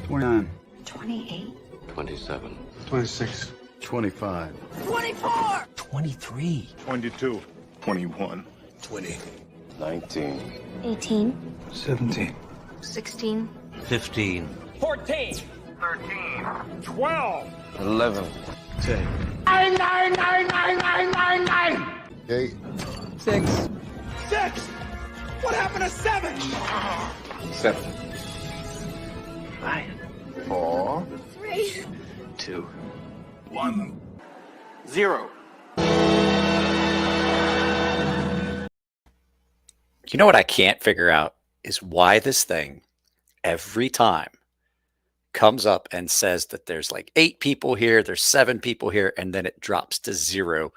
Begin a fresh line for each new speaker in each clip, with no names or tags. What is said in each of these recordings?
29.
28.
27.
26.
25.
24.
23.
22. 21.
20.
19.
18.
17.
16.
15.
14.
13. 12.
11.
10.
8.
6.
6. What happened to 7?
7.
5.
4.
3.
2. 1.
0.
You know what I can't figure out is why this thing every time comes up and says that there's like 8 people here, there's 7 people here, and then it drops to 0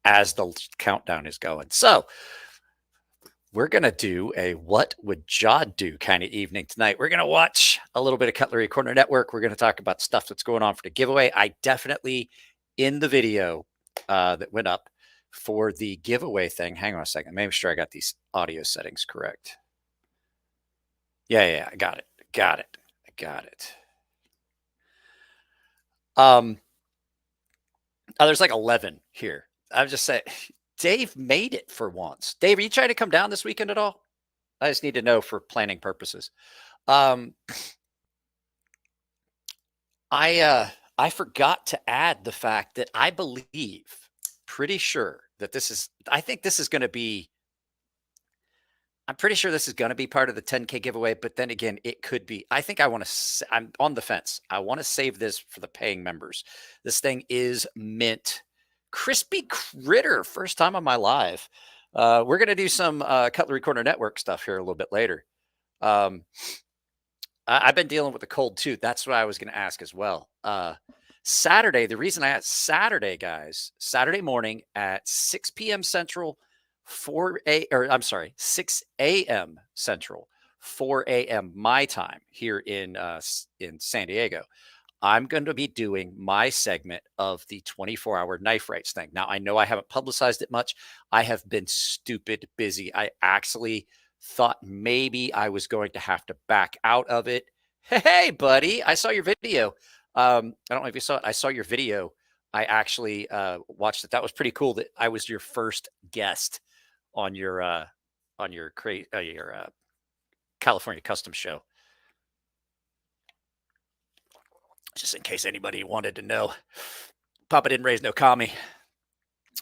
as the countdown is going. So we're going to do a what would Jodd do kind of evening tonight. We're going to watch a little bit of Cutlery Corner Network. We're going to talk about stuff that's going on for the giveaway. I definitely, in the video that went up for the giveaway thing, hang on a second, make sure I got these audio settings correct. Yeah, I got it. I got it. There's like 11 here. I'm just saying, Dave made it for once. Dave, are you trying to come down this weekend at all? I just need to know for planning purposes. I forgot to add the fact that I believe, pretty sure that this is, I think this is going to be, I'm pretty sure this is going to be part of the 10K giveaway, but then again, it could be. I think I want to, I'm on the fence. I want to save this for the paying members. This thing is mint. Crispy Critter, first time on my live. We're going to do some Cutlery Corner Network stuff here a little bit later. I've been dealing with a cold too. That's what I was going to ask as well. Saturday, the reason I asked Saturday, guys, Saturday morning at 6 p.m. Central, 6 a.m. Central, 4 a.m. my time here in San Diego. I'm going to be doing my segment of the 24-hour knife rights thing. Now, I know I haven't publicized it much. I have been stupid busy. I actually thought maybe I was going to have to back out of it. Hey, buddy, I saw your video. I don't know if you saw it. I saw your video. I actually watched it. That was pretty cool that I was your first guest on your California Custom Show. Just in case anybody wanted to know, Papa didn't raise no commie.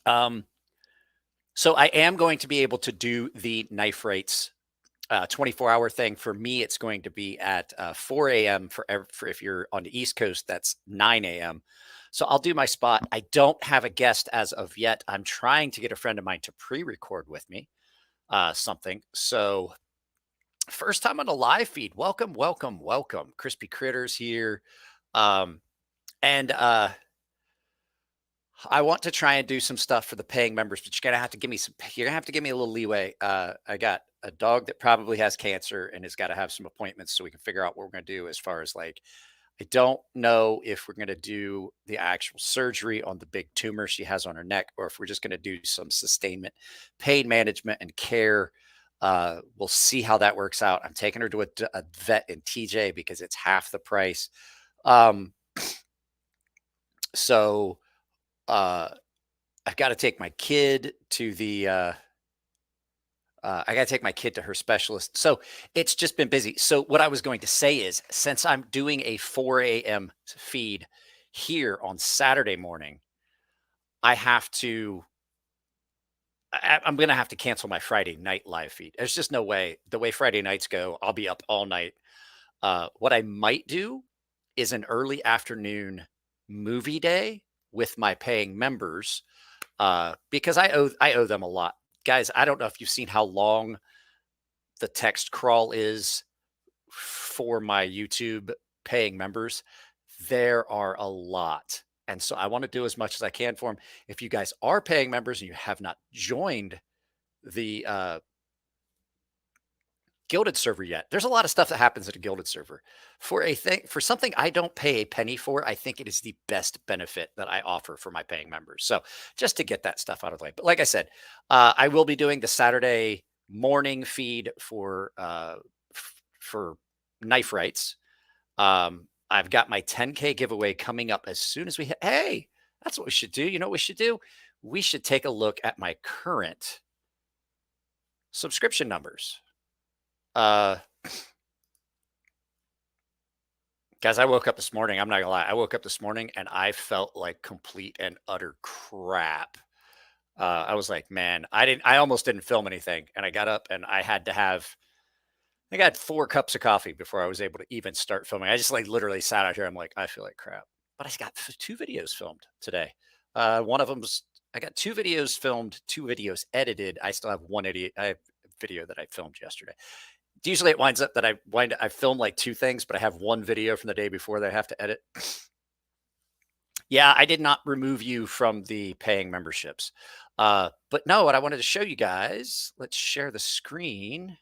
So I am going to be able to do the knife rates 24-hour thing. For me, it's going to be at 4 a.m. for if you're on the East Coast, that's 9 a.m. So I'll do my spot. I don't have a guest as of yet. I'm trying to get a friend of mine to pre-record with me something. So first time on the live feed. Welcome. Crispy Critters here. I want to try and do some stuff for the paying members, but you're going to have to give me a little leeway. I got a dog that probably has cancer and has got to have some appointments so we can figure out what we're going to do as far as like, I don't know if we're going to do the actual surgery on the big tumor she has on her neck, or if we're just going to do some sustainment, pain management and care. We'll see how that works out. I'm taking her to a vet in TJ because it's half the price. So I've got to take my kid to the, I got to take my kid to her specialist. So it's just been busy. So what I was going to say is, since I'm doing a 4 a.m. feed here on Saturday morning, I'm going to have to cancel my Friday night live feed. There's just no way. The way Friday nights go, I'll be up all night. What I might do is an early afternoon movie day with my paying members, because I owe them a lot. Guys, I don't know if you've seen how long the text crawl is for my YouTube paying members. There are a lot. And so I want to do as much as I can for them. If you guys are paying members and you have not joined the Gilded server yet, there's a lot of stuff that happens at a Gilded server. For something I don't pay a penny for, I think it is the best benefit that I offer for my paying members. So just to get that stuff out of the way. But like I said, I will be doing the Saturday morning feed for knife rights. I've got my 10K giveaway coming up as soon as we hit. Hey, that's what we should do. You know what we should do? We should take a look at my current subscription numbers. Guys, I woke up this morning. I'm not gonna lie. I woke up this morning and I felt like complete and utter crap. I was like, man, I almost didn't film anything. And I got up and I had 4 cups of coffee before I was able to even start filming. I just like literally sat out here. I'm like, I feel like crap. But I got 2 videos filmed today. One of them's I got 2 videos filmed, 2 videos edited. I still have one video that I filmed yesterday. Usually it winds up that I film like 2 things, but I have 1 video from the day before that I have to edit. Yeah, I did not remove you from the paying memberships. But no, what I wanted to show you guys, let's share the screen.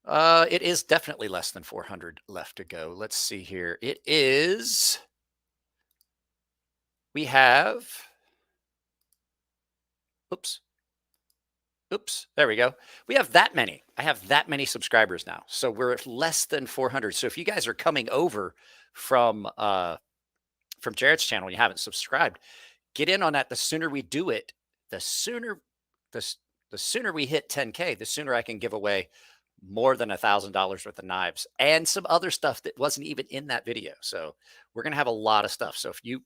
It is definitely less than 400 left to go. Let's see here. We have, oops, there we go. We have that many. I have that many subscribers now. So we're at less than 400. So if you guys are coming over from Jared's channel and you haven't subscribed, get in on that. The sooner we do it, the sooner we hit 10K, the sooner I can give away more than $1,000 worth of knives and some other stuff that wasn't even in that video. So we're going to have a lot of stuff. So if you,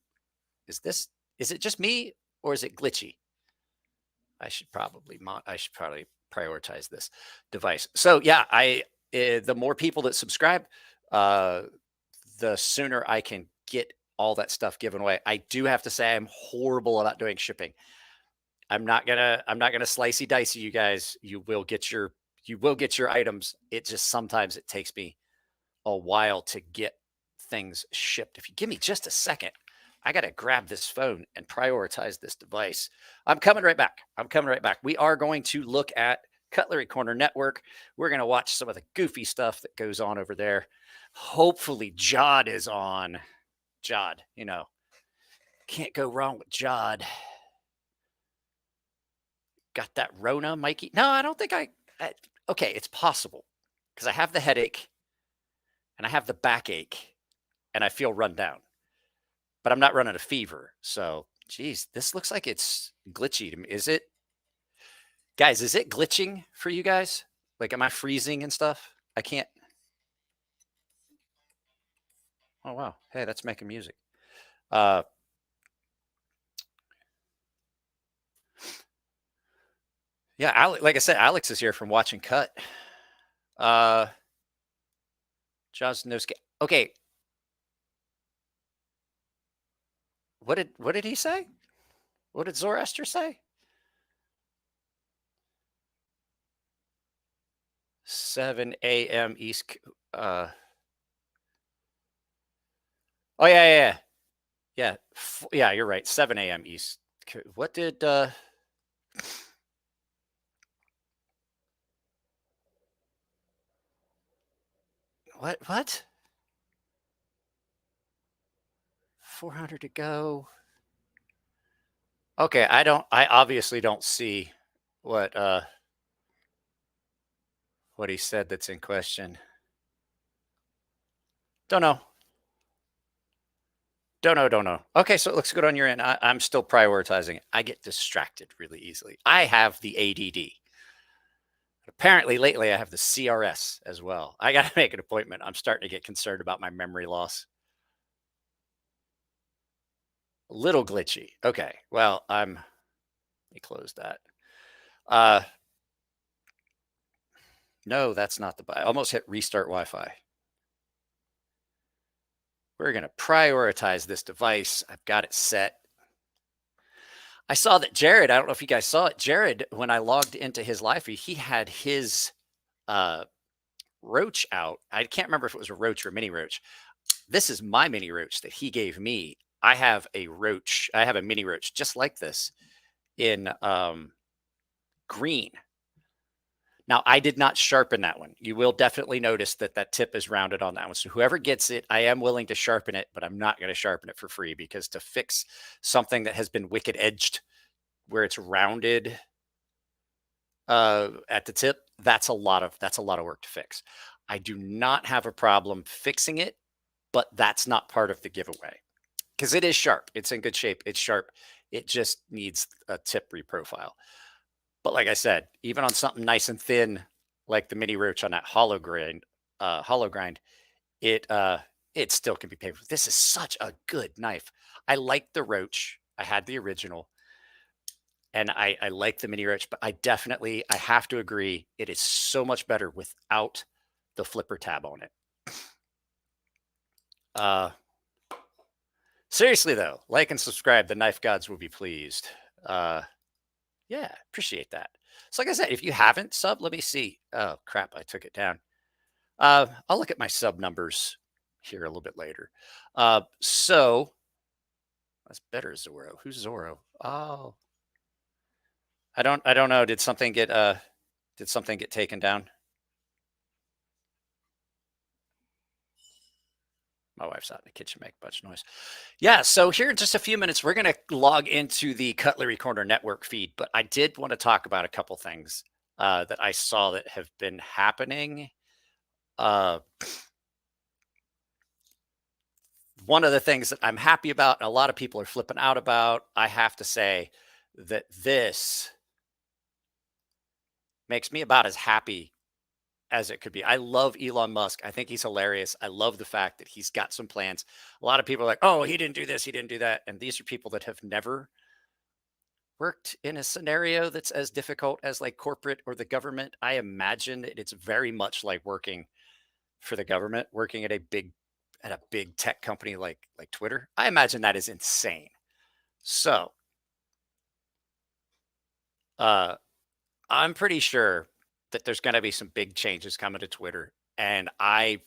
is it just me or is it glitchy? I should probably prioritize this device. So yeah, the more people that subscribe, the sooner I can get all that stuff given away. I do have to say I'm horrible about doing shipping. I'm not gonna slicey dicey you guys. You will get your items. It just sometimes it takes me a while to get things shipped. If you give me just a second, I got to grab this phone and prioritize this device. I'm coming right back. We are going to look at Cutlery Corner Network. We're going to watch some of the goofy stuff that goes on over there. Hopefully Jodd is on. Jodd, can't go wrong with Jodd. Got that Rona, Mikey? No, I don't think okay, it's possible because I have the headache and I have the backache and I feel run down. But I'm not running a fever. So, geez, this looks like it's glitchy to me. Is it? Guys, is it glitching for you guys? Like, am I freezing and stuff? I can't. Oh, wow. Hey, that's making music. Yeah, like I said, Alex is here from Watching Cut. John's no scale. Okay. What did he say? What did Zoroaster say? 7 a.m. East. Oh yeah. Yeah, you're right. 7 a.m. East. What did what? 400 to go. Okay, I obviously don't see what he said that's in question. Don't know. Okay, so it looks good on your end. I'm still prioritizing it. I get distracted really easily. I have the ADD. Apparently, lately, I have the CRS as well. I got to make an appointment. I'm starting to get concerned about my memory loss. A little glitchy. Okay, well, let me close that. No, that's not the buy. I almost hit restart Wi-Fi. We're going to prioritize this device. I've got it set. I saw that Jared, I don't know if you guys saw it. Jared, when I logged into his live feed, he had his roach out. I can't remember if it was a roach or a mini roach. This is my mini roach that he gave me. I have a roach. I have a mini roach just like this in green. Now, I did not sharpen that one. You will definitely notice that that tip is rounded on that one. So whoever gets it, I am willing to sharpen it, but I'm not going to sharpen it for free because to fix something that has been wicked edged where it's rounded at the tip, that's a lot of work to fix. I do not have a problem fixing it, but that's not part of the giveaway because it is sharp. It's in good shape. It's sharp. It just needs a tip reprofile. But like I said, even on something nice and thin like the mini roach on that hollow grind, it still can be paid for. This is such a good knife. I like the roach. I had the original, and I like the mini roach, but I have to agree, it is so much better without the flipper tab on it. Seriously though, like and subscribe. The knife gods will be pleased. Yeah, appreciate that. So like I said, if you haven't sub, let me see. Oh crap, I took it down. I'll look at my sub numbers here a little bit later. So that's better, Zorro. Who's Zorro? Oh, I don't know. Did something get taken down? My wife's out in the kitchen making a bunch of noise. Yeah, so here in just a few minutes, we're going to log into the Cutlery Corner network feed, but I did want to talk about a couple things that I saw that have been happening. One of the things that I'm happy about, and a lot of people are flipping out about, I have to say that this makes me about as happy as it could be. I love Elon Musk. I think he's hilarious. I love the fact that he's got some plans. A lot of people are like, oh, he didn't do this, he didn't do that. And these are people that have never worked in a scenario that's as difficult as like corporate or the government. I imagine it's very much like working for the government, working at a big tech company like Twitter. I imagine that is insane. So I'm pretty sure that there's going to be some big changes coming to Twitter, and I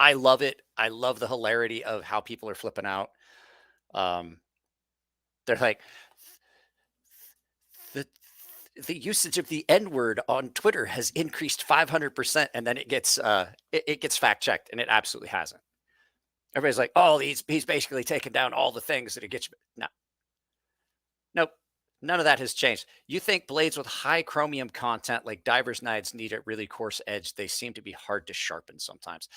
love it. I love the hilarity of how people are flipping out. They're like, the usage of the N-word on Twitter has increased 500%, and then it gets fact checked, and it absolutely hasn't. Everybody's like, oh, he's basically taken down all the things that it gets. No, nope. None of that has changed. You think blades with high chromium content like diver's knives need a really coarse edge? They seem to be hard to sharpen sometimes.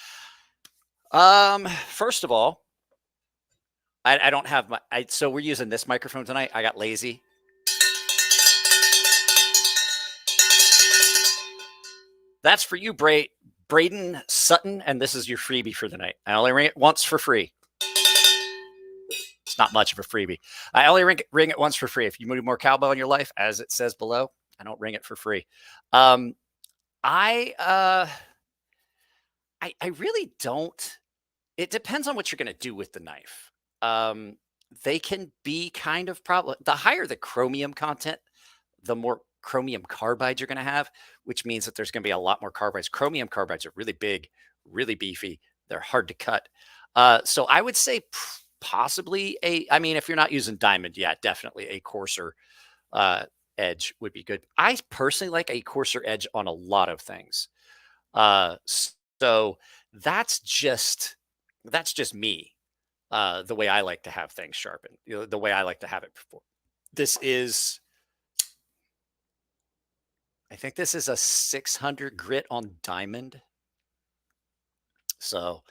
First of all, I don't have my. So we're using this microphone tonight. I got lazy. That's for you, Braden Sutton, and this is your freebie for the night. I only ring it once for free. It's not much of a freebie. I only ring it once for free. If you need more cowbell in your life, as it says below, I don't ring it for free. I really don't. It depends on what you're going to do with the knife. They can be kind of problem. The higher the chromium content, the more chromium carbides you're going to have, which means that there's going to be a lot more carbides. Chromium carbides are really big, really beefy. They're hard to cut. So I would say possibly if you're not using diamond, yeah, definitely a coarser edge would be good. I personally like a coarser edge on a lot of things. So that's just me. The way I like to have things sharpened, the way I like to have it before. I think this is a 600 grit on diamond. So,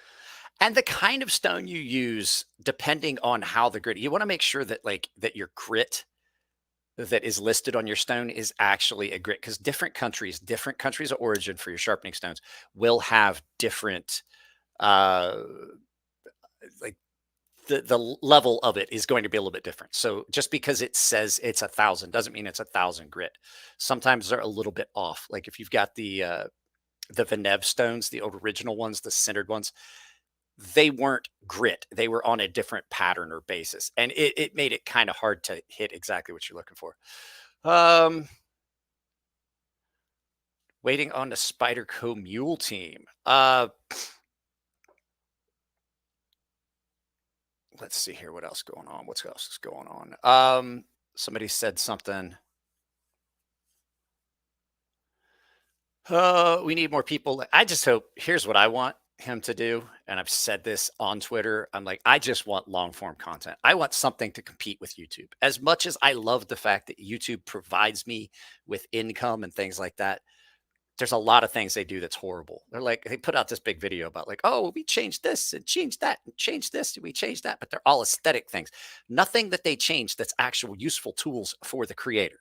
and the kind of stone you use, depending on how the grit, you want to make sure that that your grit that is listed on your stone is actually a grit, because different countries of origin for your sharpening stones will have different, the level of it is going to be a little bit different. So just because it says it's 1,000 doesn't mean it's 1,000 grit. Sometimes they're a little bit off. Like if you've got the Vinev stones, the original ones, the centered ones, they weren't grit. They were on a different pattern or basis. And it made it kind of hard to hit exactly what you're looking for. Waiting on the Spyderco Mule team. Let's see here. What else going on? What else is going on? Somebody said something. We need more people. I just hope, here's what I want him to do. And I've said this on Twitter. I'm like, I just want long form content. I want something to compete with YouTube. As much as I love the fact that YouTube provides me with income and things like that, there's a lot of things they do that's horrible. They're like, they put out this big video about like, oh, we changed this and changed that and changed this and we changed that, but they're all aesthetic things. Nothing that they change that's actual useful tools for the creator.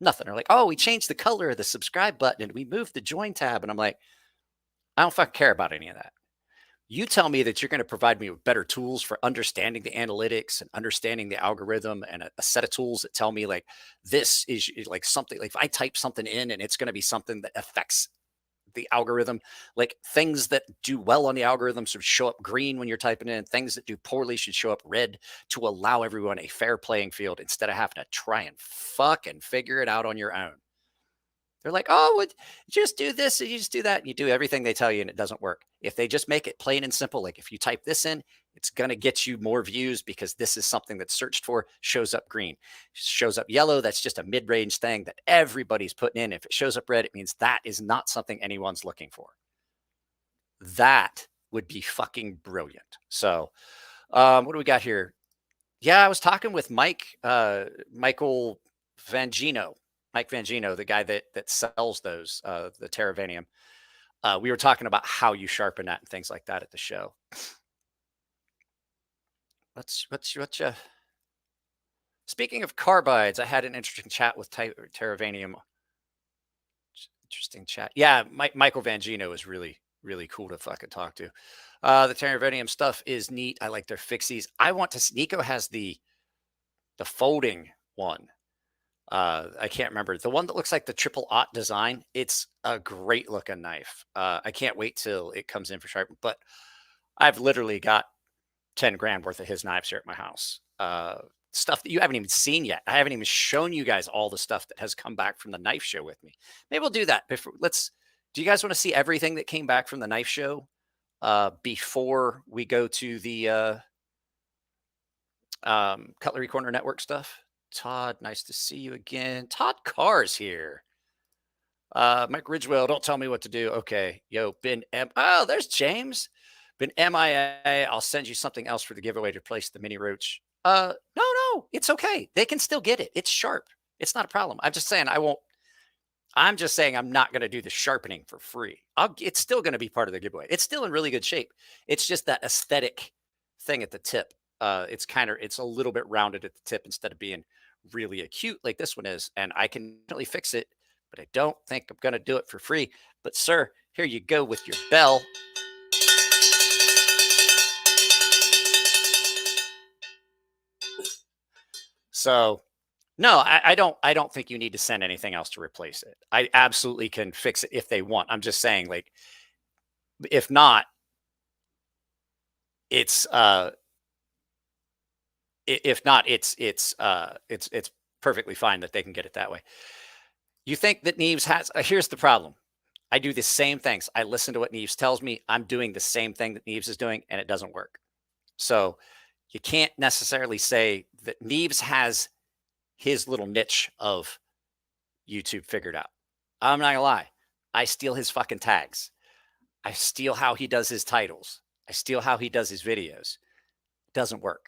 Nothing. They're like, oh, we changed the color of the subscribe button and we moved the join tab. And I'm like, I don't fucking care about any of that. You tell me that you're going to provide me with better tools for understanding the analytics and understanding the algorithm and a set of tools that tell me like this is like something like if I type something in and it's going to be something that affects the algorithm, like things that do well on the algorithm should show up green when you're typing in, things that do poorly should show up red to allow everyone a fair playing field instead of having to try and fucking figure it out on your own. They're like, oh, just do this and you just do that. And you do everything they tell you and it doesn't work. If they just make it plain and simple, like if you type this in, it's going to get you more views because this is something that's searched for, shows up green, shows up yellow. That's just a mid-range thing that everybody's putting in. If it shows up red, it means that is not something anyone's looking for. That would be fucking brilliant. So what do we got here? Yeah, I was talking with Michael Vangino. Mike Vangino, the guy that sells those, the Teravanium. We were talking about how you sharpen that and things like that at the show. What's speaking of carbides, I had an interesting chat with Teravanium. Interesting chat. Yeah, Michael Vangino is really, really cool to fucking talk to. The Teravanium stuff is neat. I like their fixies. I want to. Nico has the folding one. I can't remember the one that looks like the triple aught design. It's a great looking knife. I can't wait till it comes in for sharpening, but I've literally got 10 grand worth of his knives here at my house. Stuff that you haven't even seen yet. I haven't even shown you guys all the stuff that has come back from the knife show with me. Maybe we'll do that. Do you guys want to see everything that came back from the knife show before we go to the Cutlery Corner Network stuff? Todd, nice to see you again. Todd Carr's here. Mike Ridgewell, don't tell me what to do. Okay. Yo, oh, there's James. Been MIA. I'll send you something else for the giveaway to replace the mini roach. No, it's okay. They can still get it. It's sharp. It's not a problem. I'm just saying I'm just saying I'm not going to do the sharpening for free. It's still going to be part of the giveaway. It's still in really good shape. It's just that aesthetic thing at the tip. It's a little bit rounded at the tip instead of being really acute like this one is. And I can really fix it, but I don't think I'm going to do it for free. But sir, here you go with your bell. So no, I don't think you need to send anything else to replace it. I absolutely can fix it if they want. I'm just saying, like, if not, it's perfectly fine that they can get it that way. You think that Neves has, here's the problem. I do the same things. I listen to what Neves tells me. I'm doing the same thing that Neves is doing, and it doesn't work. So you can't necessarily say that Neves has his little niche of YouTube figured out. I'm not gonna lie. I steal his fucking tags. I steal how he does his titles. I steal how he does his videos. It doesn't work.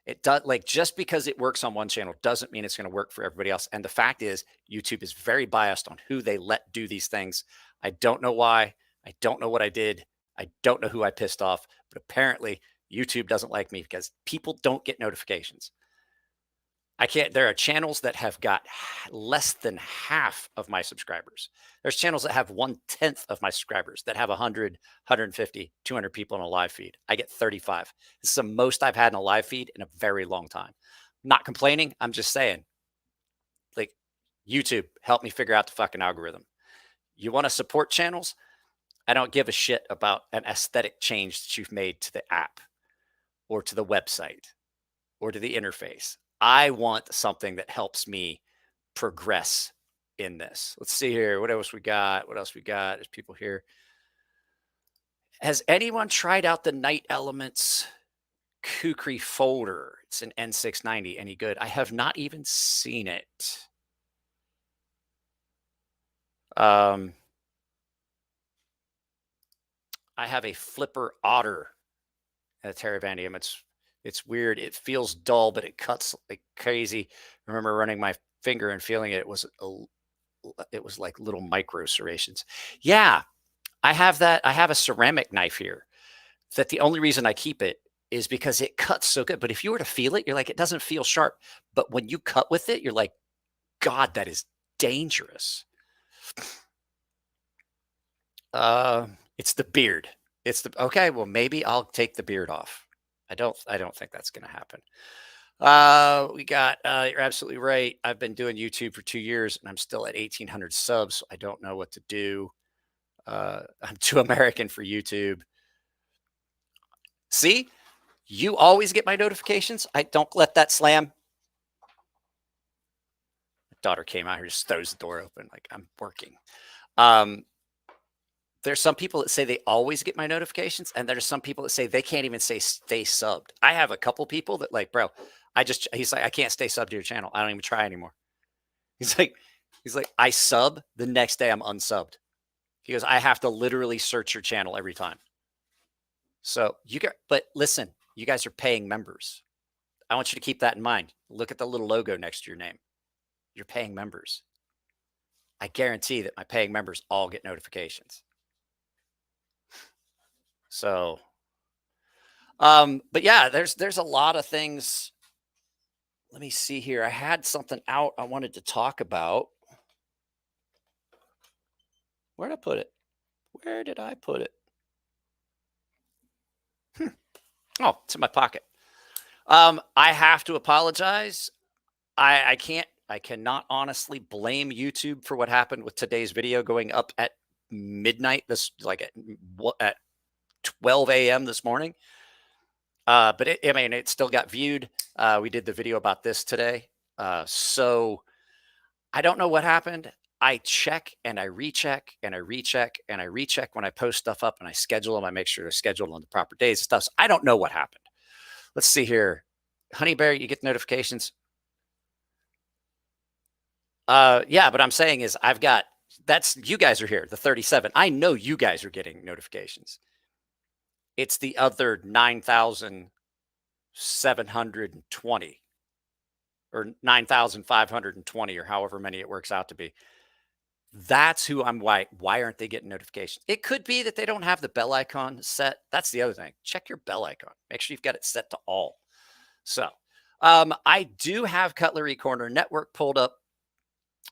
It does, like, just because it works on one channel doesn't mean it's going to work for everybody else. And the fact is, YouTube is very biased on who they let do these things. I don't know why. I don't know what I did. I don't know who I pissed off, but apparently YouTube doesn't like me because people don't get notifications. There are channels that have got less than half of my subscribers. There's channels that have 1/10 of my subscribers that have 100, 150, 200 people in a live feed. I get 35. This is the most I've had in a live feed in a very long time. I'm not complaining. I'm just saying, like, YouTube, help me figure out the fucking algorithm. You want to support channels? I don't give a shit about an aesthetic change that you've made to the app or to the website or to the interface. I want something that helps me progress in this. Let's see here. What else we got? There's people here. Has anyone tried out the Night Elements Kukri folder? It's an N690. Any good? I have not even seen it. I have a Flipper Otter at a Teravanium. It's weird. It feels dull, but it cuts like crazy. I remember running my finger and feeling it. It was it was like little micro serrations. Yeah, I have that. I have a ceramic knife here that the only reason I keep it is because it cuts so good. But if you were to feel it, you're like, it doesn't feel sharp. But when you cut with it, you're like, God, that is dangerous. It's the beard. It's the okay. Well, maybe I'll take the beard off. I don't think that's gonna happen. We got. You're absolutely right. I've been doing YouTube for 2 years, and I'm still at 1,800 subs. So I don't know what to do. I'm too American for YouTube. See, you always get my notifications. I don't let that slam. My daughter came out here, just throws the door open like I'm working. There's some people that say they always get my notifications, and there's some people that say they can't even say stay subbed. I have a couple people that like, bro, he's like, I can't stay subbed to your channel. I don't even try anymore. He's like, I sub, the next day I'm unsubbed. He goes, I have to literally search your channel every time. So but listen, you guys are paying members. I want you to keep that in mind. Look at the little logo next to your name. You're paying members. I guarantee that my paying members all get notifications. So, but yeah, there's a lot of things. Let me see here. I had something out I wanted to talk about. Where did I put it? Where did I put it? Oh, it's in my pocket. I have to apologize. I cannot honestly blame YouTube for what happened with today's video going up at midnight. This like at 12 a.m. this morning. But it still got viewed. We did the video about this today. So I don't know what happened. I check and I recheck and I recheck and I recheck when I post stuff up and I schedule them. I make sure they're scheduled on the proper days and stuff. So I don't know what happened. Let's see here. Honey Bear, you get notifications. Yeah, but I'm saying is you guys are here, the 37. I know you guys are getting notifications. It's the other 9,720 or 9,520 or however many it works out to be. That's who I'm why aren't they getting notifications? It could be that they don't have the bell icon set. That's the other thing. Check your bell icon. Make sure you've got it set to all. So I do have Cutlery Corner Network pulled up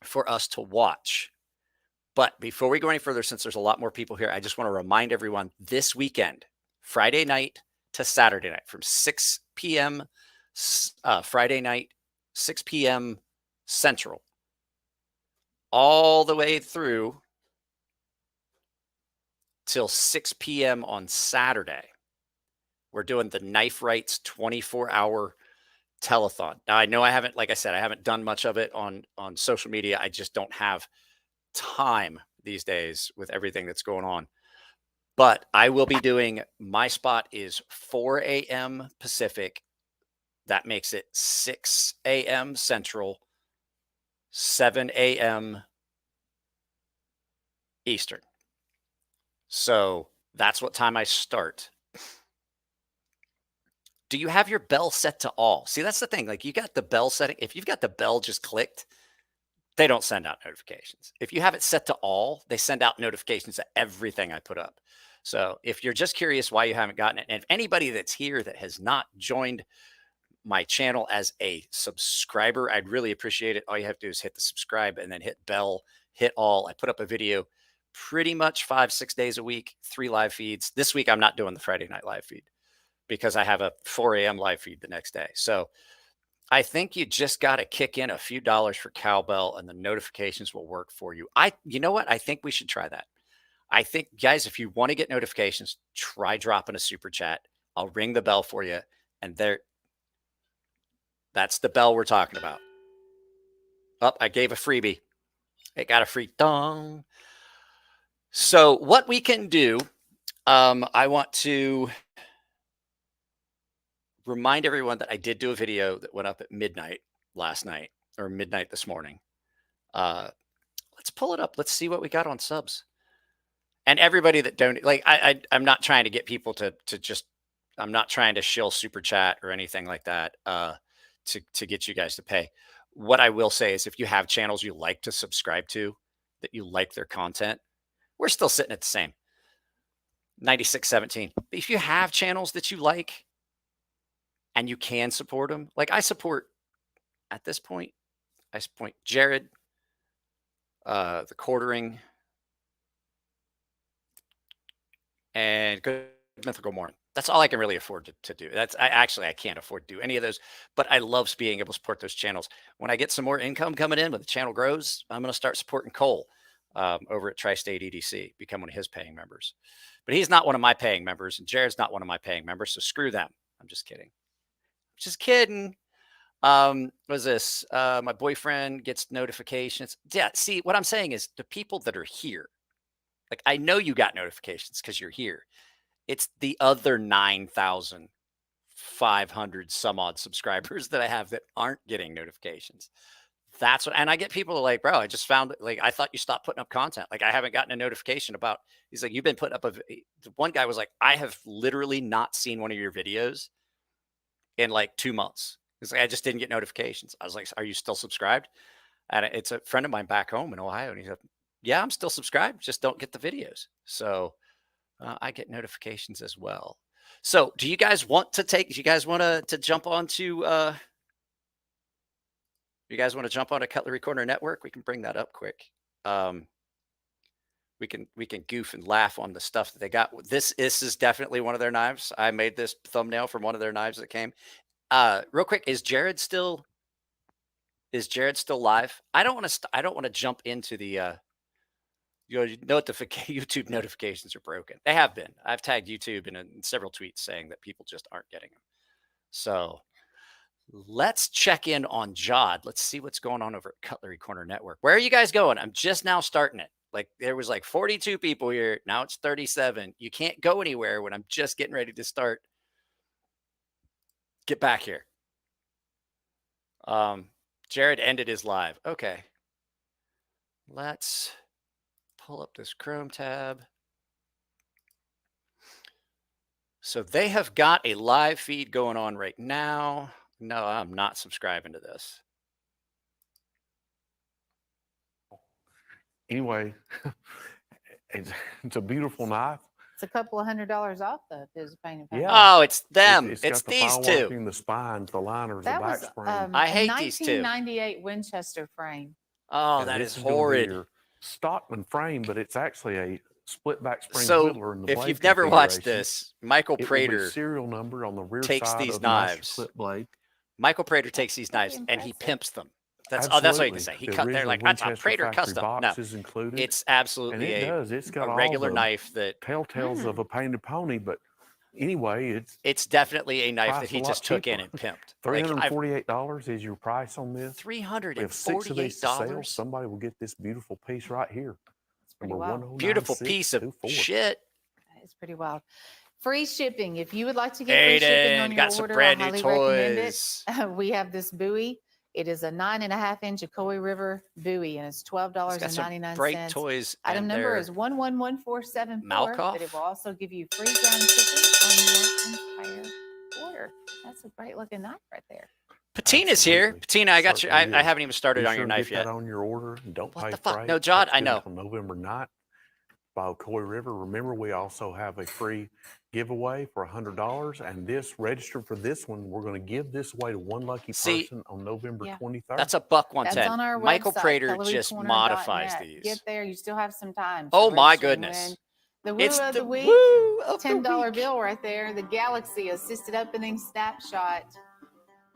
for us to watch. But before we go any further, since there's a lot more people here, I just want to remind everyone this weekend, Friday night to Saturday night from 6 p.m. Friday night, 6 p.m. Central, all the way through till 6 p.m. on Saturday. We're doing the Knife Rights 24-hour telethon. Now, I know I haven't done much of it on social media. I just don't have time these days with everything that's going on. But I will be doing, my spot is 4 a.m. Pacific. That makes it 6 a.m. Central, 7 a.m. Eastern. So that's what time I start. Do you have your bell set to all? See, that's the thing. Like, you got the bell setting. If you've got the bell just clicked, they don't send out notifications. If you have it set to all, they send out notifications to everything I put up. So if you're just curious why you haven't gotten it, and if anybody that's here that has not joined my channel as a subscriber, I'd really appreciate it. All you have to do is hit the subscribe and then hit bell, hit all. I put up a video pretty much 5-6 days a week, 3 live feeds. This week, I'm not doing the Friday night live feed because I have a 4 a.m. live feed the next day. So I think you just got to kick in a few dollars for Cowbell and the notifications will work for you. You know what? I think we should try that. I think, guys, if you want to get notifications, try dropping a super chat. I'll ring the bell for you. And that's the bell we're talking about. Oh, I gave a freebie. It got a free dong. So what we can do, I want to remind everyone that I did do a video that went up at midnight last night or midnight this morning. Let's pull it up. Let's see what we got on subs. And everybody that don't I'm not trying to get people to just, I'm not trying to shill super chat or anything like that to get you guys to pay. What I will say is if you have channels you like to subscribe to, that you like their content. We're still sitting at the same 96-17. But if you have channels that you like and you can support them, like I support at this point, I support Jared, the Quartering, and Good Mythical Morning. That's all I can really afford to do. I can't afford to do any of those, but I love being able to support those channels. When I get some more income coming in, when the channel grows, I'm going to start supporting Cole over at Tri-State EDC, become one of his paying members. But he's not one of my paying members, and Jared's not one of my paying members, so screw them. I'm just kidding. Just kidding. What is this? My boyfriend gets notifications. Yeah, see, what I'm saying is the people that are here, like I know you got notifications because you're here. It's the other 9,500 some odd subscribers that I have that aren't getting notifications. That's what, and I get people like, bro, I just found like, I thought you stopped putting up content. Like I haven't gotten a notification about, he's like, you've been putting up one guy was like, I have literally not seen one of your videos in like 2 months. He's like, I just didn't get notifications. I was like, are you still subscribed? And it's a friend of mine back home in Ohio. And he's like, yeah, I'm still subscribed. Just don't get the videos. So I get notifications as well. So do you guys want to jump onto, you guys want to jump on a Cutlery Corner Network? We can bring that up quick. We can goof and laugh on the stuff that they got. This is definitely one of their knives. I made this thumbnail from one of their knives that came. Real quick, is Jared still live? I don't want to jump into the YouTube notifications are broken. They have been. I've tagged YouTube in several tweets saying that people just aren't getting them. So let's check in on Jodd. Let's see what's going on over at Cutlery Corner Network. Where are you guys going? I'm just now starting it. Like there was like 42 people here. Now it's 37. You can't go anywhere when I'm just getting ready to start. Get back here. Jared ended his live. Okay. Let's pull up this Chrome tab. So they have got a live feed going on right now. No, I'm not subscribing to this.
Anyway, it's a beautiful knife.
It's a couple of $100 off the Paint and Paint.
Yeah.
Oh, it's them.
It's
It's
got the
these
firework
two.
in the spines, the liners,
That
the back
was
spring.
I
a
hate these two.
1998 Winchester frame.
Oh,
And
that
this
is
gonna be
horrid.
your Stockman frame, but it's actually a split back spring
So
whittler in the
if
blade
you've never watched
configuration.
this, Michael
It will be
Prater
serial number on the rear
takes
side
these
of the master
knives.
clip blade.
Michael Prater takes these
Pretty
knives and he
impressive.
pimps them. That's all you can
Absolutely.
say. He
The
cut. They're
original
like, that's a
Winchester
Prater
factory
custom.
box
No,
is included.
it's
And
absolutely
it does. It's got
a regular
all the
knife that
telltales of a painted pony, but anyway,
it's definitely a knife that
priced
he
a lot
just took in
cheaper.
and pimped. Like,
$348 is your price on this. We have 6 of these to sell.
$348.
Somebody will get this beautiful piece right here.
It's pretty
Number
wild.
Beautiful piece of
109,624.
shit.
It's pretty wild. Free shipping. If you would like to get free shipping on
Aiden
your
got some
order,
brand
I
new
highly recommend it.
toys.
We have this buoy. It is a 9.5-inch Ocoee River buoy, and it's
He's got some
$12.99.
great toys.
Item
and
number
they're-
is 111474.
Malkoff?
But it will also give you free ground shipping on your entire order. That's a great looking knife right there.
Patina's here.
Absolutely.
Patina, I got you.
Certainly
I
is.
haven't even started
Be
on
sure
your
to
knife
get
yet.
that on your order. And don't
What
pay
the fuck?
freight.
No, Jodd,
That's
I
good
know.
until November 9th by Ocoee River. Remember, we also have a free giveaway for $100, and this register for this one. We're going to give this away to one lucky
See,
person on November
Yeah.
23rd.
That's a buck
That's
110.
on our
Michael
website,
Prater just
cutlerycorner.net.
modifies these.
Get there. You still have some time.
Oh
to
my
register and
goodness.
win. The woo
It's
of
the
the week.
woo of the
$10
week.
bill right there. The Galaxy Assisted Opening Snapshot.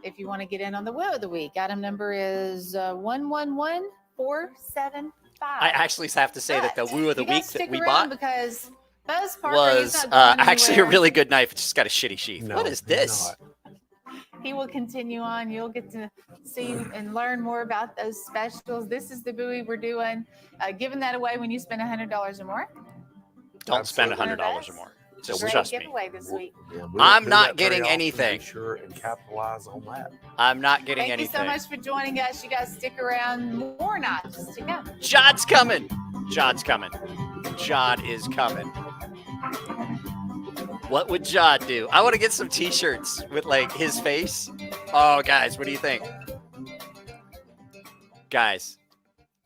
If you want to get in on the woo of the week, item number is 111475.
I actually have to say that the woo of the
you gotta
week that
stick
we
around
bought
because Buzz Parker, he's
was
not going
actually a
anywhere.
really good knife. It's just got a shitty sheath.
No,
What is
they're
this?
not.
He will continue on. You'll get to see and learn more about those specials. This is the buoy we're doing. Giving that away when you spend $100 or more.
Don't spend
Absolutely.
$100 or more. Just
Great
trust me.
giveaway this week.
Yeah, we
I'm
don't do
not
that very
getting
often.
anything.
Be sure and capitalize on that.
I'm not getting
Thank
anything.
you so much for joining us. You guys stick around. More knives to come.
Jodd's coming. Jodd's coming. Jodd is coming. What would Jodd do? I want to get some t-shirts with like his face. Oh, guys, what do you think? Guys,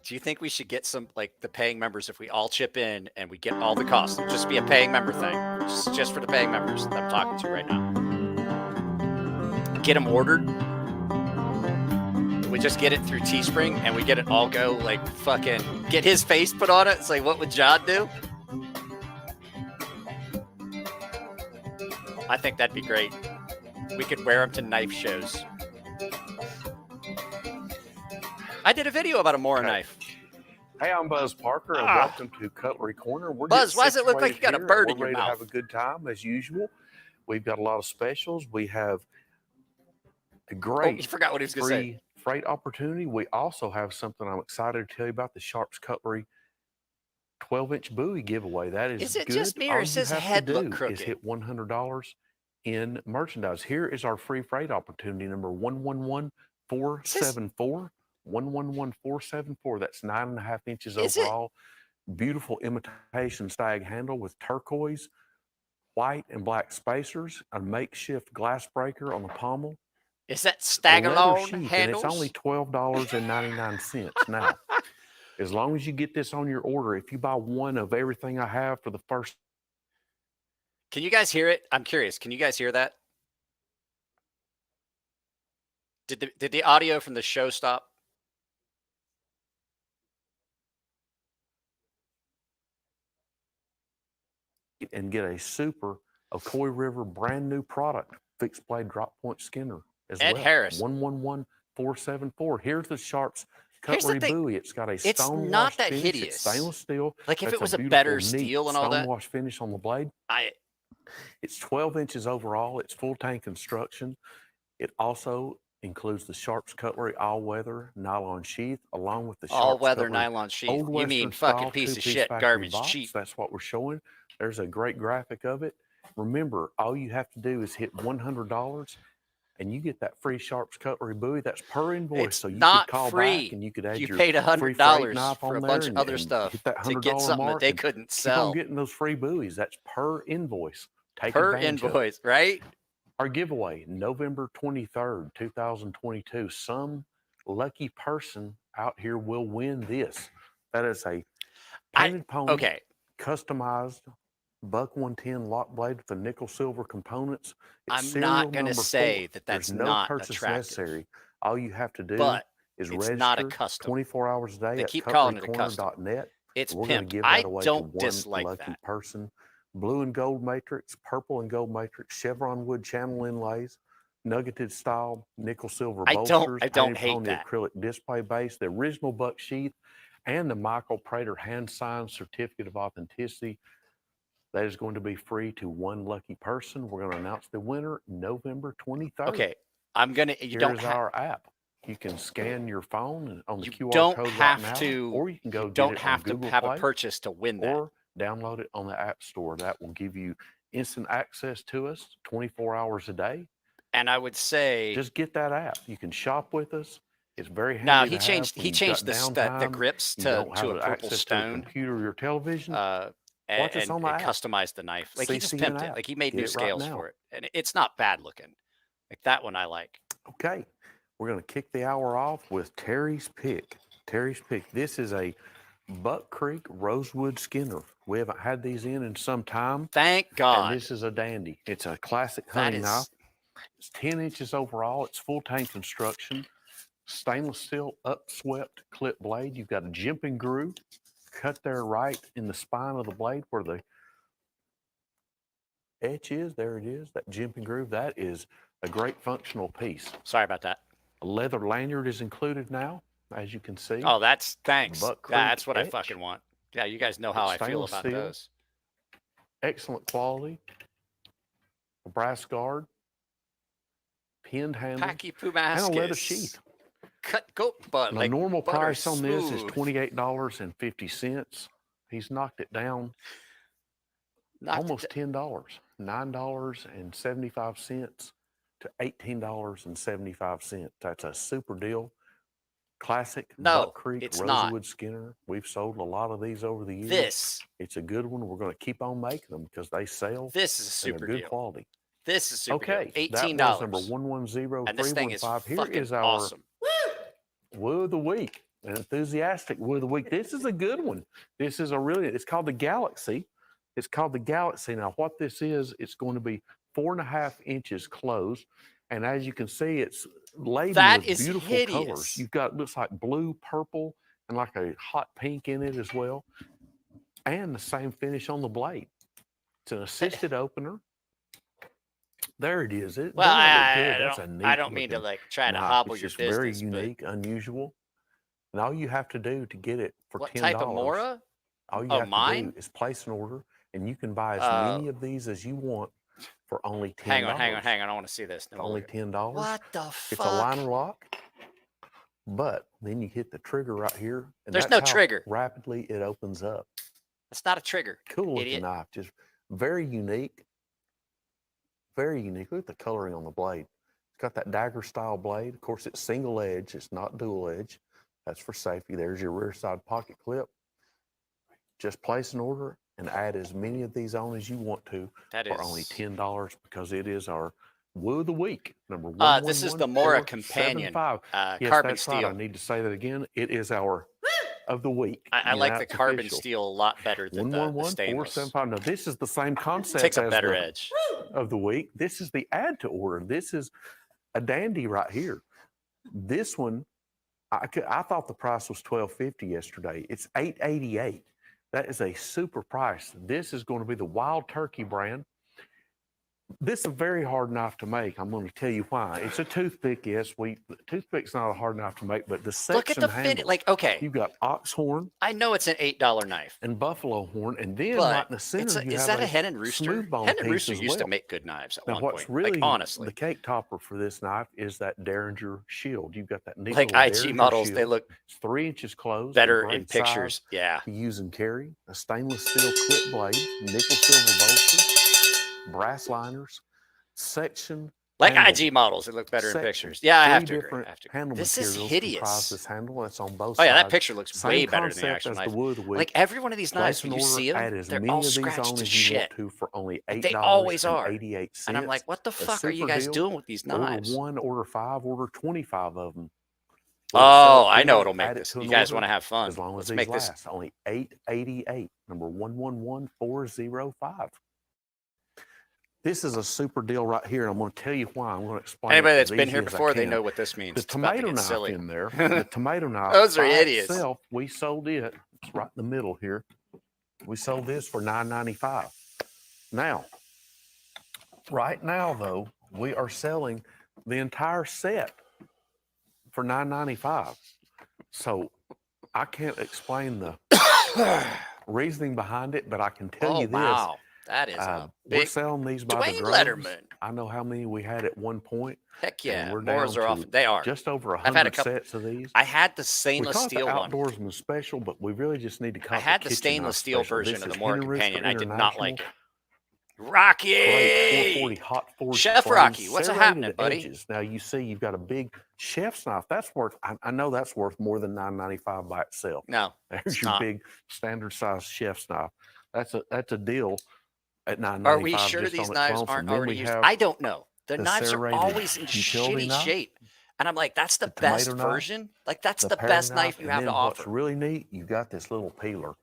Do you think we should get some, like, the paying members, if we all chip in and we get all the costs? It'll just be a paying member thing. Just for the paying members that I'm talking to right now. Get them ordered. We just get it through Teespring and we get it all go, like, fucking get his face put on it. It's like, what would Jodd do? I think that'd be great. We could wear them to knife shows. I did a video about a Mora knife.
Hey, I'm Buzz Parker, and welcome to Cutlery Corner. We're
Buzz,
getting
why does it look like you got a
situated
bird
here,
in your
and we're ready
mouth?
to have a good time as usual. We've got a lot of specials. We have a
Oh,
great
you forgot what he was going to say.
free freight opportunity. We also have something I'm excited to tell you about, the Sharps Cutlery 12-inch buoy giveaway. That is
Is it
good.
just me, or
All
is
you
his
have
head
to
look
do
crooked?
is hit $100 in merchandise. Here is our free freight opportunity, number 111474. 111474. That's 9.5 inches
Is it?
overall. Beautiful imitation stag handle with turquoise, white, and black spacers. A makeshift glass breaker on the pommel.
Is that
A leather
stag-alone
sheath, and
handles?
it's only $12.99 now. As long as you get this on your order, if you buy one of everything I have for the first.
Can you guys hear it? I'm curious. Can you guys hear that? Did the audio from the show stop?
And get a super Ocoee River brand new product, fixed blade drop point skinner as
Ed
well.
Harris.
111474. Here's the Sharps
Here's the
Cutlery
thing.
buoy. It's got a
It's
stone
not
wash
that
finish.
hideous.
It's stainless steel.
Like, if
That's
it was a
beautiful,
better
neat
steel and all
stone
that,
wash finish on the blade. It's 12 inches overall. It's full tank construction. It also includes the Sharps Cutlery all-weather nylon sheath, along with the Sharps
all-weather
Cutlery
nylon sheath.
Old
You
Western
mean
style
fucking piece of
two-piece
shit,
factory
garbage,
box.
cheap.
That's what we're showing. There's a great graphic of it. Remember, all you have to do is hit $100, and you get that free Sharps Cutlery buoy. That's per invoice,
It's
so you
not
could call
free.
back and you could add
You
your
paid
free freight
$100
knife
for a
on
bunch
there
of other
and
stuff
hit that
to
$100
get something that
mark
they
and
couldn't
keep on
sell.
getting those free buoys. That's per invoice. Take
Per
advantage of it.
invoice, right?
Our giveaway, November 23rd, 2022. Some lucky person out here will win this. That is a painted pony,
Okay.
customized buck 110 lock blade with the nickel silver components. It's
I'm not
going to
say
4.
that that's
There's no
not
purchase
attractive.
necessary. All you have to do
But
is
it's
register
not a custom.
24 hours a day
They
at
keep calling it a custom.
cutlerycorner.net.
It's
We're going to
pimped.
give
I
that away
don't
to one
dislike
lucky
that.
person. Blue and gold matrix, purple and gold matrix, chevron wood channel inlays, nuggeted style nickel silver
I
bolsters,
don't
painted
hate
pony
that.
acrylic display base, the original buck sheath, and the Michael Prater hand-signed certificate of authenticity. That is going to be free to one lucky person. We're going to announce the winner November 23rd.
Okay. I'm going to, you don't
Here's
have,
our app. You can scan your phone on the
you
QR
don't
code
have
right now,
to,
or you can go
you
get
don't
it
have
on
to
Google
have
Play,
a purchase to win that.
or download it on the App Store. That will give you instant access to us 24 hours a day.
And I would say,
Just get that app. You can shop with us. It's very handy.
now
to
he
have
changed
when
he
you've
changed
got
the
downtime,
grips
you
to
don't have
a purple
access to a
stone.
computer or your television.
And
Watch us on the app.
customized the knife. Like, he just
CCN
pimped it.
app.
Like, he made
Get
new
it right
scales
now.
for it. And it's not bad looking. Like, that one I like.
Okay, we're going to kick the hour off with Terry's Pick. Terry's Pick. This is a Buck Creek Rosewood Skinner. We haven't had these in some time.
Thank God.
And this is a dandy. It's a classic
That
hunting
is,
knife. It's 10 inches overall. It's full tank construction. Stainless steel upswept clip blade. You've got a jimping groove cut there right in the spine of the blade where the etch is. There it is, that jimping groove. That is a great functional piece.
sorry about that.
A leather lanyard is included now, as you can see.
Oh, that's, thanks.
Buck Creek
That's what I
etch.
fucking want. Yeah, you guys know how I feel
Stainless
about
steel.
those.
Excellent quality. A brass guard. Pinned handle.
Packy
And a leather
Pumascus.
sheet.
Cut goat butt.
The
Like
normal
butter
price on this is
smooth.
$28.50. He's knocked it down
Knocked it
almost $10, $9.75 to $18.75. That's a super deal. Classic
No,
Buck Creek
it's not.
Rosewood Skinner. We've sold a lot of these over the years.
This
It's a good one. We're going to keep on making them because they sell
is a
and
super
they're good
deal.
quality.
This is super
Okay,
deal.
that
$18.
was number 110315.
And this thing is
Here
fucking
is our
awesome.
Woo of the week. and enthusiastic wood of the week. This is a good one. This is a really, it's called the Galaxy. It's called the Galaxy. Now, what this is, it's going to be 4.5 inches closed. And as you can see, it's laden
That
with
is
beautiful
hideous.
colors. You've got, looks like blue, purple, and like a hot pink in it as well. And the same finish on the blade. It's an assisted opener. There it is. It
Well,
doesn't it look
I
good? That's a neat
I don't mean to
looking
like try to
knife.
hobble
It's
your
just
business.
very
but
unique, unusual. And all you have to do to get it for
what
$10,
type of Mora?
all you
Oh,
have to
mine?
do is place an order, and you can buy as many of these as you want for only $10.
Hang on. I want to see this.
For only $10.
What the
It's a
fuck?
liner lock, but then you hit the trigger right here, and
There's
that's
no
how
trigger.
rapidly it opens up.
It's not a trigger.
Cool looking
Idiot.
knife, just very unique. Very unique. Look at the coloring on the blade. It's got that dagger style blade. Of course, it's single edge. It's not dual edge. That's for safety. There's your rear side pocket clip. Just place an order and add as many of these on as you want to for only $10 because it is our Woo of the Week, number 1.
This is the Mora Companion,
Yes,
carbon
that's
steel.
right. I need to say that again. It is our of the week.
I like the
That's
carbon
official.
steel a lot better than the
111
stainless.
475. Now, this is the same concept
Takes a
as
better
the
edge.
of the week. This is the add to order. This is a dandy right here. This one, I thought the price was $12.50 yesterday. It's $8.88. That is a super price. This is going to be the Wild Turkey brand. This is a very hard knife to make. I'm going to tell you why. It's a toothpick, yes. Toothpick's not a hard knife to make, but the section
Look at the fit.
handles,
Like, okay,
you've got ox horn
I know it's an $8 knife.
and buffalo horn, and then
But
right in the center, you
is
have
that a hen and rooster?
smooth bone
Hen and
piece
rooster
as
used to
well.
make good knives at
Now,
one
what's
point.
really
like, honestly,
the cake topper for this knife is that Derringer shield. You've got that neat
like
little
IG
Derringer
models,
shield.
they look
It's 3 inches closed.
better
great
in pictures.
size
Yeah.
to use and carry. A stainless steel clip blade, nickel silver bolster, brass liners, section.
Like
handle,
IG models, they look better in
section.
pictures. Yeah, I have
3
to agree.
different
I have to agree.
handle
This is
materials
hideous.
comprise this handle. That's on both
Oh yeah,
sides.
that picture looks
Same
way better than the
concept
actual
as
knife.
the Wood of the Week.
Like every one of these knives,
Place
when
an
you
order,
see them,
add as
they're
many
all
of these
scratched
on
to
as you want
shit.
to for only $8.
Like, they always are.
88 cents.
And I'm like, what the
A
fuck are you
super
guys
deal.
doing with these knives?
Order 1, order 5, order 25 of them.
Oh, I know what'll make this. You guys want to have fun.
As long as
Let's
these
make this.
last. Only $8.88. Number 111405. This is a super deal right here. I'm going to tell you why. I'm going to explain.
Anybody
it
that's
as
been
easy
here
as I
before, they
can.
know what this means.
The
It's about to
tomato
get
knife
silly.
in there. The tomato knife.
Those are
by
idiots.
itself, we sold it. It's right in the middle here. We sold this for $9.95. Now, right now though, we are selling the entire set for $9.95. So I can't explain the reasoning behind it, but I can tell you this.
Wow. That is a
We're
big
selling these by the
Dwayne
droves.
Letterman.
I know how many we had at one point.
Heck yeah.
And we're
Moras
down
are
to
off. They are.
just over
I've had a
100
couple.
sets of these.
I had the
We
stainless
call it the
steel one.
Outdoorsman Special, but we really just need to call
I
it
had the
kitchen
stainless
knife
steel
special.
version
This
of the
is
Mora
Henry Rooster
Companion. I did not
International.
like it. Rocky!
Great 440 hot forged
Chef
flame,
Rocky, what's
serrated
happening, buddy?
edges. Now you see you've got a big chef's knife. That's worth, I know that's worth more than $9.95 by itself.
No,
There's
it's
your
not.
big standard size chef's knife. That's a deal at $9.95.
Are we sure
just
these
on its
knives
lonesome.
aren't
Then
already
we
used?
have
I don't know. The
the
knives are
serrated
always in
utility
shitty
knife,
shape. And I'm like, that's the
the
best
tomato knife,
version? Like, that's the
paring
best knife you
and
have to
then what's
offer.
really neat, you got this little peeler.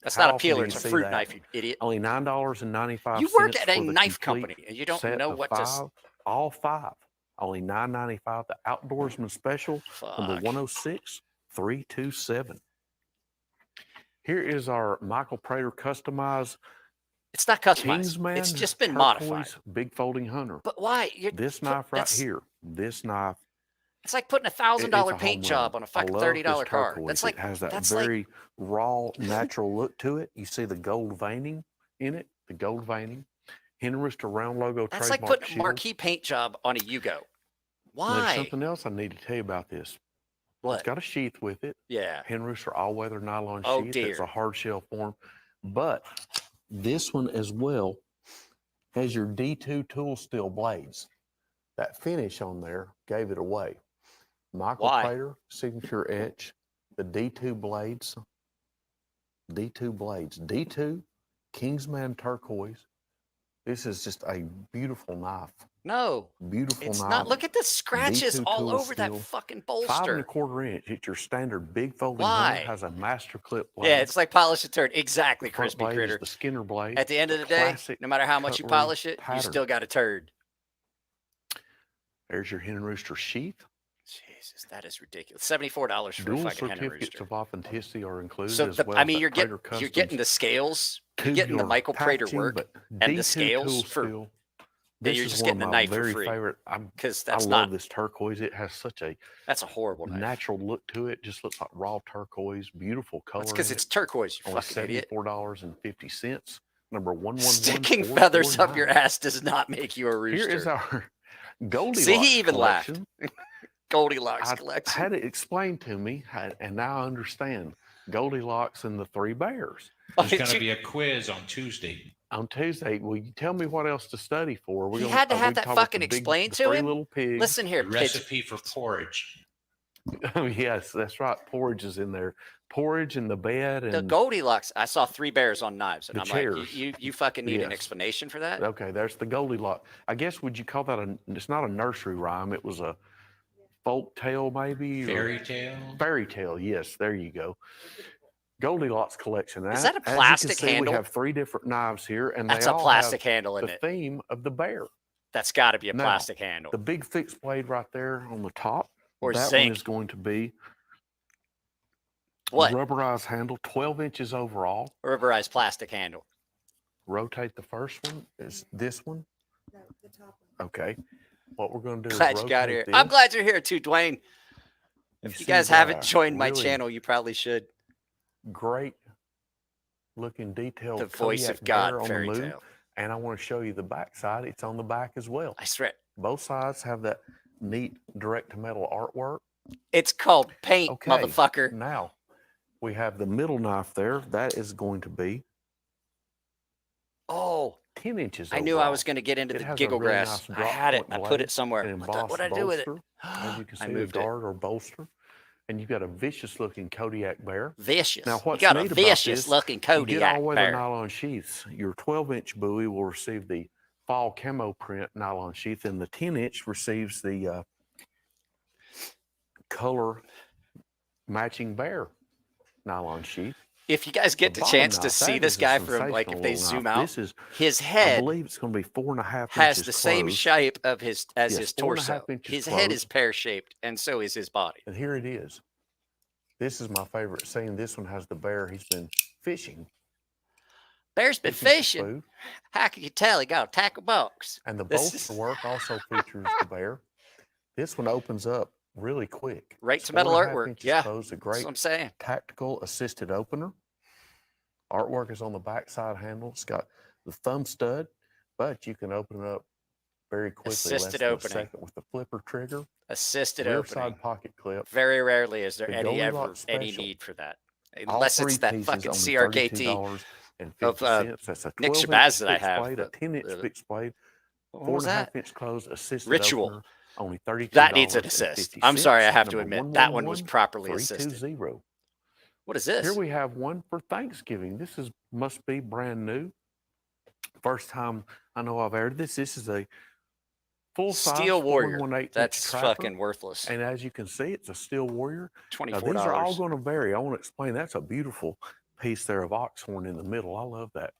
That's
How
not a
often do
peeler,
you
it's a
see
fruit
that?
knife, you idiot.
Only $9.95.
You work at a
for the
knife
complete
company and you don't
set
know
of
what to.
5, all 5. Only $9.95. The Outdoorsman Special, number
Fuck.
106327. Here is our Michael Prater customized
It's not customized.
Kingsman.
It's just been modified.
Turquoise Big Folding Hunter.
But why?
This knife right here. This knife.
It's like putting a
It's
$1,000
a home
paint
run.
job on a
I
fucking
love
$30
this
car.
turquoise.
That's like
it has that
that's
very
like
raw, natural look to it. You see the gold veining in it, the gold veining. Henry Rooster round logo
that's like
trademark
putting a
shield.
marquee paint job on a Yugo.
There's
Why?
something else I need to tell you about this.
What?
It's got a sheath with it.
Yeah.
Henry Rooster all-weather nylon
Oh,
sheath. It's
dear.
a hard shell form. But this one as well has your D2 tool steel blades. That finish on there gave it away. Michael
Why?
Prater, signature etch, the D2 blades. D2 blades. D2, Kingsman turquoise. This is just a beautiful knife.
No,
Beautiful
it's
knife.
not. Look at the scratches
D2
all
tool
over that
steel.
fucking
5
bolster.
1/4 inch. It's your standard big folding
Why?
hunter. Has a master clip blade.
Yeah, it's like polish a turd. Exactly,
The front
crispy
blade is
critter.
the Skinner blade.
At the end of the day,
classic
no matter how much you
cutlery
polish it, you
pattern.
still got a turd.
There's your hen rooster sheath.
Jesus, that is ridiculous. $74 for a
Dual
fucking hen
certificates
rooster.
of authenticity are included,
So
as
the,
well
I
as
mean,
that
you're
Prater
getting the
Customs
scales, you're getting the
tubular
Michael Prater
packaging,
work
but
and the
D2
scales
tool
for.
steel.
Yeah,
This
you're
is
just
one
getting
of
a
my
knife for
very
free.
favorite.
Because
I
that's
love
not.
this turquoise. It has such a
That's a horrible knife.
natural look to it. Just looks like raw turquoise. Beautiful color.
That's because
in
it's
it.
turquoise. You
Only
fucking idiot.
$74.50. Number 111.
Sticking feathers up your ass does not make you a rooster.
Here is our Goldilocks
See, he even
collection.
laughed. Goldilocks
I
collection.
had it explained to me, and now I understand. Goldilocks and the Three Bears.
Oh,
There's going to be a quiz on Tuesday.
On Tuesday, will you tell me what else to study for?
He had to have that fucking explained to him.
Little pigs.
Listen here,
The recipe for porridge.
Oh, yes, that's right. Porridge is in there. Porridge in the bed and
the Goldilocks. I saw Three Bears on knives, and
the
I'm
chairs.
like, you fucking need an
Yes.
explanation for that.
Okay, there's the Goldilocks. I guess would you call that it's not a nursery rhyme. It was a folk tale, maybe? or-
Fairy tale.
Fairy tale, yes, there you go. Goldilocks collection.
Is that a
As you can
plastic
see,
handle?
We have 3 different knives here, and
That's
they
a
all
plastic
have
handle in
the
it.
theme of the bear.
That's got to be a
Now,
plastic handle
The big fixed blade right there on the top,
or
that
zinc.
one is going to be
What?
rubberized handle, 12 inches overall.
Rubberized plastic handle.
Rotate the first one. Is this one?
No, the top one.
Okay. What we're going to do is
Glad you got
rotate
here.
this.
I'm glad you're here too, Dwayne. If you
see
guys
the
haven't joined my
really
channel, you probably should.
Great looking detail.
The voice of God fairy tale.
And I want to show you the back side. It's on the back as well.
I swear.
Both sides have that neat direct to metal artwork.
It's called paint,
Okay.
motherfucker.
Now we have the middle knife there. That is going to be
Oh,
10 inches.
I knew I
overall.
was going to get into
It
the
has a
giggle
really
grass.
nice
I
drop
had it.
point
I put
blade,
it somewhere.
an
What did I
embossed
do with it?
bolster. As you can
I
see, a
moved it.
guard or bolster. And you've got a vicious looking Kodiak bear.
Vicious.
Now,
You
what's
got a
neat about
vicious
this,
looking
You get all
Kodiak
the way to
bear.
nylon sheaths. Your 12-inch buoy will receive the fall camo print nylon sheath, and the 10-inch receives the color matching bear nylon sheath.
If you guys get
The
the
bottom
chance to
knife,
see
that
this
is a
guy from like if
sensational
they
little
zoom
knife.
out,
This is,
his
I
head
believe it's going to be 4.5
has
inches
the same
closed.
shape of his as
Yes,
his
4.5
torso.
inches
His head is
closed.
pear shaped, and so is his body.
And here it is. This is my favorite scene. This one has the bear. He's been fishing.
Bear's been
looking for
fishing.
food.
How can you tell? He got a tackle box.
And the
This
bolster
is-
work also features the bear. This one opens up really quick.
Right
It's
to metal
4.5
artwork.
inches
Yeah,
closed, a
That's
great
what I'm saying.
tactical assisted opener. Artwork is on the backside handle. It's got the thumb stud, but you can open it up very quickly. less
Assisted
than a
opening.
second with the flipper trigger.
Assisted
Rear
opening.
side pocket clip.
Very rarely is there
The
any
Goldilocks
any
special.
need for that,
All
unless
three
it's that
pieces,
fucking
only
CRKT.
$32.50. That's a
Nick
12-inch
Shabazz that I
fixed
have,
blade, a
but
10-inch
the-
fixed blade,
What was that?
4.5 inch closed assisted
Ritual.
opener, only $32.
That needs an assist. I'm sorry, I have to admit that one was properly assisted.
320.
What is this?
Here we have one for Thanksgiving. This is must be brand new. First time I know I've aired this. This is a full size
Steel Warrior.
4.18
That's
trapper.
fucking worthless.
And as you can see, it's a Steel Warrior. Now,
$24.
these are all going to vary. I want to explain. That's a beautiful piece there of oxhorn in the middle. I love that.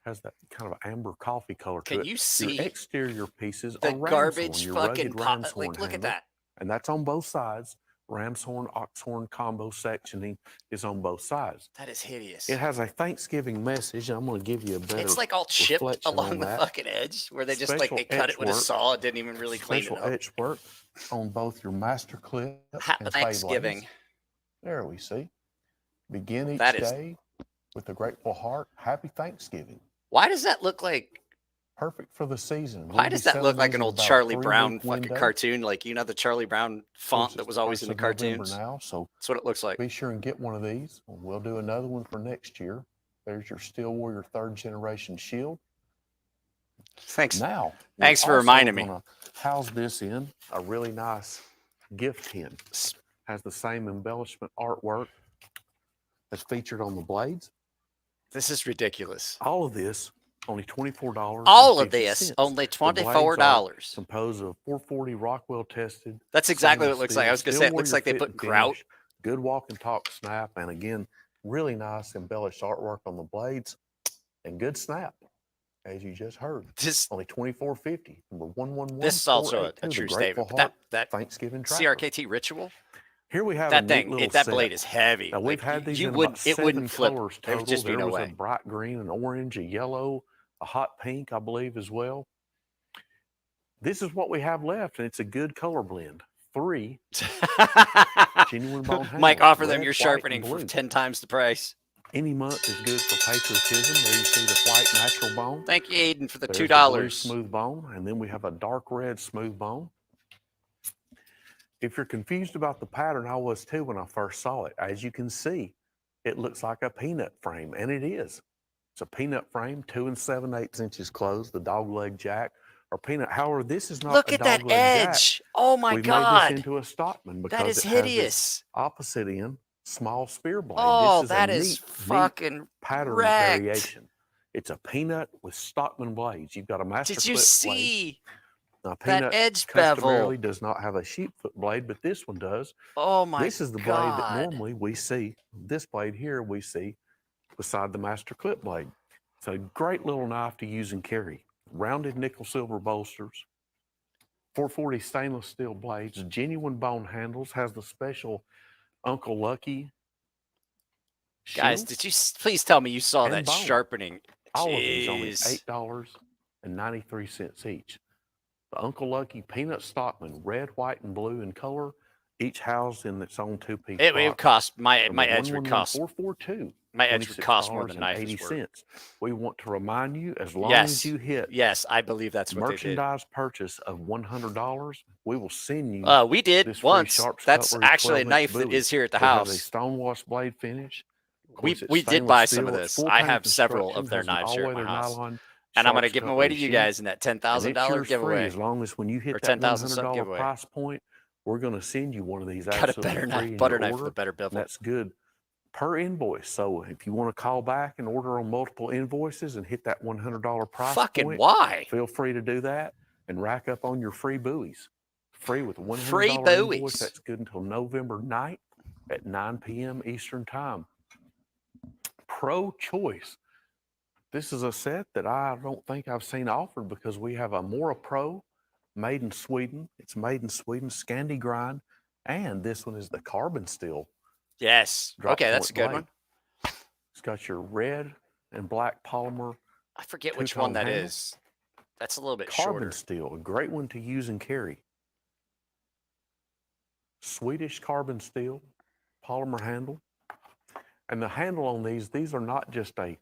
Has that kind of amber coffee color to
Can
it.
you see
Your exterior pieces
the
are ram's
garbage
horn, your
fucking
rugged
pot?
ram's
Like,
horn
look at
handle.
that.
And that's on both sides. Ram's horn, oxhorn combo sectioning is on both sides.
That is hideous.
It has a Thanksgiving message. I'm going to give you a better
It's like all chipped
reflection
along
on
the
that.
fucking edge, where they just like
Special
they cut
etch
it with a
work.
saw. It didn't even really clean it
Special
up.
etch work on both your master clip
Happy
and
Thanksgiving.
blades. There we see. Begin each
That is-
day with a grateful heart. Happy Thanksgiving.
Why does that look like?
Perfect for the season.
Why
We'll
does
be
that
selling
look like
these
an
in
old
about a
Charlie
3-week
Brown fucking
window.
cartoon? Like, you know, the Charlie Brown font
Course,
that
it's
was always
the
in the
1st of November
cartoons.
now, so
That's what it looks like.
be sure and get one of these. We'll do another one for next year. There's your Steel Warrior 3rd generation shield.
Thanks.
Now, we're
Thanks for
also
reminding me.
gonna house this in a really nice gift tin. Has the same embellishment artwork that's featured on the blades.
This is ridiculous.
All of this only $24.
All of this, only $24.
Composed of 440 Rockwell tested.
That's exactly what it
stainless
looks like. I
steel,
was going to
steel
say, it looks
warrior
like they
fit
put
and
grout.
finish, good walk and talk snap, and again, really nice embellished artwork on the blades, and good snap, as you just heard.
This,
Only $24.50. Number 111.
this is also a true statement. But that
Thanksgiving tracker.
CRKT Ritual,
Here we have
that
a
thing,
neat little
that
set.
blade is heavy.
Now, we've
Like,
had these
you
in
wouldn't,
about
it
7
wouldn't flip.
colors
There
total.
would just be
There
no
was
way.
a bright green, an orange, a yellow, a hot pink, I believe, as well. This is what we have left, and it's a good color blend. 3 genuine bone handles.
Mike, offer them
red,
your
white,
sharpening
and
for
blue.
10 times the price.
Any month is good for patriotism. There you see the white natural bone.
Thank you, Aiden, for the
There's
$2.
the blue smooth bone, and then we have a dark red smooth bone. If you're confused about the pattern, I was too when I first saw it. As you can see, it looks like a peanut frame, and it is. It's a peanut frame, 2 7/8 inches closed, the dog leg jack, or peanut. However, this is not
Look
a
at
dog
that
leg jack.
edge. Oh my
We made
God.
this into a Stockman because
That is
it has this
hideous.
opposite end, small spear blade.
Oh,
this is
that
a
is
neat
fucking
pattern
wrecked.
variation. It's a peanut with Stockman blades. You've got a master
Did you
clip blade.
see
Now,
that
peanut
edge
customarily
bevel?
does not have a sheepfoot blade, but this one does.
Oh my God.
This is the blade that normally we see. This blade here we see beside the master clip blade. It's a great little knife to use and carry. Rounded nickel silver bolsters, 440 stainless steel blades, genuine bone handles, has the special Uncle Lucky
Guys,
shield
did you please tell me you saw
and
that
bone.
sharpening?
All of these only
Jeez.
$8.93 each. The Uncle Lucky Peanut Stockman, red, white, and blue in color, each housed in its own 2-piece
It would
box.
cost my
Number
edge would cost
111442.
my edge would cost more than knife is worth.
$26.80. We want to remind you, as long
Yes.
as you hit
Yes, I believe that's what they did.
merchandise purchase of $100, we will send you
We did
this free
once.
Sharps
That's
Cutlery
actually a
12-inch
knife that
buoy.
is here at the
It has a
house.
stonewash blade finish. Of
We
course, it's
did
stainless
buy some
steel.
of
It's
this.
full
I
paint
have several of
construction,
their
has an
knives here at my
all-weather
house.
nylon
And I'm going to
Sharps
give them away to
Cutlery
you
sheath.
guys in that
And
$10,000
it's yours free.
giveaway.
As long as when you hit
Or
that
$10,000
$100
giveaway.
price point, we're going to send you one of these
Got a
absolutely
better
free
knife,
in
butter
your
knife
order.
with a better
And
bevel.
that's good per invoice. So if you want to call back and order on multiple invoices and hit that $100 price
Fucking
point,
why?
feel free to do that and rack up on your free buoys. Free with a $100
Free
invoice.
buoys.
That's good until November 9th at 9 p.m. Eastern Time. Pro Choice. This is a set that I don't think I've seen offered because we have a Mora Pro made in Sweden. It's made in Sweden, Scandi grind, and this one is the carbon steel.
Yes.
drop
Okay, that's a
point
good
blade.
one.
It's got your red and black polymer
I forget which one
two-tone
that
handle.
is. That's a little bit
Carbon
shorter.
steel, a great one to use and carry. Swedish carbon steel, polymer handle. And the handle on these are not just a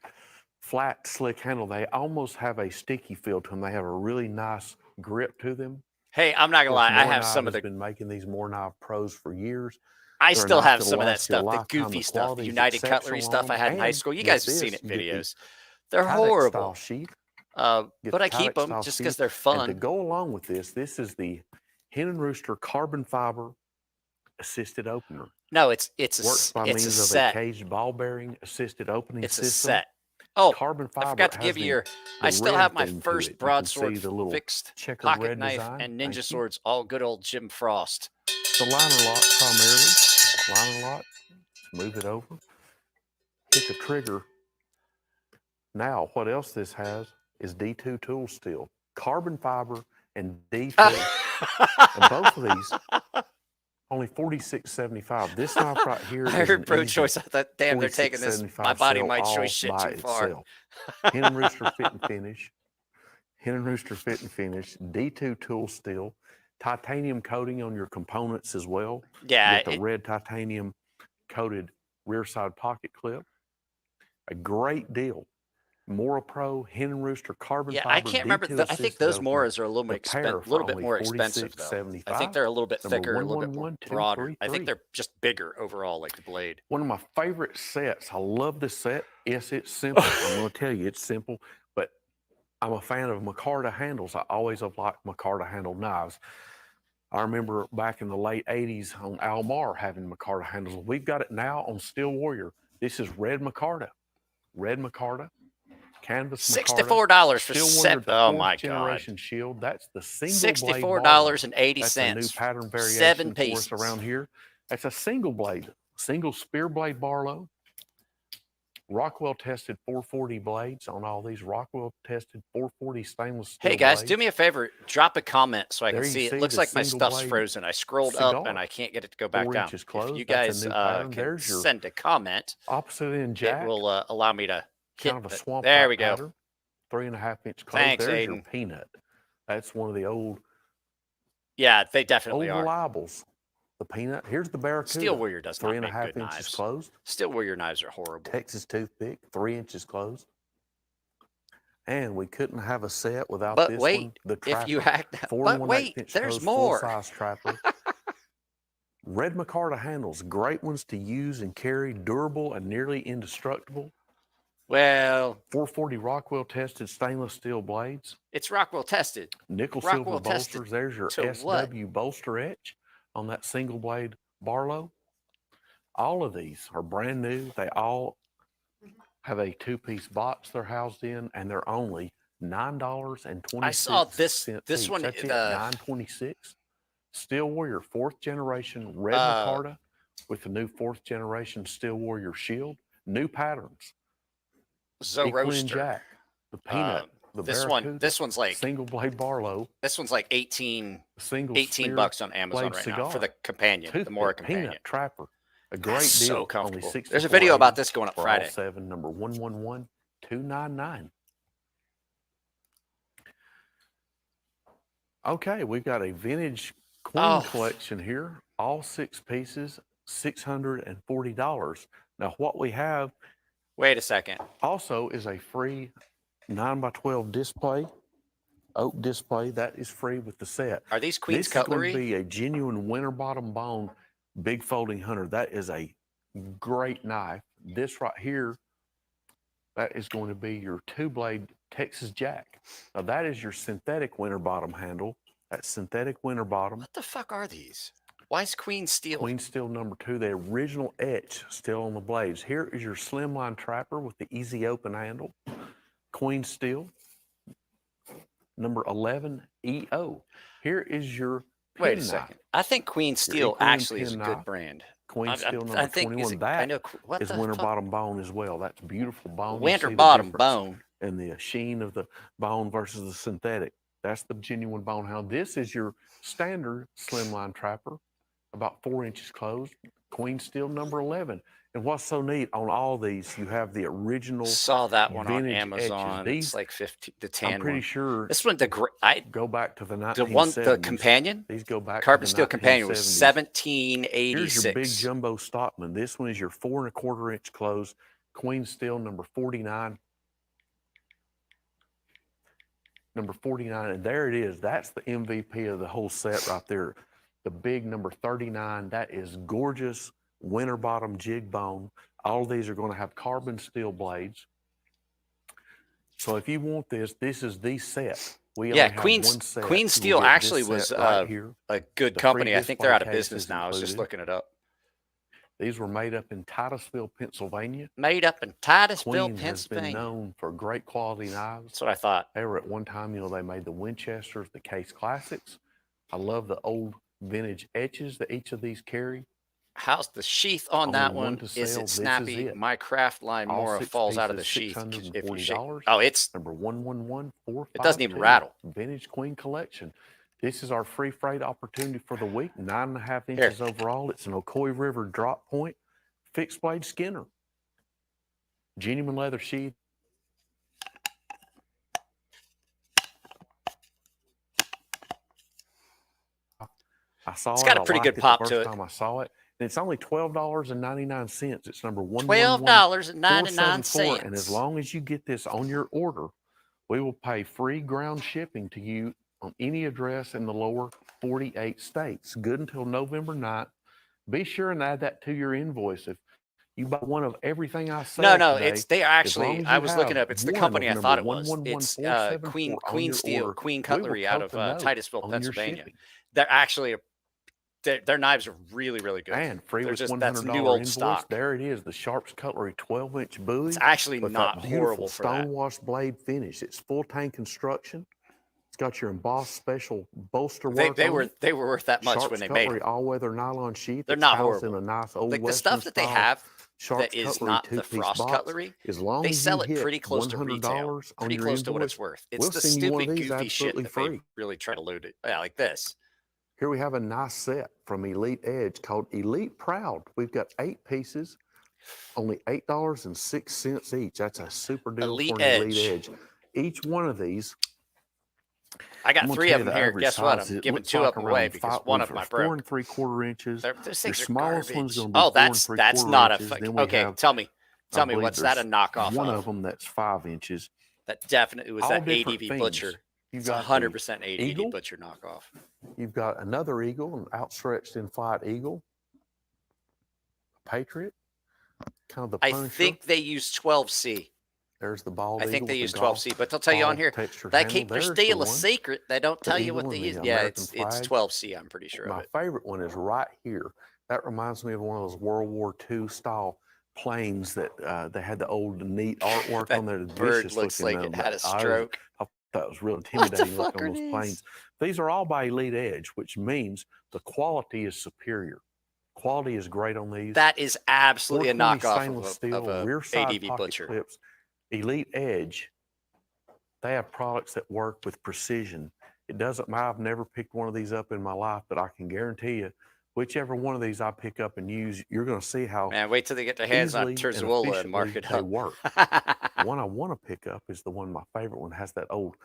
flat, slick handle. They almost have a sticky feel to them. They have a really nice grip to them.
Hey, I'm not
Of
going to
course,
lie. I have
Moorknife
some of
has
the
been making these Moorknife Pros for years.
I
They're a
still
knife
have
that'll
some of that
last you a
stuff, the
lifetime.
goofy
The
stuff, the
quality is
United Cutlery stuff I
exceptional
had in high
and
school. You
get
guys have seen
this,
it in
you get the
videos. They're
Kydex
horrible.
style sheath. Get
But
the
I keep
Kydex
them
style
just because
sheath.
they're
And to
fun.
go along with this is the Hen and Rooster carbon fiber assisted opener.
No, it's
Works by
a
means of a
set.
caged ball bearing assisted opening
It's a
system.
set. Oh,
Carbon
I
fiber
forgot to
has
give you your.
the
I still
red
have my
thing to
first
it. You can
broadsword
see the little
fixed
checkered
pocket
red
knife
design.
and
Thank
ninja
you.
swords, all good old Jim Frost.
The liner lock primarily. Liner lock. Move it over. Hit the trigger. Now, what else this has is D2 tool steel. Carbon fiber and D2. And both of these, only $46.75. This knife right here
I
is
heard
an
pro
easy
choice. I thought, damn, they're taking this. My
$46.75
body
sell
might
all
choice shit
by
too far.
itself. Hen and Rooster fit and finish. Hen and Rooster fit and finish. D2 tool steel. Titanium coating on your components as well.
Yeah,
You get the red titanium coated rear side pocket clip. A great deal. Mora Pro, Hen and Rooster carbon
yeah.
fiber.
I can't remember.
D2
I think
assisted
those
opener.
Moras are a little
The
bit
pair for
bit
only
more expensive though. I think
$46.75.
they're a little bit
Number
thicker, a little bit more
111233.
broader. I think they're just bigger overall, like the blade.
One of my favorite sets. I love this set. Yes, it's simple. I'm going to tell you, it's simple, but I'm a fan of micarta handles. I always have liked micarta handle knives. I remember back in the late 80s on Almar having micarta handles. We've got it now on Steel Warrior. This is red micarta. Red micarta. canvas micarta.
$64 for
Still
seven.
the
Oh
fourth
my
generation
God.
shield. That's the single blade
$64.80.
That's a new pattern variation
7
for
pieces.
us around here. That's a single blade, single spear blade Barlow. Rockwell tested 440 blades on all these. Rockwell tested 440 stainless steel
Hey guys,
blades.
do me a favor. Drop a comment so I
There
can
you
see it.
see
Looks
the
like my
single
stuff's
blade
frozen. I scrolled up and
cigar.
I can't get it to go back
4
down.
inches
If
closed.
you
That's a
guys
new pattern.
can
There's your
send a comment,
opposite end jack.
it will allow me to hit
Kind of a
the-
swamp
There
type
we go.
pattern. 3.5 inch closed.
Thanks,
There's your
Aiden.
peanut. That's one of the old
Yeah, they definitely are.
reliables. The peanut. Here's the Barracuda.
Steel Warrior does not make
3.5
good
inches
knives.
closed.
Steel Warrior knives are horrible.
Texas toothpick, 3 inches closed. And we couldn't have a set without
But
this
wait,
one. The
if you
trapper.
hack,
4
but
1/8
wait,
inch
there's
closed,
more.
full-size trapper. Red micarta handles, great ones to use and carry, durable and nearly indestructible.
Well,
440 Rockwell tested stainless steel blades.
it's Rockwell tested.
Nickel
Rockwell
silver
tested
bolsters. There's your
to what?
SW bolster etch on that single blade Barlow. All of these are brand new. They all have a 2-piece box they're housed in, and they're only $9.26.
I saw this
each.
one.
That's it, $9.26. Steel Warrior 4th generation red micarta with the new 4th generation Steel Warrior shield. New patterns.
Zo Roaster.
Jack, the peanut, the Barracuda,
this one's like
single blade Barlow.
This one's like 18
single
bucks on Amazon right now for the companion, the Mora companion.
Peanut Trapper. A great
That's
deal.
so comfortable.
Only
There's a video about this going up
for
Friday.
all 7, number 111299. Okay, we've got a vintage Queen collection here. All 6 pieces, $640. Now, what we have
Wait a second.
also is a free 9x12 display, oak display. That is free with the set.
Are these Queen's
This
Cutlery?
is going to be a genuine winter bottom bone big folding hunter. That is a great knife. This right here, that is going to be your 2-blade Texas Jack. Now that is your synthetic winter bottom handle. That synthetic winter bottom.
What the fuck are these? Why is Queen Steel?
Queen Steel number 2, the original etch still on the blades. Here is your slimline trapper with the easy open handle. Queen Steel number 11 EO. Here is your
Wait a second. I think Queen Steel actually is a good brand.
Queen Steel number
I think
21. That is winter bottom bone as well. That's beautiful bone.
Winter bottom bone.
And the sheen of the bone versus the synthetic. That's the genuine bone hound. This is your standard slimline trapper, about 4 inches closed. Queen Steel number 11. And what's so neat on all these, you have the original.
Saw that one on
vintage
Amazon.
etches.
It's like 50. The tan
I'm pretty
one.
sure.
This one,
go back to the 1970s.
The one, the companion.
These go back.
Carbon
to the
Steel companion was
1970s.
1786.
Here's your big jumbo Stockman. This one is your 4 1/4 inch closed. Queen Steel number 49. Number 49, and there it is. That's the MVP of the whole set right there. The big number 39. That is gorgeous winter bottom jig bone. All of these are going to have carbon steel blades. So if you want this, this is the set. We only have one set.
Queen Steel actually was
right
a good
The
company.
free
I think they're out of
display
business
case is
now. I was just
included.
looking it up.
These were made up in Titusville, Pennsylvania.
Made up in Titusville,
Queen has been
Pennsylvania.
known for great quality knives.
That's what I thought.
They were at one time, you know, they made the Winchesters, the Case Classics. I love the old vintage etches that each of these carry.
How's the sheath on
Only
that
one
one?
to
Is
sell.
it
This is
snappy?
it.
My craft line
All
Mora
6
falls out of the
pieces,
sheath if you shake.
$640.
Oh, it's
Number 111452.
It doesn't even rattle.
Vintage Queen collection. This is our free freight opportunity for the week. 9.5 inches overall. It's an Ocoee River drop point. Fixed blade Skinner. Genuine leather sheath. I saw
It's
it.
got a
I
pretty
liked
good
it
pop
the
to
first
it.
time I saw it. And it's only $12.99. It's number
$12.99.
And as long as you get this on your order, we will pay free ground shipping to you on any address in the lower 48 states. Good until November 9th. Be sure and add that to your invoice. If you buy one of everything I said
No,
today,
it's they
as
actually.
long as
I
you
was looking
have
up. It's the
one
company
of
I thought it
number
was. It's
111474
Queen
on your
Steel,
order,
Queen
we will
Cutlery out
coat
of
the note
Titusville,
on your
Pennsylvania.
shipping.
They're actually Their knives are really, really good.
And free
They're
with
just-
$100
that's new old
invoice.
stock.
There it is, the Sharps Cutlery 12-inch buoy.
It's actually
with
not
that beautiful
horrible for that.
stonewashed blade finish. It's full tank construction. It's got your embossed special bolster
They
work on
were
it.
they were worth that much
Sharps
when they made
Cutlery
it.
all-weather nylon sheath.
They're
It's
not
housed
horrible.
in a nice old
Like the
Western
stuff that they
style
have
Sharps
that is
Cutlery
not the
two-piece
frost
box.
cutlery,
As long
they
as
sell
you
it
hit
pretty close to
$100
retail,
on
pretty
your
close to what
invoice,
it's worth. It's
we'll
the
send you one of
stupid
these
goofy shit
absolutely
that
free.
they really try to load it. Yeah, like this.
Here we have a nice set from Elite Edge called Elite Proud. We've got 8 pieces, only $8.06 each. That's a super deal
Elite
for an
Edge.
Elite Edge. Each one of these,
I got
I'm gonna
3
tell
of
you
them
the
here.
average
Guess what?
size,
I'm
it
giving
looks
2
like
of them away
around
because
5
one of them I
4
broke.
3/4 inches.
Those
Your
things are
smallest one's
garbage.
going to be
Oh,
4
that's
3/4
not a
inches.
fucking.
Then we
Okay,
have,
tell me,
I
what's
believe
that a
there's
knockoff
one
of?
of them that's 5 inches.
That definitely was
All
that
different
ADV
themes.
Butcher.
You've
It's
got
100%
the
ADV
eagle.
Butcher knockoff.
You've got another eagle, an outstretched in flight eagle, Patriot, kind of the
I
Punisher.
think they use 12C.
There's the bald
I
eagle.
think they
with
use
the golf
12C, but they'll tell you on
ball
here
textured
they
handle.
keep their
There's
steal
the
a
one.
secret. They don't tell you
eagle
what they
and the
use. Yeah,
American
it's
flag.
12C. I'm pretty sure
My
of it.
favorite one is right here. That reminds me of one of those World War II style planes that they had the old neat artwork
That
on there.
bird
Vicious
looks
looking,
like it
man,
had a
but I
stroke.
thought that was real
What the
intimidating
fuck
looking
are
on those
these?
planes. These are all by Elite Edge, which means the quality is superior. Quality is great on these.
That is absolutely a
420
knockoff
stainless
of
steel,
a
rear side
ADV
pocket
Butcher.
clips. Elite Edge, they have products that work with precision. It doesn't matter. I've never picked one of these up in my life, but I can guarantee you, whichever one of these I pick up and use, you're going to see how
Man, wait till they get their hands on
easily and
Terzuola and mark
efficiently
it
they
up.
work. The one I want to pick up is the one, my favorite one, has that old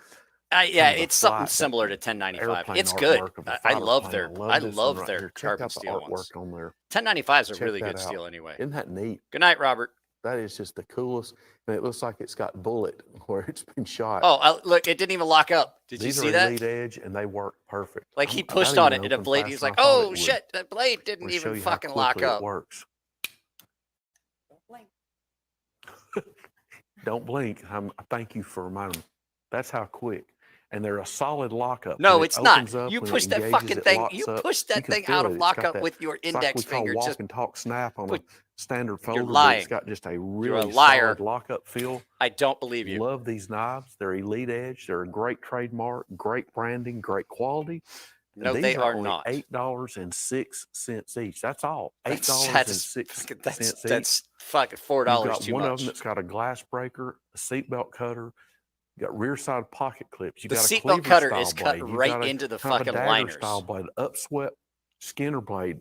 Yeah,
kind of a
it's something
flight,
similar to 1095.
airplane
It's good.
artwork of a
I
fighter
love
plane.
their
love
I
this
love
one right
their
here. Check
carbon
out the
steel
artwork
ones.
on there.
1095 is a
Check
really
that
good
out.
steel anyway.
Isn't that neat?
Good night, Robert.
That is just the coolest. And it looks like it's got bullet where it's been shot.
Oh, look, it didn't even lock up. Did
These
you see
are
that?
Elite Edge, and they work perfect.
Like he
That
pushed on
even
it and a
opened
blade.
faster
He's
than
like,
I thought it
"Oh
would.
shit, that blade
I'm
didn't
gonna show
even
you how
fucking lock
quickly
up."
It works.
Blink.
Don't blink. Thank you for reminding me. That's how quick. And they're a solid lockup.
No,
When it
it's not.
opens up,
You
when it
push that
engages,
fucking
it
thing.
locks
You
up.
push
You
that
can
thing
feel
out
it.
of
It's got
lockup
that-
with your
It's like we
index
call
finger.
walk
Just
and talk snap on a
put-
standard folder. But
lying.
it's got just a
You're a
really
liar.
solid lockup feel.
I don't believe you.
Love these knives. They're Elite Edge. They're a great trademark, great branding, great quality. And
No,
these
they are
only
not.
$8.06 each. That's all. $8.06
That's fucking
You've
$4
got
too
one of them
much.
that's got a glass breaker, a seatbelt cutter. You got rear side pocket clips. You
The
got a
seatbelt
cleaver
cutter
style
is cut
blade. You've
right
got a
into the
kind of a
fucking
dagger
liners.
style blade, upswept Skinner blade.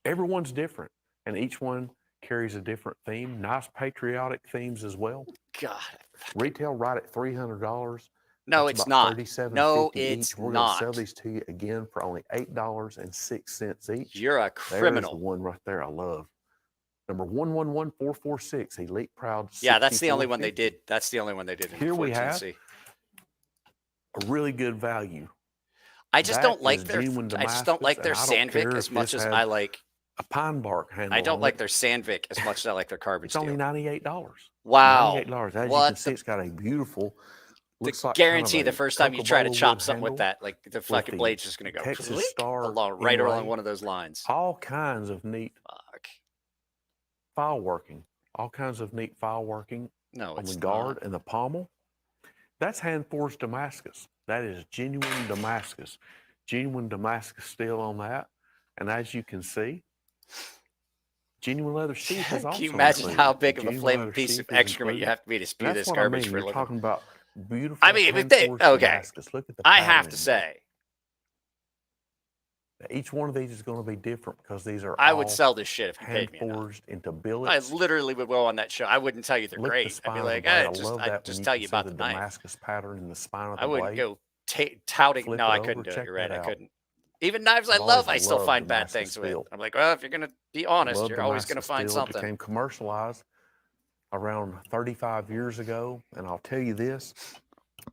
Everyone's different, and each one carries a different theme. Nice patriotic themes as well.
God.
Retail right at $300.
No,
That's
it's
about
not.
$37.50
No,
each.
it's
We're going to sell
not.
these to you again for only $8.06 each.
You're a
There's the
criminal.
one right there I love. Number 111446, Elite Proud.
Yeah, that's the only one they
6450.
did. That's the only one they did in
Here we have
14C.
a really good value.
I just
That
don't like
is
their.
genuine
I just don't like their
Damascus, and I don't
Sandvik
care
as
if
much
this
as
had
I like.
a pine bark handle.
I don't
on
like
it.
their Sandvik as much as I like their carbon
It's only
steel.
$98.
Wow.
$98. As you
What
can see, it's got a beautiful.
The
Looks like kind of
guarantee
a
the first time you try to
Coca-Cola
chop
wood
something with
handle
that, like the fucking
the
blade's just gonna go
Texas
click
Star
along right along
inlay.
one of those lines.
All kinds of neat
Fuck.
file working. All kinds of neat file working
No,
on
it's
the guard
not.
and the pommel. That's hand forged Damascus. That is genuine Damascus. Genuine Damascus steel on that. And as you can see, genuine leather sheath is also
Can you imagine
included.
how big of a
Genuine
flaming
leather
piece
sheath
of
is
excrement you
included.
have to be to spew
And
this
that's what I
garbage
mean.
for a
You're
living?
talking about beautiful.
I mean, if they
hand-forged
okay,
Damascus. Look at the
I have
pattern
to
in
say,
there. Each one of these is going to be different because these are
I would
all
sell this shit if you
hand
paid me enough.
forged into
I
billets.
literally would go on that show. I wouldn't tell you they're
Look at the
great. I'd
spine
be
of the
like,
blade. I
just,
love that
I'd
when
just
you
tell
can
you
see
about
the
the knife.
Damascus pattern in the spine of the
I wouldn't
blade.
go touting.
Flip
No,
it
I
over,
couldn't do it.
check
You're right.
that
I
out.
couldn't. Even knives I
I've
love, I
always
still
loved
find bad
Damascus
things
steel.
with. I'm like, well, if you're gonna be honest,
Love
you're always gonna
Damascus
find
steel. It
something.
became commercialized around 35 years ago, and I'll tell you this: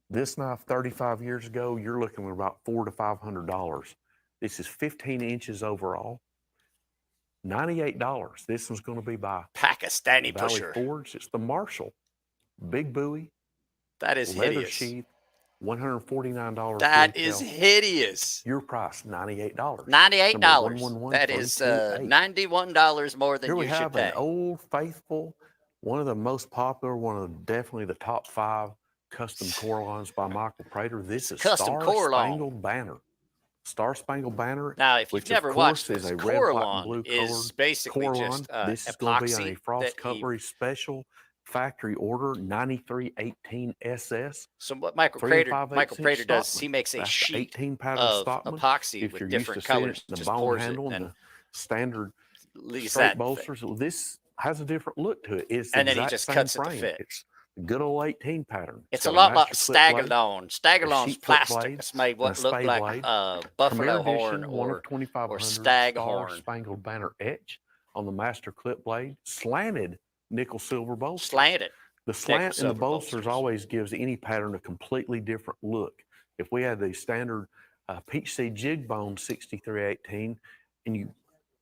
this knife 35 years ago, you're looking at about $400 to $500. This is 15 inches overall. $98. This one's going to be by
Pakistani
Valley
pusher.
Forge. It's the Marshall, big buoy,
That is
leather
hideous.
sheath, $149.
That is
retail.
hideous.
Your price, $98.
$98.
Number 111,
That is
328.
$91 more than
Here we
you should
have
pay.
an old faithful, one of the most popular, definitely the top 5 custom core lines by Michael Prater. This is
Custom
Star
core lawn.
Spangled Banner. Star Spangled Banner.
Now, if
which
you've never
of course
watched
is
this,
a red,
core
white, and
lawn
blue
is
colored
basically
core
just
line. This is going to be on a
epoxy
Frost
that he.
Cutlery special factory order 9318 SS.
So what Michael
3
Prater
5/8"
does is
Stockman.
he makes a
That's the
sheet
18 pattern
of
Stockman.
epoxy
If
with
you're used
different
to seeing
colors,
it, the
just
bone
pours
handle
it,
and
and
the standard
leaves
straight
that.
bolsters. This has a different look to it. It's the
And then he
exact
just
same
cuts it to
frame.
fit.
It's the good old 18 pattern.
It's a
got
lot like
master clip blade,
Staggerlone.
a
Staggerlone's
sheet foot
plastic.
blade,
It's made
and a
what look
spade
like
blade.
buffalo
Premier
horn
edition, one of
or
2500
stag
Star
horn.
Spangled Banner etch on the master clip blade, slanted nickel silver bolsters.
Slanted.
The slant in the
silver
bolsters always gives any pattern a completely different look. If we had the standard peach seed jig bone 6318 and you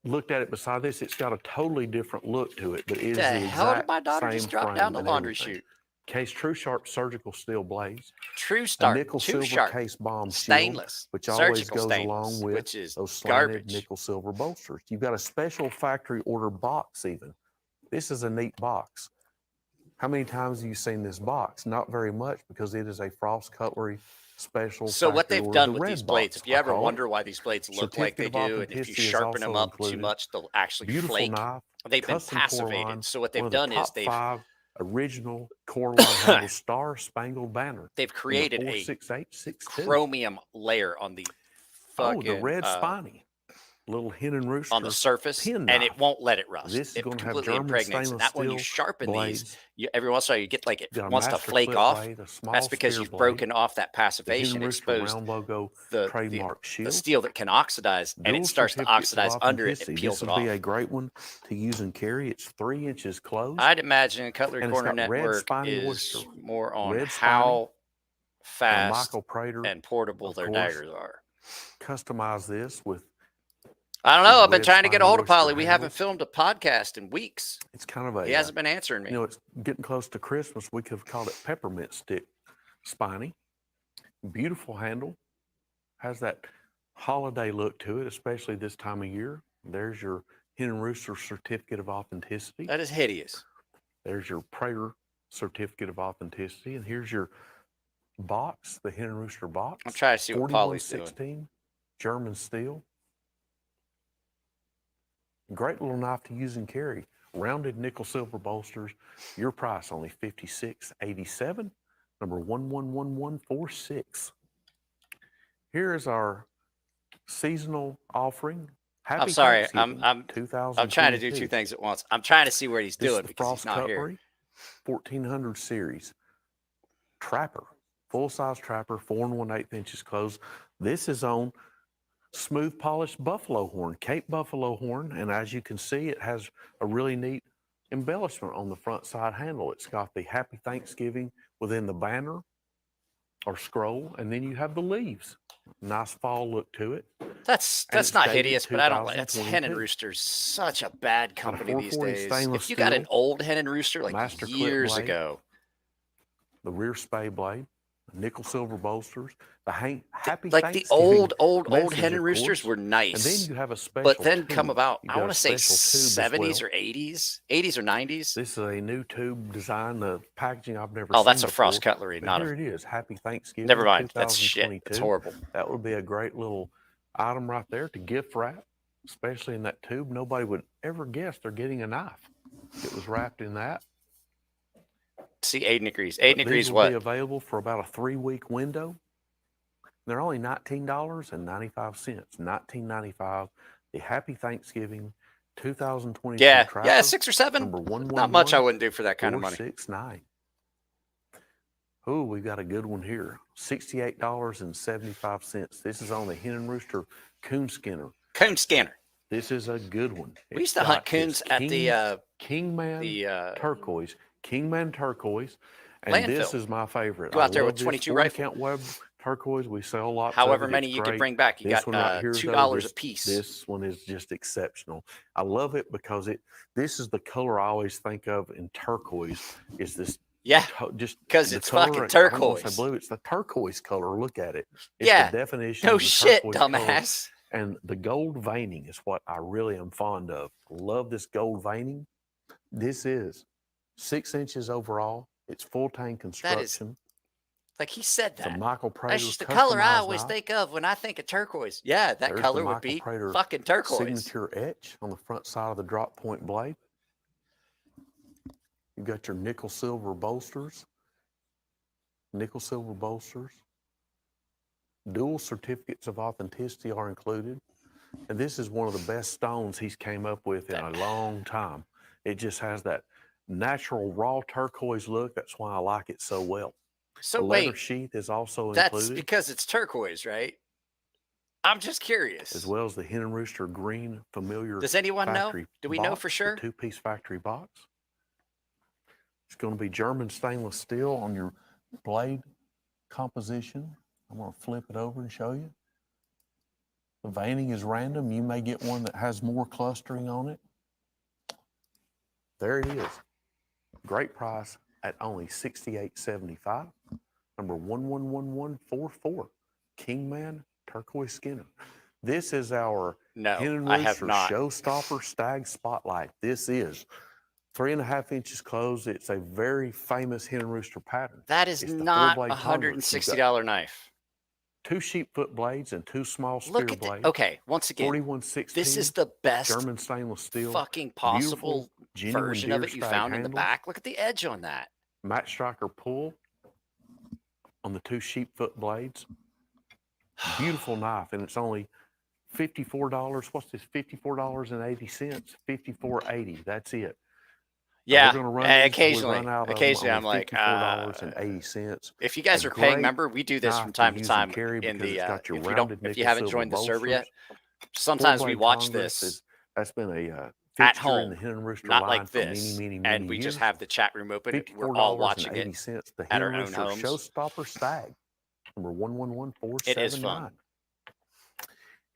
looked at it beside this, it's got a totally different look to it, but it is
The
the
hell did
exact
my daughter
same
just drop
frame
down the
and
laundry
everything.
chute?
Case True Sharp surgical steel blades,
True
a
Start,
nickel
True
silver
Sharp,
case bomb shield,
stainless,
which always
surgical
goes
stainless,
along with
which is
those slanted
garbage.
nickel silver bolsters. You've got a special factory order box even. This is a neat box. How many times have you seen this box? Not very much, because it is a Frost Cutlery special.
So what
factory
they've
order,
done
the
with
red
these blades,
box,
if you
I
ever
call it.
wonder why these blades look like they
Certificate of
do, and if you
authenticity is
sharpen them
also
up too
included.
much, they'll actually
Beautiful
flake.
knife,
They've been
custom core
passivated.
line,
So what
one
they've
of the
done is
top
they've
5 original core line handle Star Spangled Banner.
they've created a
46862.
chromium layer on the
Oh, the
fucking
red spiny little hen and rooster
on the surface,
pin
and
knife.
it won't let it rust.
This is
It
going to have
completely
German
impregnates it.
stainless
That when you
steel
sharpen
blades.
these, every once in a while you get like it
Got a
wants to
master
flake
clip
off.
blade, a small
That's because
spear
you've
blade,
broken off that
the hen
passivation,
and rooster
exposed
round logo
the
trademark shield.
steel that can oxidize, and
Dual
it starts to
certificate of
oxidize under it and
authenticity.
it peels
This
it
would be
off.
a great one to use and carry. It's 3 inches closed.
I'd imagine Cutlery
And it's
Corner
got red
Network
spiny
is
Worcester,
more on
red
how
spiny, and a
fast
Michael Prater,
and portable
of
their
course,
daggers are.
customize this with.
I don't know.
these
I've been
red
trying to get a
spiny
hold of
Worcester
Polly. We haven't
handles.
filmed a podcast in weeks.
It's kind of a.
He hasn't been answering me.
You know, it's getting close to Christmas. We could have called it peppermint stick spiny. Beautiful handle. Has that holiday look to it, especially this time of year. There's your Hen and Rooster certificate of authenticity.
That is hideous.
There's your Prater certificate of authenticity. And here's your box, the Hen and Rooster box.
I'm trying to see what Polly's doing.
4116 German steel. Great little knife to use and carry. Rounded nickel silver bolsters. Your price only $56.87. Number 111146. Here is our seasonal offering. Happy
I'm sorry.
Thanksgiving,
I'm trying to do
2022.
two things at once. I'm trying to see what he's
This is
doing
the
because he's
Frost
not here.
Cutlery 1400 series. Trapper. Full-size trapper, 4 1/8 inches closed. This is on smooth polished buffalo horn, Cape buffalo horn, and as you can see, it has a really neat embellishment on the front side handle. It's got the Happy Thanksgiving within the banner or scroll, and then you have the leaves. Nice fall look to it.
That's
it's
not
dated
hideous, but I don't like. That's Hen and
2022.
Rooster's such a bad
Got a
company these
440
days.
stainless
If you got an
steel,
old Hen and Rooster like
master clip
years
blade,
ago,
The rear spade blade, nickel silver bolsters, the Happy
like the
Thanksgiving
old
message,
Hen and
of
Roosters
course.
were
And
nice.
then you have a special
But then come
tube.
about,
You
I
got
want
a
to say
special tube as
70s
well.
or 80s or 90s.
This is a new tube design, the packaging I've never
Oh,
seen
that's a
before.
Frost Cutlery,
But
not
here
a.
it is. Happy Thanksgiving.
Never mind. That's shit. It's
2022.
horrible.
That would be a great little item right there to gift wrap, especially in that tube. Nobody would ever guess they're getting a knife. It was wrapped in that.
See, 8 degrees. 8
But
degrees
these will
what?
be available for about a 3-week window. They're only $19.95. $19.95. The Happy Thanksgiving 2022
Yeah,
Trapper.
yeah, 6 or 7.
Number 111.
Not much I wouldn't do for that kind of money.
469. Oh, we've got a good one here. $68.75. This is on the Hen and Rooster Coon Skinner.
Coon scanner.
This is a good one.
We used to hunt coons at the
Kingman turquoise. Kingman turquoise. And
landfill.
this is my favorite.
Go out there
I
with
love this
22
40
rifle.
count web turquoise. We sell lots
However
of it.
many
It's
you can
great.
bring back. You
This
got
one right here, though,
$2 a
this-
piece.
This one is just exceptional. I love it because this is the color I always think of in turquoise, is this
Yeah,
Just
'cause
the
it's
color,
fucking
I don't wanna say
turquoise.
blue. It's the turquoise color. Look at it. It's
Yeah.
the definition
No
of the
shit,
turquoise color.
dumbass.
And the gold veining is what I really am fond of. Love this gold veining. This is 6 inches overall. It's full tank construction.
Like he said
It's a
that.
Michael Prater
That's just the color I
customized
always
knife.
think of when I think of turquoise. Yeah, that
There's the
color would
Michael
be
Prater
fucking turquoise.
signature etch on the front side of the drop point blade. You've got your nickel silver bolsters. Nickel silver bolsters. Dual certificates of authenticity are included. And this is one of the best stones he's came up with in a long time. It just has that natural raw turquoise look. That's why I like it so well.
So
The leather
wait,
sheath is also
that's
included,
because it's turquoise, right? I'm just curious.
as well as the Hen and Rooster green familiar
Does anyone know?
factory
Do we know
box,
for
the
sure?
two-piece factory box. It's going to be German stainless steel on your blade composition. I'm going to flip it over and show you. The veining is random. You may get one that has more clustering on it. There it is. Great price at only $68.75. Number 111144. Kingman Turquoise Skinner. This is our
No,
Hen and
I have
Rooster
not.
Showstopper Stag Spotlight. This is 3.5 inches closed. It's a very famous Hen and Rooster pattern.
That is
It's the
not
four-blade
a
Congress. You've got
$160 knife.
2 sheepfoot blades and 2 small spear
Look at
blades.
okay, once again,
4116.
this is the best
German stainless steel.
fucking possible
genuine
version of
deer
it you
stag
found in the
handles.
back. Look at the edge on that.
Match striker pull on the 2 sheepfoot blades. Beautiful knife, and it's only $54. What's this? $54.80. $54.80. That's it.
Yeah,
we're gonna run these till we
occasionally.
run out of them
Occasionally,
on
I'm like,
$54.80.
if you guys
A
are paying
great
member, we do this
knife
from
to
time to
use and
time
carry
in
because
the
it's got your
if you
rounded
if you
nickel
haven't
silver
joined the server yet,
bolsters.
sometimes we
Four-blade
watch
Congress
this
that's been a
at
fixture in
home,
the Hen and Rooster
not
line
like
for
this,
many
and we
years.
just have the chat room open. We're all watching it
$54.80. The
at
Hen
our
and
own
Rooster
homes.
Showstopper Stag, number 111479.
It is fun.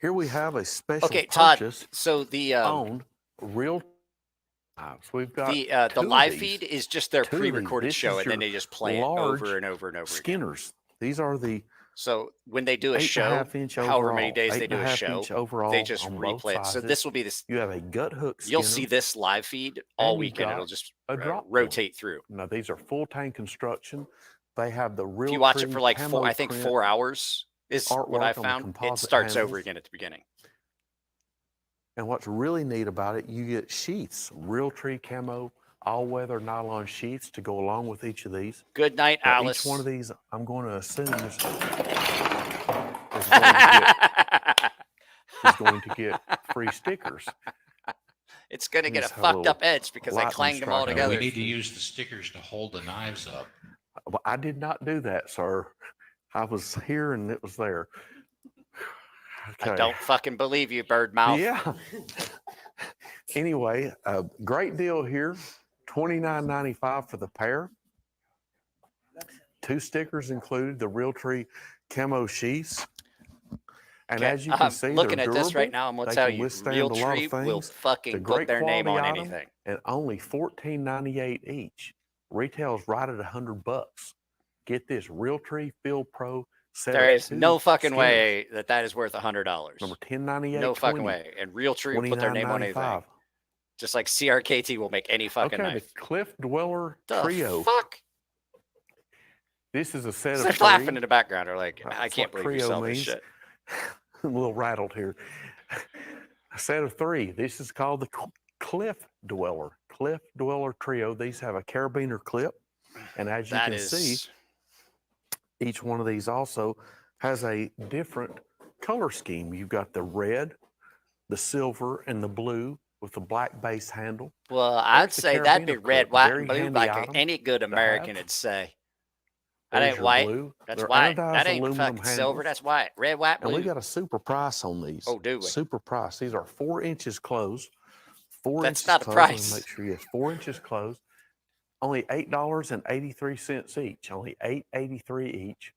Here we have a special
Okay, Todd.
purchase
So the
on real knives. We've got
the live feed is just their
two of these.
pre-recorded
This
show,
is
and then
your
they just play it
large
over and over and over again.
Skinners. These are the
So when they do a show,
8.5 inch
however
overall,
many days they do a
8.5
show,
inch overall
they just
on both
replay it. So
sizes.
this will be this.
You have a gut hook skinner.
You'll see this live feed all
and you've
weekend.
got
It'll just
a drop
rotate through.
Now these are full tank construction. They have the real.
If you watch it for like
camo
I think
print
4 hours is what
artwork
I
on the
found. It
composite
starts over
handles.
again at the beginning.
And what's really neat about it, you get sheaths, Realtree camo, all-weather nylon sheaths to go along with each of these.
Good night,
Now,
Alice.
each one of these, I'm going to assume is going to get free stickers.
It's going to get a
Just have a
fucked
little
up edge because I
lightning
clanged them all
strike on
together.
We need to use the stickers to hold the knives up.
Well, I did not do that, sir. I was here and it was there.
I don't fucking believe you, bird mouth.
Yeah. Anyway, a great deal here. $29.95 for the pair. 2 stickers included, the Realtree camo sheaths. And
Okay,
as you can see,
looking
they're
at this right
durable.
now, I'm going to
They
tell
can
you,
withstand a lot of
Realtree will
things. It's a
fucking put
great
their name on
quality item,
anything.
and only $14.98 each. Retails right at $100. Get this Realtree Field Pro set
There
of
is
2
no fucking
skinners.
way that is worth $100.
Number 1098.
No fucking way. And Realtree will put their name on anything.
$29.95.
Just like CRKT will make any fucking
Okay,
knife.
the Cliff Dweller
The
Trio.
fuck?
This is a set
They're
of
laughing
3.
in the background. They're like, I
That's
can't
what
believe you
trio
sell this
means.
shit.
I'm a little rattled here. A set of 3. This is called the Cliff Dweller. Cliff Dweller Trio. These have a carabiner clip. And as you
That
can
is
see, each one of these also has a different color scheme. You've got the red, the silver, and the blue with the black base handle.
well, I'd
There's the
say that'd be
carabiner
red,
clip.
white,
Very
and blue,
handy
like
item
any good
to
American
have.
would say. That
There's
ain't
your
white.
blue.
That's
They're
white.
anodized
That ain't
aluminum
fucking silver.
handles.
That's white. Red, white,
And
blue.
we got a super price on these.
Oh, do we?
Super price. These are 4 inches closed. 4
That's
inches
not a
closed. Let me
price.
make sure. Yes, 4 inches closed. Only $8.83 each. Only $8.83 each.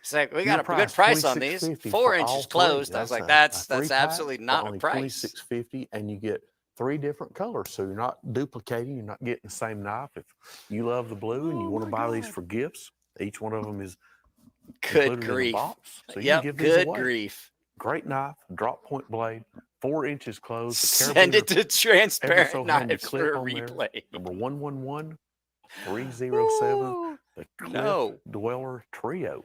It's like, we
Your
got a good price on these.
$26.50
4
for all
inches
3.
closed. I was like,
a
that's
three-pack
absolutely
for
not a
only
price.
$26.50, and you get 3 different colors. So you're not duplicating, you're not getting the same knife. If you love the blue and you want to buy these for gifts, each one of them is
Good
included in a
grief.
box. So you can
Yep.
give these
Good
away.
grief.
Great knife, drop point blade, 4 inches closed. The
Send it to
ever
transparent
so handy
knives
clip
for a
on there.
replay.
Number 111307,
Ooh,
the Cliff
no.
Dweller Trio.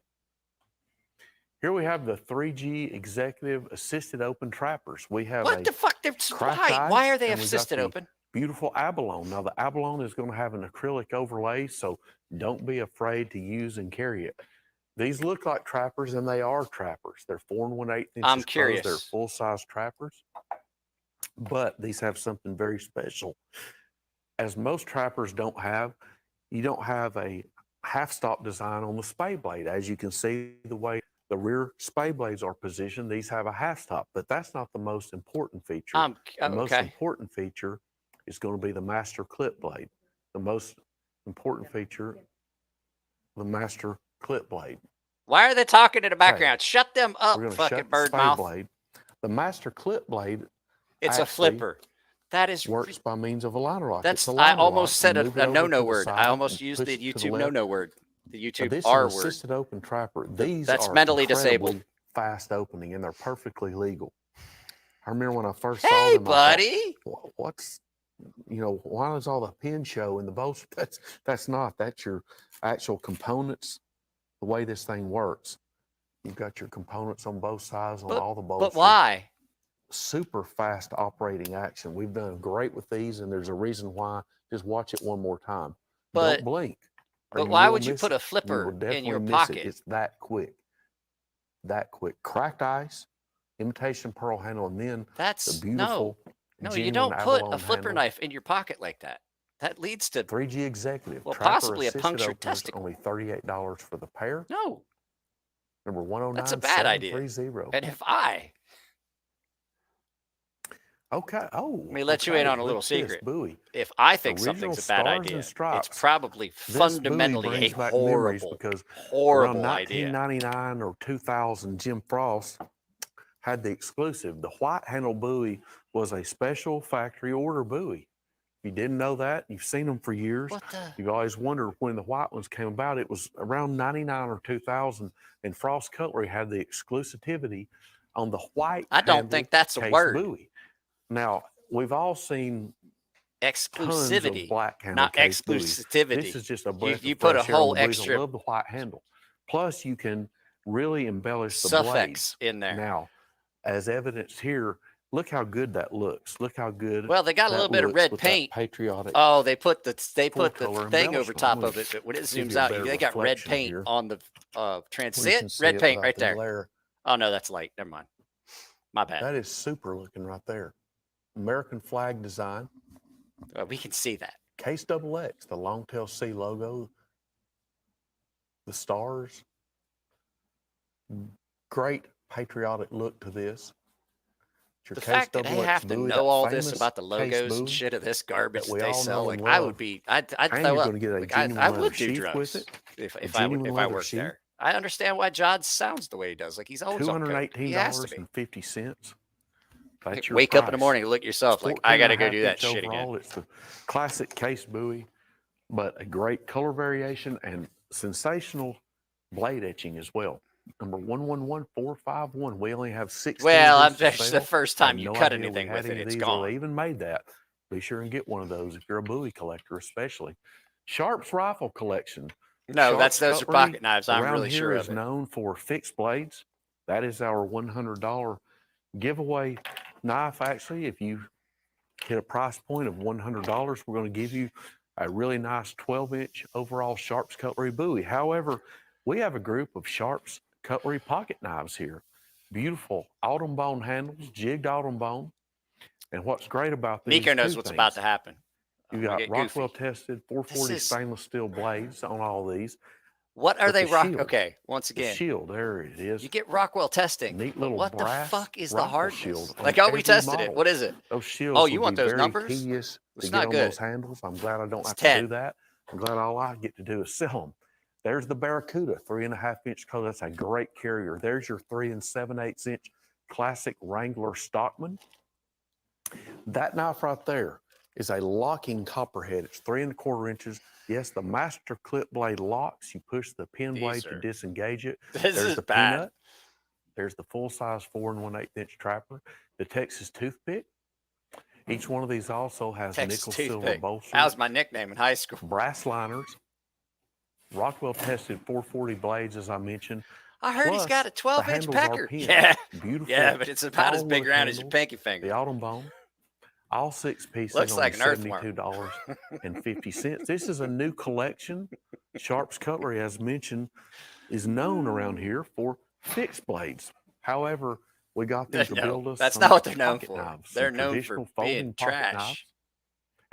Here we have the 3G Executive Assisted Open Trappers. We have
What the fuck? Why are they
and we got
assisted
the
open?
beautiful abalone. Now the abalone is going to have an acrylic overlay, so don't be afraid to use and carry it. These look like trappers, and they are trappers. They're 4 1/8 inches
I'm
closed.
curious.
They're full-size trappers, but these have something very special. As most trappers don't have, you don't have a half-stop design on the spade blade. As you can see, the way the rear spade blades are positioned, these have a half-stop, but that's not the most important feature. The most
Okay.
important feature is going to be the master clip blade. The most important feature, the master clip blade.
Why are they talking in the background? Shut them up,
We're going to
fucking
shut the
bird
spade
mouth.
blade. The master clip blade
It's a
actually
flipper. That is
works by means of a liner lock.
That's
It's a
I
liner
almost
lock.
said
You
a
move it over
no-no
to the
word. I
side
almost
and
used the
push it to
YouTube
left.
no-no word. The
Now,
YouTube
this
R
is an
word.
assisted open trapper. These
That's
are
mentally
incredibly
disabled.
fast opening, and they're perfectly legal. I remember when I first saw
Hey,
them, I thought,
buddy.
what's, why does all the pin show in the bolster? That's not. That's your actual components, the way this thing works. You've got your components on both sides on all the bolsters.
But why?
Super fast operating action. We've done great with these, and there's a reason why. Just watch it one more time.
But-
Don't blink. or
But why
will
would you
miss
put
it.
a flipper
will
in
definitely
your
miss
pocket?
It. It's that quick. That quick. Cracked ice, imitation pearl handle, and then the
That's
beautiful
no. You
genuine
don't put a
abalone
flipper
handle.
knife in your pocket like that. That leads to
3G Executive.
well,
Trapper
possibly a
assisted
punctured
openers,
testicle.
only $38 for the pair.
No.
Number 109.
That's a bad idea. And if I
Okay. Oh.
let me let you in on a little
look at this
secret.
buoy.
If I think
Original
something's a bad
Stars and
idea, it's
Stripes.
probably
This buoy
fundamentally a
brings back memories
horrible,
because
horrible
around
idea.
1999 or 2000, Jim Frost had the exclusive. The white handle buoy was a special factory order buoy. If you didn't know that, you've seen them for years.
What the?
You've always wondered when the white ones came about. It was around 99 or 2000, and Frost Cutlery had the exclusivity on the white
I don't
handle
think that's a
case
word.
buoy. Now, we've all seen tons
Exclusivity,
of black handle
not
case buoys.
exclusivity.
This is just a breath
you
of
put a
fresh air on
whole
the buoys. I
extra
love the white handle. Plus, you can really embellish the blades.
suffix in there.
Now, as evidenced here, look how good that looks. Look how good.
Well, they got a
that
little bit of
looks
red
with that
paint.
patriotic.
Oh, they put the
color
thing over
embellishment.
top
I'm
of
gonna
it, but when it
give
zooms
you a
out,
better
they got red
reflection
paint
here.
on the
We
transit.
can see
Red
it
paint
without
right
the
there.
glare.
Oh no, that's light. Never mind. My bad.
That is super looking right there. American flag design.
We can see that.
Case XX, the Longtail C logo, the stars. Great patriotic look to this. It's your
The
Case
fact that they
XX
have to
buoy,
know
that
all this
famous
about the
case
logos and
buoy
shit of this garbage
that we
they
all
sell,
know
like
and
I
love.
would be, I'd
And
throw
you're
up.
going to get a
Like,
genuine
I
leather
would do
sheath
drugs
with it.
if
A
I
genuine
if I
leather
worked
sheath.
there. I understand why Jodd sounds the way he does. Like he's always on coke. He has to be.
$218.50. That's your
Wake up in the
price.
morning and look at yourself
It's
like I got to go
14.5
do that
inch
shit
overall.
again.
It's the classic case buoy, but a great color variation and sensational blade etching as well. Number 111451. We only have 16
Well,
of these for
that's the
sale.
first
I had
time you
no
cut
idea we
anything
had
with it.
any of
It's
these or
gone.
they even made that. Be sure and get one of those if you're a buoy collector, especially. Sharp's rifle collection.
No,
Sharp's
those are
Cutlery
pocket knives. I'm
around
really
here
sure
is
of it.
known for fixed blades. That is our $100 giveaway knife. Actually, if you hit a price point of $100, we're going to give you a really nice 12-inch overall Sharp's Cutlery buoy. However, we have a group of Sharp's Cutlery pocket knives here. Beautiful autumn bone handles, jigged autumn bone. And what's great about these
Nico knows
two
what's
things,
about to happen.
you
We'll
got
get
Rockwell
goofy.
tested 440
is-
stainless steel blades on all these.
What are
But
they
the
rock?
shield,
Okay, once
The
again,
shield, there it is.
you get Rockwell testing.
Neat
but
little
what the
brass
fuck is the
rifle
hardness?
shield on
Like, oh, we
every
tested it.
model.
What is it?
Those shields
Oh, you
would
want
be
those
very
numbers?
tedious
It's
to
not
get on
good.
those handles. I'm glad I don't
It's
have
10.
to do that. I'm glad all I get to do is sell them. There's the Barracuda, 3.5-inch color. That's a great carrier. There's your 3 7/8 inch classic Wrangler Stockman. That knife right there is a locking copperhead. It's 3 1/4 inches. Yes, the master clip blade locks. You push the pin blade to disengage it.
This
There's
is
the
bad.
peanut. There's the full-size 4 1/8 inch trapper. The Texas toothpick. Each one of these also has
Texas
nickel silver
toothpick.
bolsters,
That was my nickname in high school.
brass liners, Rockwell tested 440 blades, as I mentioned.
I heard he's got a
Plus, the
12-inch
handles are
pecker.
pinned.
Yeah.
Beautiful.
Yeah, but it's about as big
tall
around as your
handles,
pinky finger.
The autumn bone. All 6 pieces
Looks
on
like an earthworm.
$72.50. This is a new collection. Sharp's Cutlery, as mentioned, is known around here for fixed blades. However, we got them to
No,
build us
that's
some
not what they're known
pocket
for.
knives,
They're
some
known
traditional
for being
folding pocket
trash.
knives.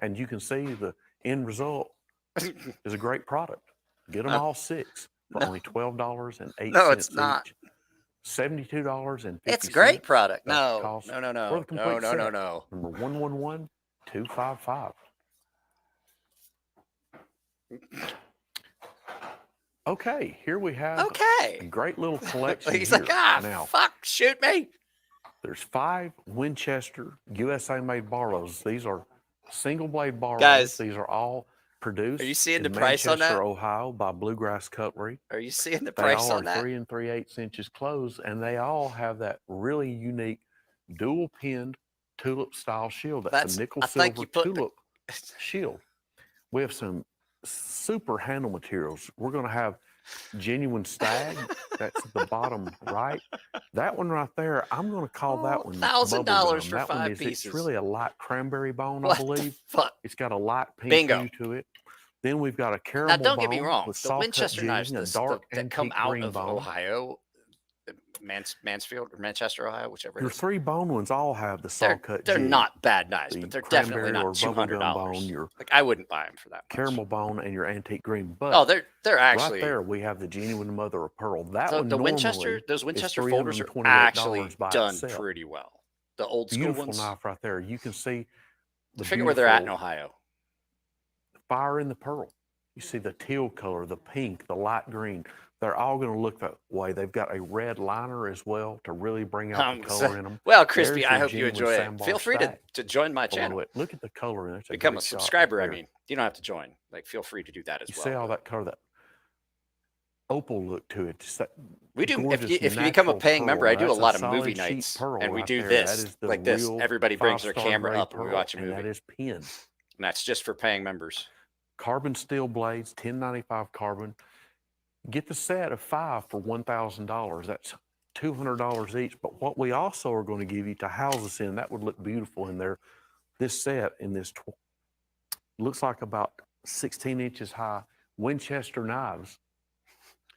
And you can see the end result is a great product. Get them all 6 for only $12.08
No, it's not.
each. $72.50.
It's a great product.
That's the
No,
cost
no,
for
no,
the
no,
complete
no, no, no,
set.
no.
Number 111255. Okay, here we have a
Okay.
great little collection.
He's
here.
like, ah,
Now,
fuck, shoot me.
there's 5 Winchester USA made Barlows. These are single blade Barlows.
Guys,
these are all produced
are you seeing
in
the price on
Manchester,
that?
Ohio by Bluegrass Cutlery.
Are you seeing the
They
price
all
on
are
that?
3 3/8 inches closed, and they all have that really unique dual pinned tulip style shield. That's a nickel
I think
silver
you put the-
tulip shield. We have some super handle materials. We're going to have genuine stag. That's at the bottom right. That one right there, I'm going to call that one
$1,000
bubblegum.
for
That one
5
is,
pieces.
It's really a light cranberry bone, I
What the
believe.
fuck?
It's got a light pink
Bingo.
hue to it. Then we've got a
Now,
caramel
don't get me
bone
wrong.
with
The
saw cut
Winchester knives
jigging, a
that
dark
come
antique
out
green
of
bone.
Ohio, Mansfield or Manchester, Ohio, whichever it
Your
is.
3 bone ones all have the saw cut
They're
jig.
not bad knives,
the
but they're definitely
cranberry or
not $200.
bubblegum bone, your
Like, I wouldn't buy them for that much.
caramel bone, and your antique green. But
Oh, they're actually
right there we have the genuine mother of pearl. That one
the
normally
Winchester. Those
is
Winchester folders are
$328
actually
by
done
itself.
pretty well. The old school
Beautiful
ones.
knife right there. You can see the
Figure where they're at in
beautiful
Ohio.
fire in the pearl. You see the teal color, the pink, the light green. They're all going to look that way. They've got a red liner as well to really bring out the color in them.
Well, Crispy,
There's
I
your
hope you
genuine
enjoy it.
sandbar
Feel free
stack.
to join my
Below
channel.
it. Look at the color in it. That's
Become a
great shot right
subscriber. I
there.
mean, you don't have to join. Like, feel free to do that as
You
well.
see all that color, that opal look to it. Just that
We do. If
gorgeous
you become a
natural
paying member,
pearl.
I do a
That's
lot of
solid
movie
sheet
nights,
pearl
and we
right
do
there.
this
That is the
like this.
real
Everybody brings their
5-star
camera
grade
up, and we
pearl,
watch a movie.
and that is pinned.
And that's just for paying members.
Carbon steel blades, 1095 carbon. Get the set of 5 for $1,000. That's $200 each. But what we also are going to give you to house us in, that would look beautiful in there. This set in this looks like about 16 inches high Winchester knives.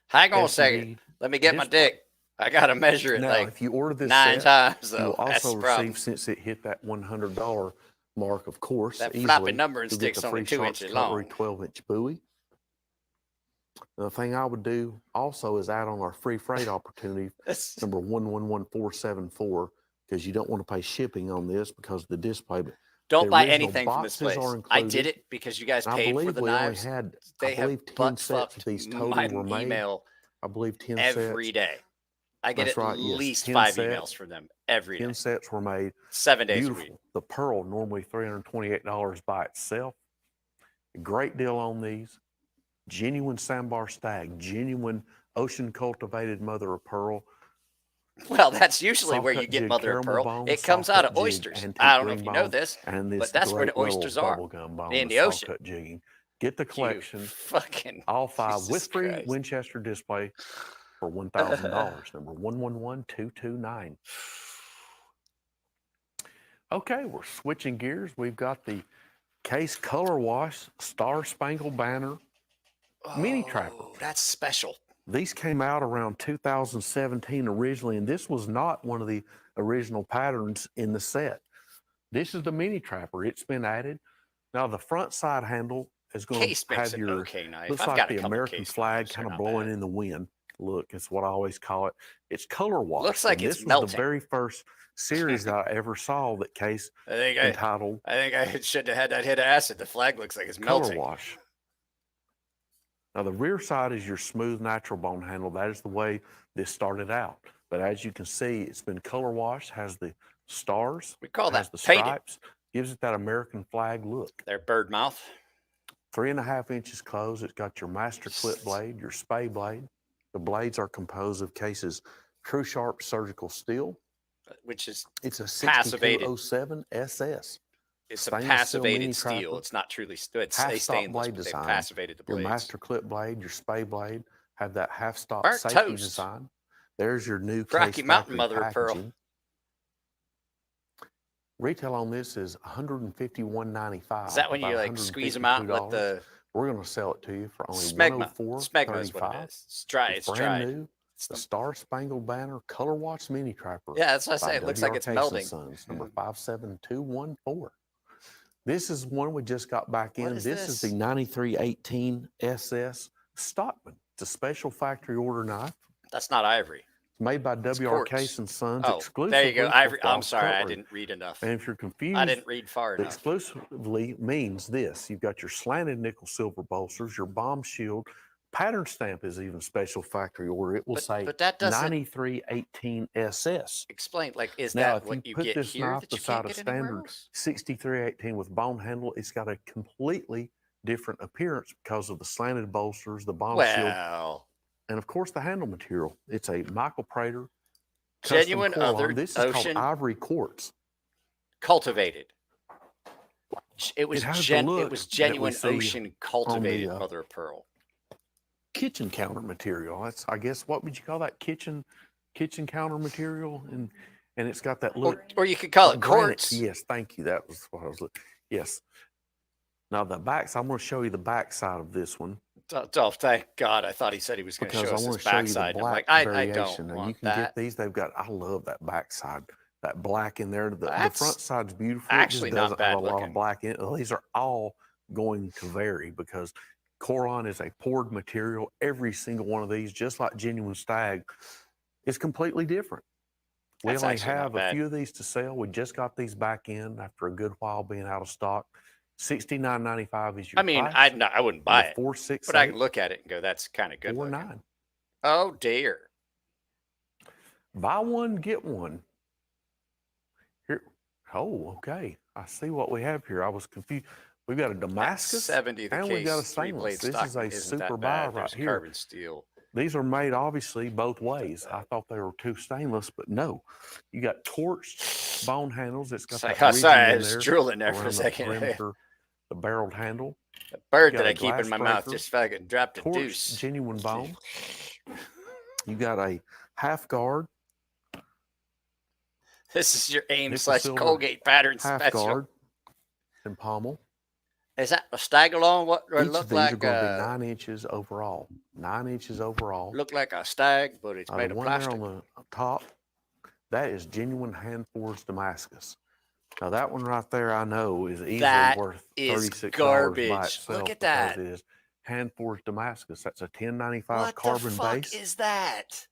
Hang on a second. Let me get my dick. I got to measure it
Now,
like
if you order this
9
set,
times,
you'll
though. That's
also
the problem.
receive, since it hit that $100 mark, of course,
That
easily,
floppy number and
you'll get
stick's
the
only
free
2
Sharp's
inches
Cutlery
long.
12-inch buoy. The thing I would do also is add on our free freight opportunity, number 111474, because you don't want to pay shipping on this because of the display. But
Don't
the
buy
original
anything from this
boxes
place.
are
I
included.
did it because you guys
And I
paid for
believe
the
we
knives.
only had,
They
I believe,
have
10
butt
sets of
fucked
these total
my
were made.
email
I believe 10
every
sets.
day. I get
That's
at
right, yes.
least
10
5
sets.
emails from them every day.
10 sets were made.
7 days
Beautiful.
a week.
The pearl, normally $328 by itself. Great deal on these. Genuine sandbar stag, genuine ocean cultivated mother of pearl.
Well, that's usually where you
Saw-cut
get
jig,
mother of
caramel
pearl.
bone,
It comes out
saw-cut
of
jig,
oysters.
antique
I don't know if
green
you know
bone,
this,
and this
but that's where the
great little
oysters are.
bubblegum bone
In
with
the ocean.
saw-cut jigging. Get the collection,
Fucking
all 5
Jesus
with free
Christ.
Winchester display for $1,000. Number 111229. Okay, we're switching gears. We've got the Case Color Wash Star Spangled Banner Mini Trapper.
Oh, that's special.
These came out around 2017 originally, and this was not one of the original patterns in the set. This is the Mini Trapper. It's been added. Now, the front side handle is going
Case
to
makes
have
an
your,
okay knife.
looks
I've
like
got a
the
couple
American
Case
flag
knives.
kind
They're
of
not
blowing
bad.
in the wind. Look, it's what I always call it. It's color wash.
Looks like
and
it's
this was
melting.
the very first series that I ever saw that Case
I think
entitled
I should have had that hit of acid. The flag looks like it's
Color
melting.
Wash. Now, the rear side is your smooth natural bone handle. That is the way this started out. But as you can see, it's been color washed, has the stars,
We call
has
that
the
painted.
stripes, gives it that American flag look.
Their bird mouth.
3.5 inches closed. It's got your master clip blade, your spay blade. The blades are composed of cases True Sharp surgical steel.
Which is
It's a
passivated.
6207 SS.
It's a
Stainless steel mini
passivated steel.
trapper,
It's not truly steel. It's a
half-stop
stainless,
blade
but they
design.
passivated the
Your
blades.
master clip blade, your spay blade, have that half-stop
Burnt
safety
toast.
design. There's your new
Rocky
case
Mountain
factory
mother of pearl.
packaging. Retail on this is $151.95.
Is that when you
about
like squeeze them out and let
$152.
the
We're going to sell it to you for only
smegma? Smegma is what it
$104.35.
is. It's dry.
It's
It's
brand
dry.
new. The Star Spangled Banner Color Watch Mini Trapper.
Yeah, that's what I
by
say. It looks like it's
WR Case and
melting.
Sons, number 57214. This is one we just got back in.
What is
This is
this?
the 9318 SS Stockman. It's a special factory order knife.
That's not ivory.
Made by WR
quartz.
Case and Sons
Oh,
exclusively.
there you go.
for
Ivory. I'm
Frost
sorry, I
Cutlery.
didn't read enough.
And if you're confused,
I didn't read far
the
enough.
exclusively means this. You've got your slanted nickel silver bolsters, your bomb shield. Pattern stamp is even special factory order. It will say
But that doesn't
9318 SS.
explain. Like, is
Now,
that
if
what
you
you
put
get
this
here
knife
that you
beside
can't
a
get anywhere
standard
else?
6318 with bone handle, it's got a completely different appearance because of the slanted bolsters, the bomb shield,
Well,
and of course the handle material. It's a Michael Prater
genuine
custom
other
Corlon. This is
ocean
called ivory quartz.
cultivated. It was
has the
it
look
was
that we
genuine
see
ocean cultivated
on the,
mother of pearl.
Kitchen counter material. That's, I guess, what would you call that? Kitchen counter material, and it's got that look.
Or you could call it
granite.
quartz.
Yes, thank you. That was what I was looking. Yes. Now the backs. I'm going to show you the back side of this one
Oh, thank God! I thought he said he was going to
because
show
I
us
want
his
to show you the
backside. I'm like,
black
I don't
variation. Now you
want
can
that.
get these. They've got. I love that back side. That black in there. The
That's
front side's beautiful.
actually
it just
not
doesn't have
bad
a lot
looking.
of black in it. These are all going to vary because Corlon is a poured material. Every single one of these, just like genuine stag, is completely different. We
That's
only
actually not
have a
bad.
few of these to sell. We just got these back in after a good while being out of stock. $69.95 is your
I mean,
price.
I wouldn't buy it,
468
but I can look at it and go, "That's kind of good." looking."
49.
Oh dear!
Buy one, get one. Here. Oh, okay. I see what we have here. I was confused. We've got a Damascus
70 the
and
case.
we got a
3-blade
stainless. This is a
Stockman isn't that
super buy
bad.
right
There's
here.
carbon steel.
These are made obviously both ways. I thought they were two stainless, but no. You got torched bone handles. It's got
Sorry,
that
sorry, I
ridging in
was
there
drooling there for a
around the
second.
perimeter, the barreled handle.
The bird
You
that
got
I
a
keep in my
glass
mouth
breaker,
just fucking dropped a
torched
deuce.
genuine bone. You got a half guard,
This is your AIM
nickel
/
silver
Colgate pattern
half
special.
guard, and pommel.
Is that a stag along? What do it
Each of
look
these are
like?
going to be 9 inches overall. 9 inches overall.
Look like a stag, but it's
The
made of
one
plastic.
there on the top, that is genuine hand-forged Damascus. Now that one right there, I know is easily
That
worth
is
$36 by
garbage.
itself.
Look at
because
that.
It is hand-forged Damascus. That's a 1095
What the
carbon
fuck
base.
is that?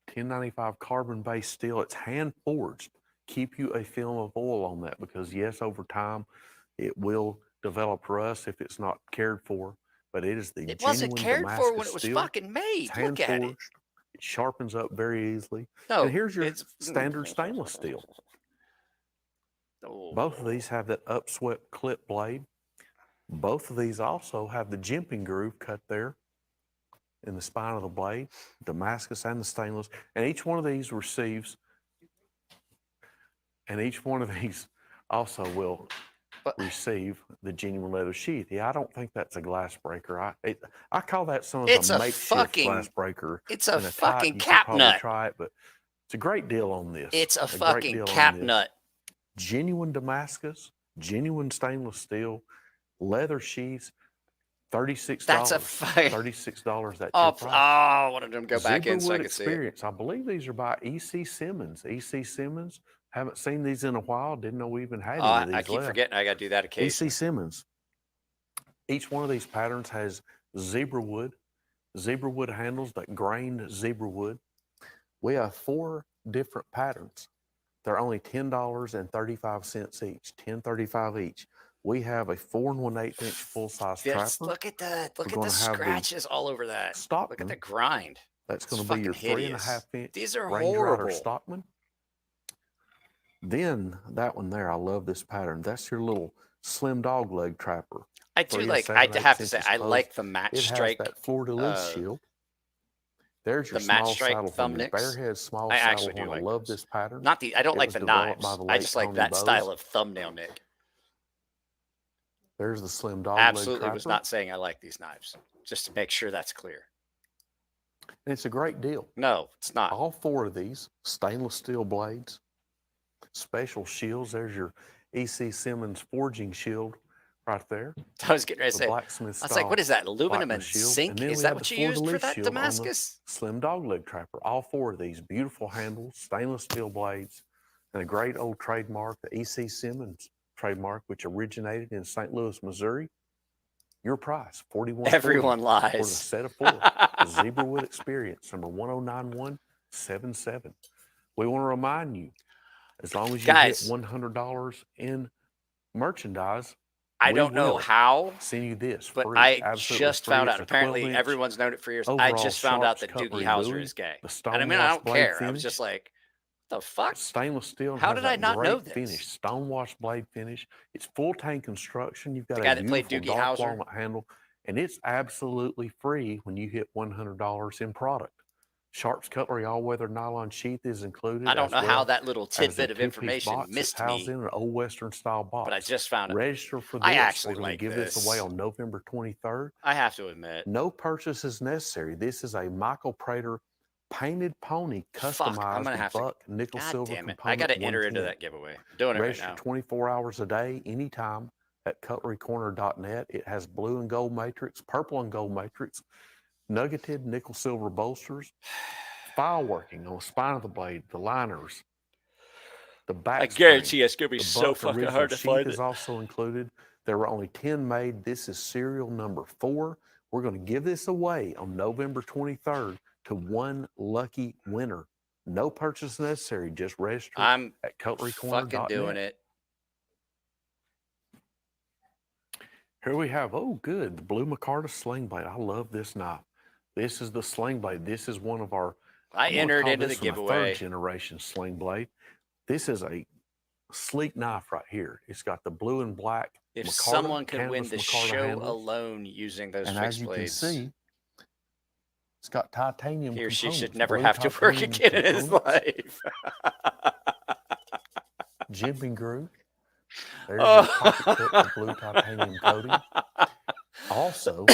1095 carbon base steel. It's hand-forged. Keep you a film of oil on that because yes, over time, it will develop rust if it's not cared for. But it is the
It
genuine
wasn't cared
Damascus
for when it was
steel.
fucking made.
It's
Look at it.
hand-forged. It sharpens up very easily.
No,
And here's your
it's
standard stainless steel.
Oh.
Both of these have that upswept clip blade. Both of these also have the jimping groove cut there in the spine of the blade, Damascus and the stainless. And each one of these receives, and each one of these also will receive the genuine leather sheath. Yeah, I don't think that's a glass breaker. I call that some of
It's
the
a
makeshift
fucking-
glass breaker.
It's a
in a
fucking
type. You could
cap
probably
nut.
try it, but it's a great deal on this.
It's a
great
fucking
deal on
cap
this.
nut.
Genuine Damascus, genuine stainless steel, leather sheaths, $36.
That's a fucking.
$36. That's
Oh,
your price.
I wanted them to go back in so I
Zebrawood
could see it.
Experience. I believe these are by E.C. Simmons. E.C. Simmons. Haven't seen these in a while. Didn't know we even had any of these
I keep
left.
forgetting I got to do that occasionally.
E.C. Simmons. Each one of these patterns has zebra wood handles, that grained zebra wood. We have 4 different patterns. They're only $10.35 each, $10.35 each. We have a 4 1/8 inch full size
Yes,
trapper.
look at that. Look
We're
at the
gonna have the
scratches all over that. Look at
Stockman.
the grind.
That's
It's
going to be your
fucking hideous.
3.5 inch
These are
Range Rider
horrible.
Stockman. Then that one there, I love this pattern. That's your little slim dog leg trapper.
I do
3
like.
7/8
I have to say,
inches
I
close.
like the match
It has
strike.
that fleur-de-lis shield. There's your
The match
small
strike
saddle
thumb
horn, your
nicks.
Bearhead small
I
saddle
actually do
horn. I
like
love
those.
this pattern.
Not the. I don't
It
like
was
the
developed
knives.
by the
I
late
just like
Tony
that
Bowes.
style of thumbnail nick.
There's the slim dog leg
Absolutely was
trapper.
not saying I like these knives. Just to make sure that's clear.
And it's a great deal.
No, it's not.
All 4 of these stainless steel blades, special shields. There's your E.C. Simmons forging shield right there.
I was getting ready to
The
say.
blacksmith
I was like, what is that? Aluminum
blacksmith
and
shield.
zinc?
And then
Is
we
that
have
what
the
you used for
fleur-de-lis
that
shield on the
Damascus?
slim dog leg trapper. All 4 of these beautiful handles, stainless steel blades, and a great old trademark, the E.C. Simmons trademark, which originated in St. Louis, Missouri. Your price, $41.40
Everyone
for the
lies.
set of 4. The Zebrawood Experience, number 109177. We want to remind you, as long as you
Guys.
hit $100 in merchandise,
I
we
don't know
will
how,
send you this
but
free,
I
absolutely
just
free.
found
It's
out.
a
Apparently,
12-inch
everyone's known it for years. I
overall
just found out
Sharps
that Doogie
cutlery
Howser
buoy,
is gay.
the
And I mean, I
stonewash
don't
blade
care. I was
finish.
just like, the fuck?
Stainless steel. And
How
has
did I
that
not
great
know this?
finish, stonewash blade finish. It's full tank construction. You've got
The
a
guy that played
beautiful
Doogie
dark
Howser?
walnut handle, and it's absolutely free when you hit $100 in product. Sharps Cutlery all-weather nylon sheath is included.
I don't
as
know how
well
that little
as a
tidbit of
two-piece
information
box that's
missed
housed
me,
in an old Western style box.
but I just found it.
Register for this.
I actually
We're going
like
to give this away
this.
on November 23rd.
I have to admit.
No purchase is necessary. This is a Michael Prater painted pony customized
Fuck, I'm gonna have to.
buck nickel
God
silver
damn it!
component.
I got to enter into
110.
that giveaway. I'm doing it right
Register
now.
24 hours a day, anytime at cutlerycorner.net. It has blue and gold matrix, purple and gold matrix, nuggeted nickel silver bolsters, file working on the spine of the blade, the liners, the back.
I guarantee it's gonna be
the
so
buck
fucking
original
hard to
sheath
find
is
it.
also included. There were only 10 made. This is serial number 4. We're going to give this away on November 23rd to one lucky winner. No purchase necessary. Just register
I'm
at cutlerycorner.net.
fucking doing it.
Here we have, oh, good, the blue micarta sling blade. I love this knife. This is the sling blade. This is one of our,
I
I'm gonna
entered
call
into the
this one a
giveaway.
3rd generation sling blade. This is a sleek knife right here. It's got the blue and black
If
micarta,
someone could win
canvas
the
micarta
show
handles.
alone using those
And
fixed
as you
blades,
can see, it's got titanium
he or she should
components,
never
blue
have to work
titanium
again in his
components,
life.
jimping groove. There's
Oh.
your pocket clip with blue titanium coating. Also,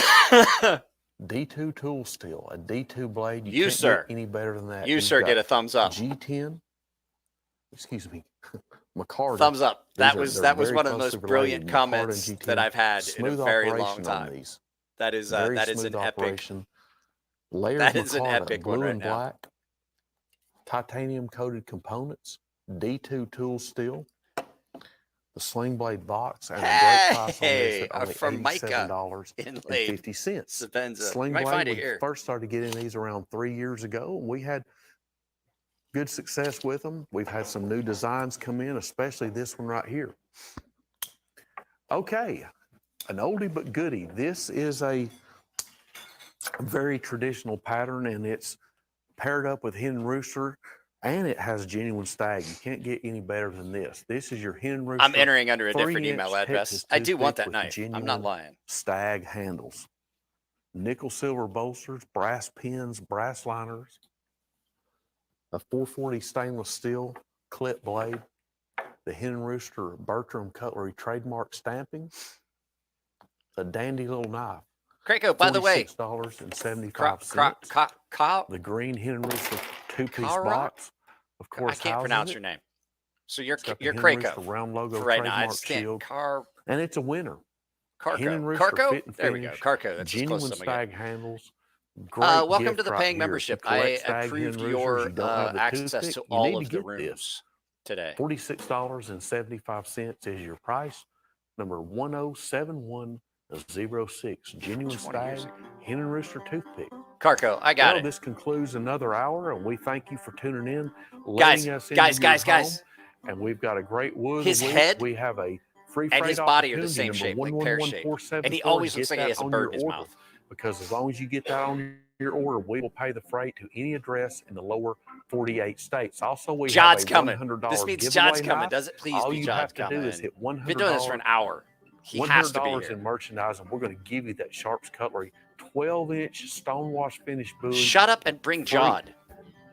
D2 tool steel, a D2 blade. You can't
sir.
get any better than that.
You,
You've
sir,
got
get a thumbs up.
G10, excuse me, Micarta.
Thumbs up. That
These are-
was
they're
that was
very
one of the
closely
most brilliant
related. Micarta and
comments
G10.
that I've had in a
Smooth
very long
operation on
time.
these.
That is
Very
that is
smooth
an epic.
operation. Layered
That is an
micarta,
epic
blue
one right
and
now.
black, titanium coated components, D2 tool steel, the sling blade box, and a great price on this
Hey,
at only
Formica
$87.50.
inlaid Savenza.
Sling
You might
blade,
find it
we
here.
first started getting these around 3 years ago, and we had good success with them. We've had some new designs come in, especially this one right here. Okay, an oldie but goodie. This is a very traditional pattern, and it's paired up with hen rooster, and it has genuine stag. You can't get any better than this. This is your hen rooster.
I'm entering under a different
3-inch
email address.
Texas
I do want
toothpick
that
with
knife. I'm not
genuine
lying.
stag handles, nickel silver bolsters, brass pins, brass liners, a 440 stainless steel clip blade, the hen rooster Bertram Cutlery trademark stamping, a dandy little knife.
Krakow, by the way,
$46.75. The green hen rooster two-piece box, of course,
I can't
houses
pronounce
it.
your name. So you're
It's got the
you're
hen rooster
Krakow
round logo
for right now. I
trademark
just can't.
shield, and it's a winner. Hen and
Carco.
rooster
Carco?
fit and
There we go.
finish,
Carco. That's as
genuine
close as I'm gonna
stag
get.
handles. Great
Welcome
gift
to the
right
paying
here. If you
membership. I
collect stag hen
approved
roosters,
your
you don't have the
access
toothpick,
to
you
all
need
of
to
the
get this.
rooms today.
$46.75 is your price. Number 107106. Genuine
20 years
stag
ago.
hen and rooster toothpick.
Carco, I got
Well,
it.
this concludes another hour, and we thank you for tuning in,
Guys,
letting us into
guys,
your
guys, guys.
home. And we've got a great wood.
His
of the week.
head
We have a free
and
freight
his body are the
opportunity,
same
number
shape, like pear shaped.
111474.
And he always
Get
looks like he
that
has a
on
bird
your
in his
order,
mouth.
because as long as you get that on your order, we will pay the freight to any address in the lower 48 states. Also, we
Jodd's
have a
coming.
$100
This means
giveaway
Jodd's coming.
knife.
Does it please
All
be
you
Jodd's
have to
coming?
do is hit
Been doing this for an
$100
hour. He has to be
$100
here.
in merchandise, and we're going to give you that Sharps Cutlery 12-inch stonewash finish buoy.
Shut up and bring
free.
Jodd.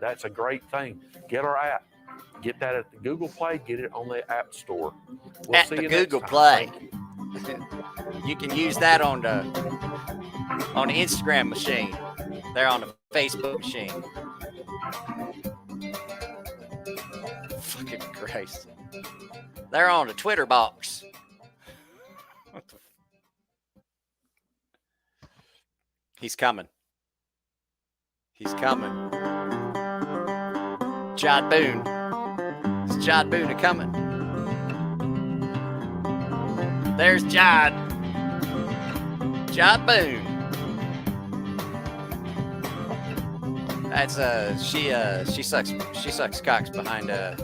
That's a great thing. Get our app. Get that at the Google Play. Get it on the App Store. We'll
At
see
the
you next
Google
time.
Play.
Thank you.
You can use that on the Instagram machine. They're on the Facebook machine. Fucking Christ. They're on the Twitter box. What the He's coming. He's coming. Jodd Boone. Is Jodd Boone a coming? There's Jodd. Jodd Boone. That's she sucks cocks behind a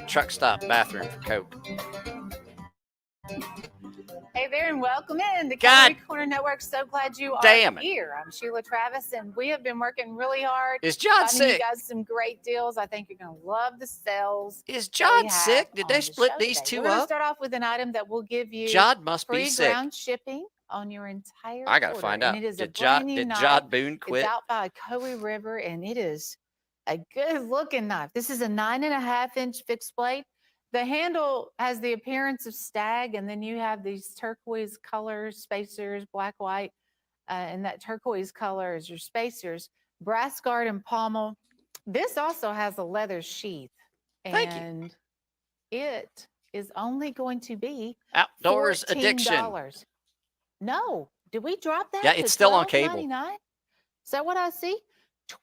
truck stop bathroom for Coke.
Hey there, and welcome in the
God
CUTLERY Corner Network. So glad you are
damn it.
here. I'm Sheila Travis, and we have been working really hard.
Is Jodd
finding you
sick?
guys some great deals. I think you're going to love the sales.
Is
that we
Jodd
have
sick? Did
on
they
the
split
show
these
today.
two
We're going to
up?
start off with an item that will give you
Jodd must be
free
sick.
ground shipping on your entire
I gotta
order.
find out.
And it is
Did
a brand new
Jodd
knife.
Jodd Boone quit?
It's out by Coe River, and it is a good looking knife. This is a 9.5-inch fixed blade. The handle has the appearance of stag, and then you have these turquoise colors, spacers, black, white, and that turquoise color is your spacers, brass guard and pommel. This also has a leather sheath,
Thank you.
and it is only going to be
Outdoors addiction.
$14. No, did we drop that?
Yeah,
to
it's still on cable.
$12.99? Is that what I see?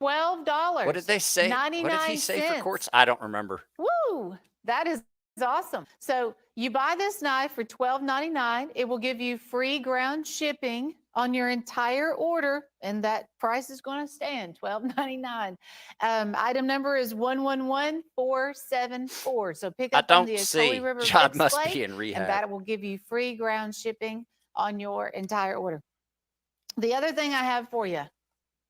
$12.
What did they say? What did he say for quartz? I don't remember.
Woo! That is awesome. So you buy this knife for $12.99. It will give you free ground shipping on your entire order, and that price is going to stand $12.99. Item number is 111474. So pick
I
up on
don't
the
see.
Coe River
Jodd
fixed
must
blade,
be in rehab.
and that will give you free ground shipping on your entire order. The other thing I have for you,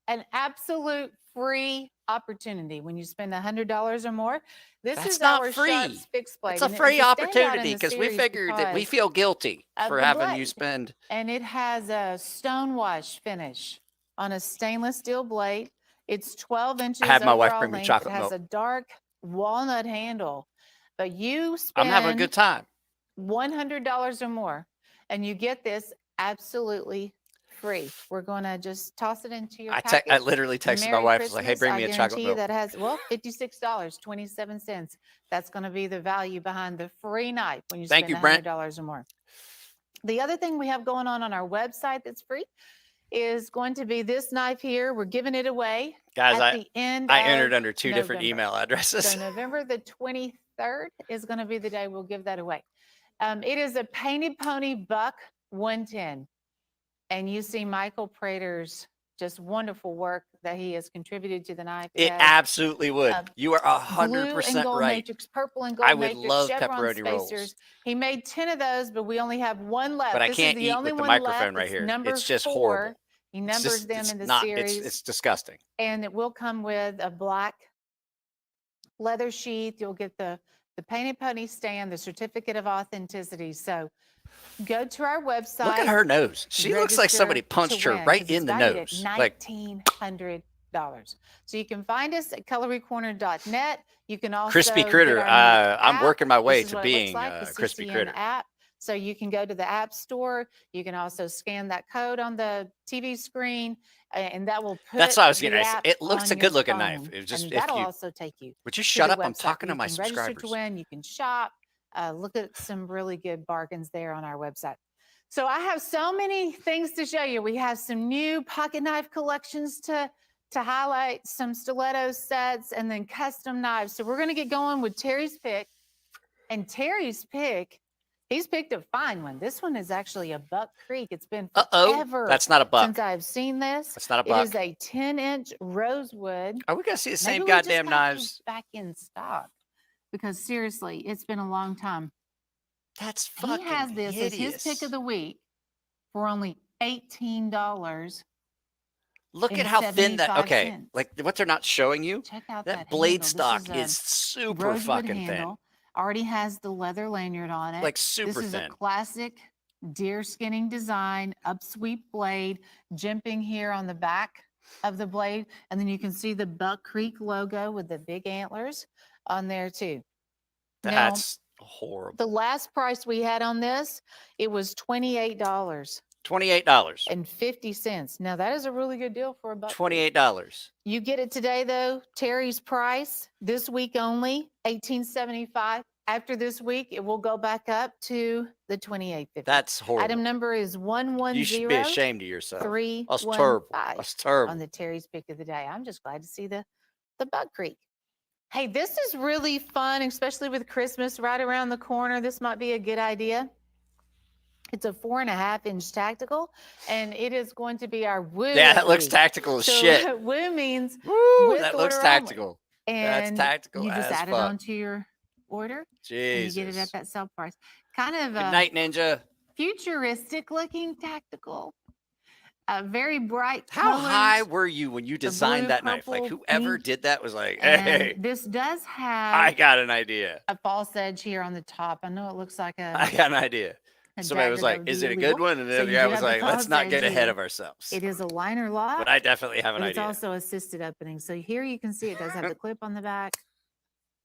an absolute free opportunity when you spend $100 or more. This
That's
is
not
our
free.
Sharps fixed blade.
It's a
and
free
a standout in
opportunity
the
because we
series
figured that we
because
feel guilty
of
for
the
having you
blade.
spend.
And it has a stonewash finish on a stainless steel blade. It's 12 inches
I had my wife
overall
bring me
length.
chocolate
It has
milk.
a dark walnut handle, but you
I'm
spend
having a good time.
$100 or more, and you get this absolutely free. We're going to just toss it into your
I
package.
literally texted my
Merry
wife. I was like, "Hey,
Christmas.
bring
I
me a
guarantee
chocolate
you
milk."
that has, well, $56.27. That's going to be the value behind the free knife when you
Thank
spend
you, Brent.
$100 or more. The other thing we have going on our website that's free is going to be this knife here. We're giving it away
Guys,
at the end
I
of
entered under two different
November.
email addresses.
So November the 23rd is going to be the day we'll give that away. It is a Painted Pony Buck 110. And you see Michael Prater's just wonderful work that he has contributed to the knife.
It
has,
absolutely would. You are
blue and
100%
gold
right.
matrix, purple and gold
I would
matrix,
love
chevron
pepperoni rolls.
spacers. He made 10 of those, but we only have one left.
But I
This
can't
is the
eat
only
with the
one
microphone
left.
right
It's
here.
number
It's just
4.
horrible.
He
It's
numbers
just-
them
it's
in the
not,
series.
It's disgusting.
And it will come with a black leather sheath. You'll get the Painted Pony stand, the certificate of authenticity. So go to our website.
Look at her nose. She looks like somebody
register
punched
to
her
win,
right
'cause
in
it's
the
valued
nose.
at
Like,
$1,900. So you can find us at cutlerycorner.net. You can also
Crispy
get
Critter.
our new
I'm
app.
working my way
This is
to
what it looks
being
like, the
Crispy
CCN
Critter.
app. So you can go to the App Store. You can also scan that code on the TV screen, and that will put
That's what I was
the
getting at.
app
It looks
on
a
your
good-looking knife.
phone,
It was just
and
if
that'll
you
also take you
would you
to
shut
the
up? I'm
website.
talking to
You
my
can register
subscribers.
to win. You can shop. Look at some really good bargains there on our website. So I have so many things to show you. We have some new pocket knife collections to highlight, some stiletto sets, and then custom knives. So we're going to get going with Terry's pick. And Terry's pick, he's picked a fine one. This one is actually a Buck Creek. It's been forever
That's not a buck.
since I've seen this.
That's not a buck.
It is a 10-inch rosewood.
Are we gonna see the same
Maybe we just
goddamn
have
knives?
these back in stock, because seriously, it's been a long time.
That's
He
fucking
has this as his pick
hideous.
of the week for only $18.
Look
and
at how thin that.
75
Okay,
cents.
like what they're not showing you.
Check out
That
that
blade
handle.
stock
This
is
is
super
rosewood
fucking thin.
handle. Already has the leather lanyard on it.
Like super
This is
thin.
a classic deer skinning design, upsweep blade, jimping here on the back of the blade. And then you can see the Buck Creek logo with the big antlers on there too.
That's horrible.
The last price we had on this, it was $28.
$28.50.
Now that is a really good deal for a Buck Creek.
$28.
You get it today though, Terry's price, this week only, $18.75. After this week, it will go back up to the $28.50.
That's horrible.
Item number is 110.
You should be ashamed of yourself.
315
That's terrible. That's terrible.
on the Terry's pick of the day. I'm just glad to see the Buck Creek. Hey, this is really fun, especially with Christmas right around the corner. This might be a good idea. It's a 4.5-inch tactical, and it is going to be our Woo.
Yeah, that looks
week.
tactical as
So
shit.
Woo means
Woo,
with
that looks
order only.
tactical.
And
That's tactical
you just
as
add it
fuck.
onto your order,
Jesus.
and you get it at that sale price. Kind of
Good night, Ninja.
futuristic looking tactical. Very bright
How
colors.
high were you when you designed
blue,
that knife? Like
purple,
whoever
pink,
did that was like,
And
hey,
this does have
I got an idea.
a false edge here on the top. I know it looks like a
I got an idea.
a
Somebody was
dagger
like,
that
is
would
it a
be
good
illegal.
one? And
So
then
you
the guy
do
was
have the
like, let's
false
not get
edge
ahead
here.
of ourselves.
It is a liner lock,
But I definitely have an
but it's
idea.
also assisted opening. So here you can see it does have the clip on the back.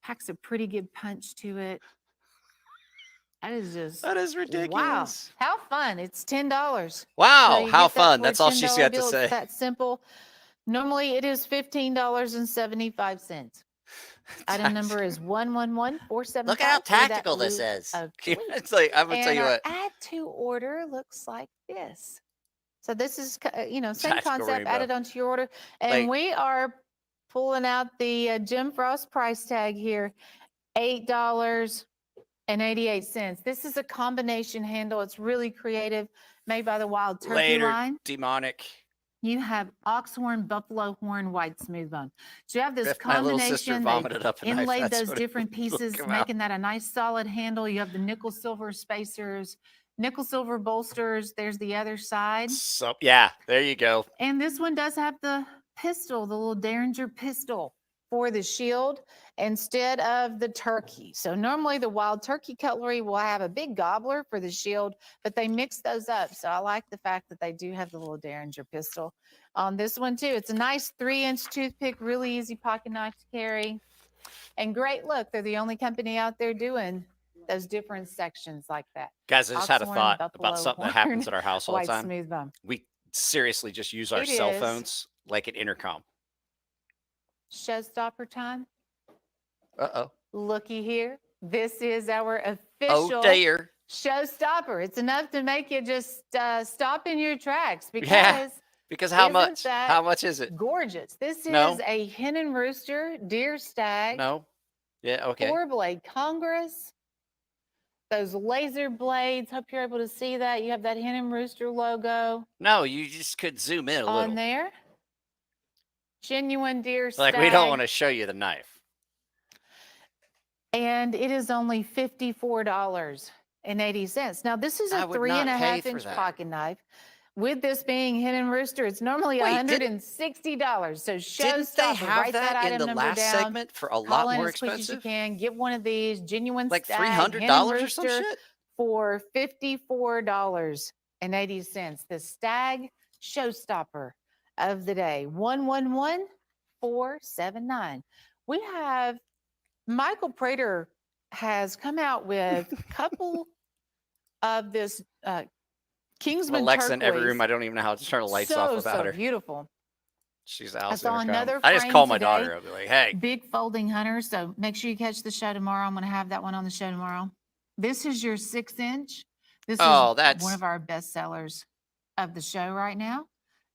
Packs a pretty good punch to it. That is just
That is
wow.
ridiculous.
How fun. It's $10.
Wow,
So you
how
get that
fun.
for a
That's all she's
$10
got to
deal.
say.
It's that simple. Normally it is $15.75. Item number is 111475.
Look at how
for that
tactical this
Woo
is.
of the week.
It's like, I'm going to tell
And
you
our
what.
add to order looks like this. So this is, same
Tactical
concept
rainbow.
added onto your order. And
Like-
we are pulling out the Jim Frost price tag here, $8.88. This is a combination handle. It's really creative, made by the Wild Turkey
Later,
line.
demonic.
You have ox horn, buffalo horn, white smooth bone. So you have this
If my little sister
combination. They
vomited up a knife,
inlaid
that's
those
what it
different
would
pieces,
come out.
making that a nice solid handle. You have the nickel silver spacers, nickel silver bolsters. There's the other side.
So, yeah, there you go.
And this one does have the pistol, the little Derringer pistol for the shield instead of the turkey. So normally the Wild Turkey cutlery will have a big gobbler for the shield, but they mix those up. So I like the fact that they do have the little Derringer pistol on this one too. It's a nice 3-inch toothpick, really easy pocket knife to carry. And great look, they're the only company out there doing those different sections like that.
Guys, I just had a
Ox horn,
thought
buffalo
about something that
horn,
happens at our house all the
White
time.
smooth bone.
We seriously just use our
It
cell
is.
phones like an intercom.
Showstopper time.
Uh-oh.
Looky here. This is our
Oh,
official
dear.
showstopper. It's enough to make you just stop in your tracks because
Yeah. Because how
Isn't
much?
that
How much is it?
gorgeous. This
No.
is a hen and rooster deer stag,
No? Yeah, okay.
4-blade Congress. Those laser blades. Hope you're able to see that. You have that hen and rooster logo
No, you just could zoom in a
on
little.
there. Genuine deer stag.
Like, we don't want to show you the knife.
And it is only $54.80. Now, this is
I
a
would not pay for
3.5-inch
that.
pocket knife. With this being hen and rooster, it's normally
Wait,
$160. So
Didn't they
showstopper.
have
Write that
that in
item
the
number
last
down.
segment for a
Call
lot
in
more
as quick as you
expensive?
can. Get one of these genuine
Like
stag hen and
$300 or some
rooster
shit?
for $54.80. The stag showstopper of the day. 111479. We have Michael Prater has come out with a couple of this Kingsman
Alexa in every
turquoise.
room. I don't even know how to turn the lights off without her.
Beautiful.
She's out.
I saw another
I just
frame
call my
today.
daughter. I'll be like, hey.
Big folding hunter. So make sure you catch the show tomorrow. I'm going to have that one on the show tomorrow. This is your 6-inch. This
Oh,
is
that's-
one of our best sellers of the show right now.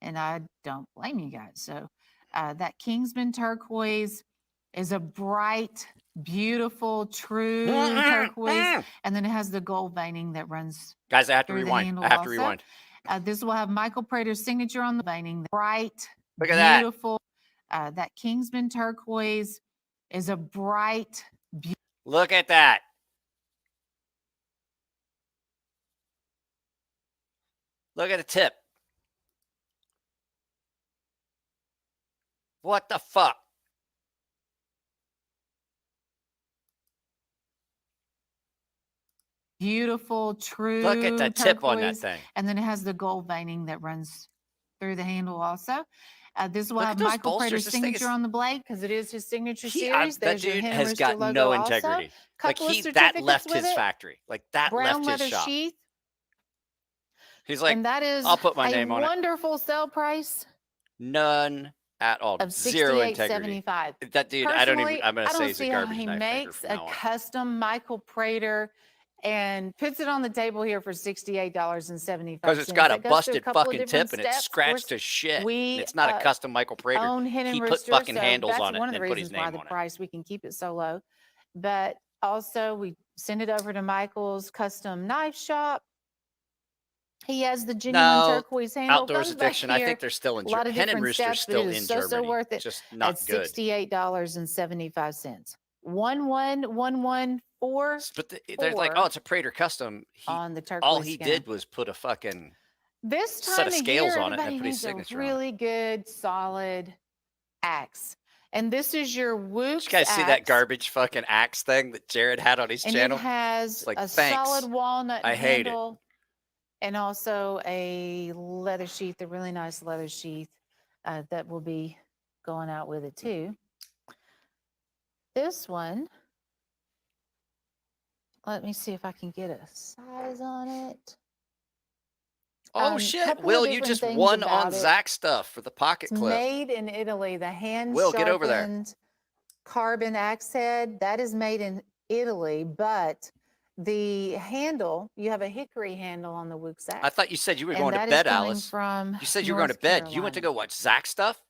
And I don't blame you guys. So that Kingsman turquoise is a bright, beautiful, true turquoise. And then it has the gold veining that runs.
Guys, I have to
through the
rewind.
handle
I have to
also.
rewind.
This will have Michael Prater's signature on the veining. Bright,
Look at that.
beautiful. That Kingsman turquoise is a bright,
Look at that. Look at the tip. What the fuck?
Beautiful, true
Look at the tip on that
turquoise.
thing.
And then it has the gold veining that runs through the handle also. This will
Look at
have
those
Michael
bolsters.
Prater's
This thing
signature
is-
on the blade because it is his signature
That
series. There's your
dude
Hen and
has
Rooster
got
logo
no
also.
integrity. Like
Couple of
that
certificates
left
with
his
it.
factory. Like that
Brown
left
leather
his shop.
sheath.
He's like,
And that is
I'll put my
a
name on it.
wonderful sell price
None at all.
of
Zero integrity.
$68.75.
That dude, I don't even.
Personally,
I'm gonna
I
say
don't
he's a
see how
garbage
he
knife maker
makes
from
a
now on.
custom Michael Prater and puts it on the table here for $68.75.
Because it's got a
It goes through
busted
couple of
fucking
different
tip and it's
steps. Of
scratched
course,
to shit. And
we
it's not a custom Michael Prater.
own Hen and
He put
Rooster,
fucking
so
handles
that's
on it
one of
and
the
put his
reasons why
name
the
on it.
price we can keep it so low. But also we send it over to Michael's custom knife shop. He has the genuine turquoise handle.
Outdoors
Comes back
Addiction. I
here.
think they're still in
A lot
Germany.
of
Hen and
different
Rooster's
steps, but
still
it
in
is so
Germany.
worth it
Just not
at
good.
$68.75. 11114
But they're like, oh, it's a Prater custom.
on the turquoise.
All he
scanner.
did was put a fucking
This
set
time
of
of
scales
year,
on it and
everybody
put his
needs a
signature on it.
really good, solid axe. And this is your Wook's
Did you guys see that
axe,
garbage fucking axe thing that Jared had on his
and
channel?
it has
It's like,
a
thanks.
solid walnut
I hate it.
handle and also a leather sheath, a really nice leather sheath that will be going out with it too. This one, let me see if I can get a size on it.
Oh shit!
couple of
Will, you
different
just
things
won on
about it.
Zach stuff for the pocket
It's
clip.
made in Italy. The hand
Will, get over there.
sharpened carbon axe head, that is made in Italy, but the handle, you have a hickory handle on the Wook's axe.
I thought you said you were
and
going to
that is
bed,
coming
Alice.
From
You said you were going to
North
bed. You went to
Carolina.
go watch Zach stuff?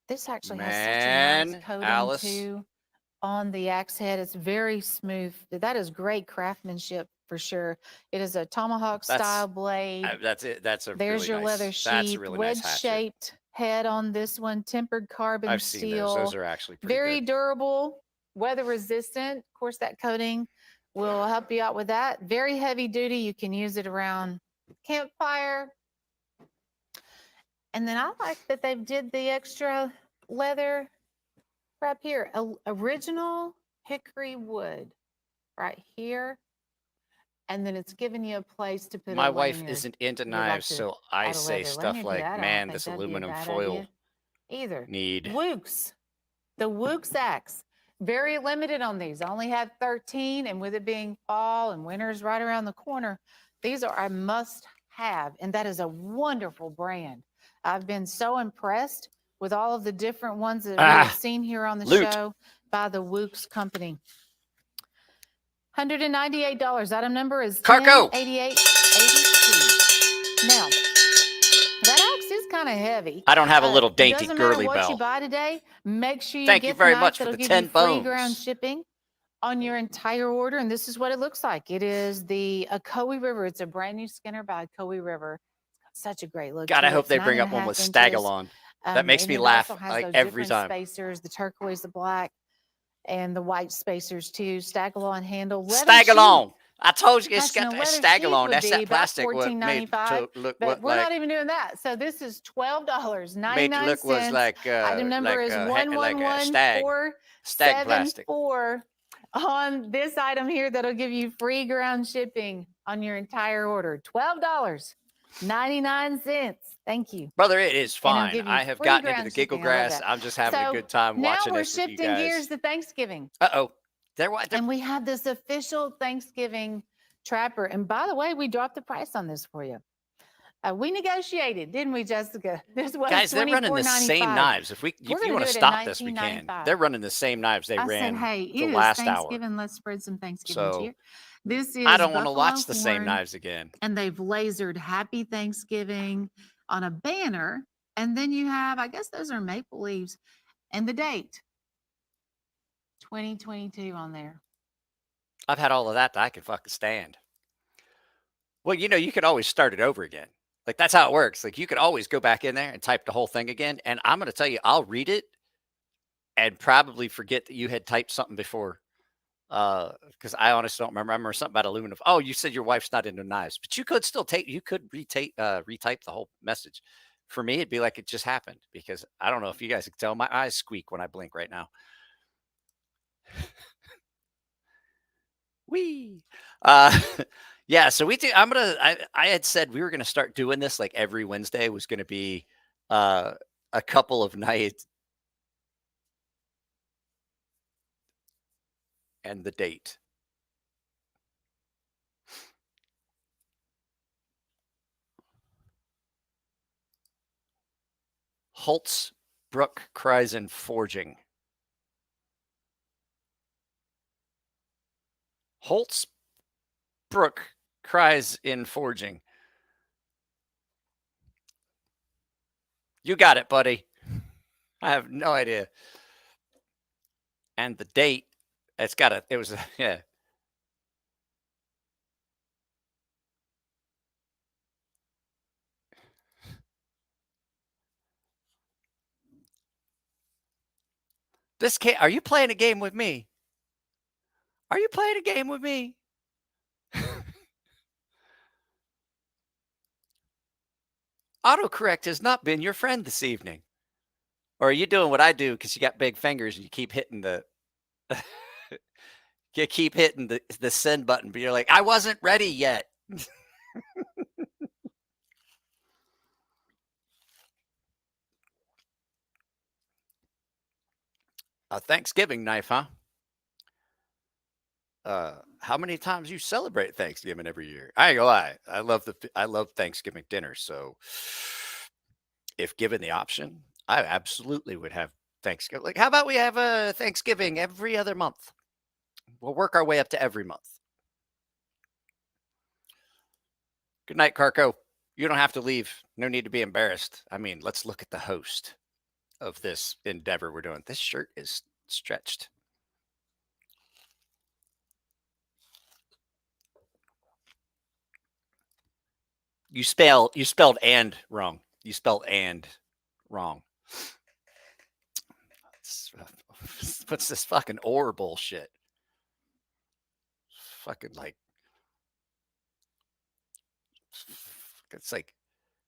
This actually has
Man,
such a nice coating
Alice.
too on the axe head. It's very smooth. That is great craftsmanship for sure. It is a tomahawk style blade.
That's it. That's a
There's
really
your
nice,
leather
That's
sheath,
a really nice hatchet.
wedge-shaped head on this one, tempered carbon
I've seen
steel.
those. Those are actually pretty
Very
good.
durable, weather resistant. Of course, that coating will help you out with that. Very heavy duty. You can use it around campfire. And then I like that they've did the extra leather right here. Original hickory wood right here. And then it's giving you a place to put
My
a
wife
lanyard.
isn't into
You'd like
knives,
to
so I
add a
say
leather
stuff
lanyard to
like,
that. I don't
man,
think
this
that'd be a
aluminum
bad
foil
idea either.
need.
Wook's. The Wook's axe. Very limited on these. I only had 13, and with it being fall and winter's right around the corner, these are a must have, and that is a wonderful brand. I've been so impressed with all of the different ones that we have seen here on the show by the Wook's company. $198. Item number is
Carco.
108882. Now, that axe is kind of heavy.
I don't have a little dainty
doesn't
girly
matter what
bell.
you buy today. Make sure you
Thank
get
you very
the knife
much for
that'll
the
give
10
you free ground
bones.
shipping on your entire order. And this is what it looks like. It is the Ocoee River. It's a brand new Skinner by Ocoee River. It's got such a great look.
God,
to
I
it.
hope
It's
they bring up
9.5
one with
inches.
Stagalon. That makes
And
me
it
laugh
also has
like
those
every
different
time.
spacers, the turquoise, the black, and the white spacers too. Stagalon handle.
Stagalon. I told you it's
Gosh,
got
now,
that
leather sheath
Stagalon.
would
That's
be
that
about
plastic what made
$14.95,
to look
but
what
we're
like
not even doing that. So this is $12.99.
made to look was like
Item number is
like a stag plastic.
111-474 on this item here that'll give you free ground shipping on your entire order. $12.99. Thank you.
Brother, it is
And I'll
fine.
give you
I have
free
gotten into
ground
the giggle
shipping. I love
grass.
that.
I'm just having a
So
good time
now
watching
we're
this with you
shifting
guys.
gears to Thanksgiving.
Uh-oh.
And we have this official Thanksgiving trapper. And by the way, we dropped the price on this for you. We negotiated, didn't we, Jessica? This was
Guys, they're running the same
$24.95.
knives. If you want to stop this, we can. They're running the same knives they
I
ran
said, hey,
the
it is
last hour.
Thanksgiving. Let's spread some Thanksgiving
So,
cheer. This is
I don't want to
buffalo
watch the same
horn,
knives again.
and they've lasered Happy Thanksgiving on a banner. And then you have, I guess those are maple leaves, and the date, 2022 on there.
I've had all of that I can fucking stand. Well, you could always start it over again. Like, that's how it works. Like, you could always go back in there and type the whole thing again. And I'm going to tell you, I'll read it and probably forget that you had typed something before. Because I honestly don't remember something about aluminum. Oh, you said your wife's not into knives, but you could still retype the whole message For me, it'd be like it just happened because I don't know if you guys can tell my eyes squeak when I blink right now. Wee. Yeah, so I had said we were gonna start doing this like every Wednesday was gonna be a couple of nights and the date. Holtz Brook Kreisen Forging. Holtz Brook cries in forging. You got it, buddy. I have no idea. And the date, it was, yeah. Are you playing a game with me? Are you playing a game with me? Autocorrect has not been your friend this evening. Or are you doing what I do because you got big fingers and you keep hitting the you keep hitting the send button, but you're like, I wasn't ready yet. A Thanksgiving knife, huh? How many times you celebrate Thanksgiving every year? I ain't gonna lie. I love Thanksgiving dinner. So if given the option, I absolutely would have Thanksgiving. Like, how about we have a Thanksgiving every other month? We'll work our way up to every month. Good night, Carco. You don't have to leave. No need to be embarrassed. I mean, let's look at the host of this endeavor we're doing. This shirt is stretched. You spelled and wrong. You spelled and wrong. What's this fucking ore bullshit? Fucking like, it's like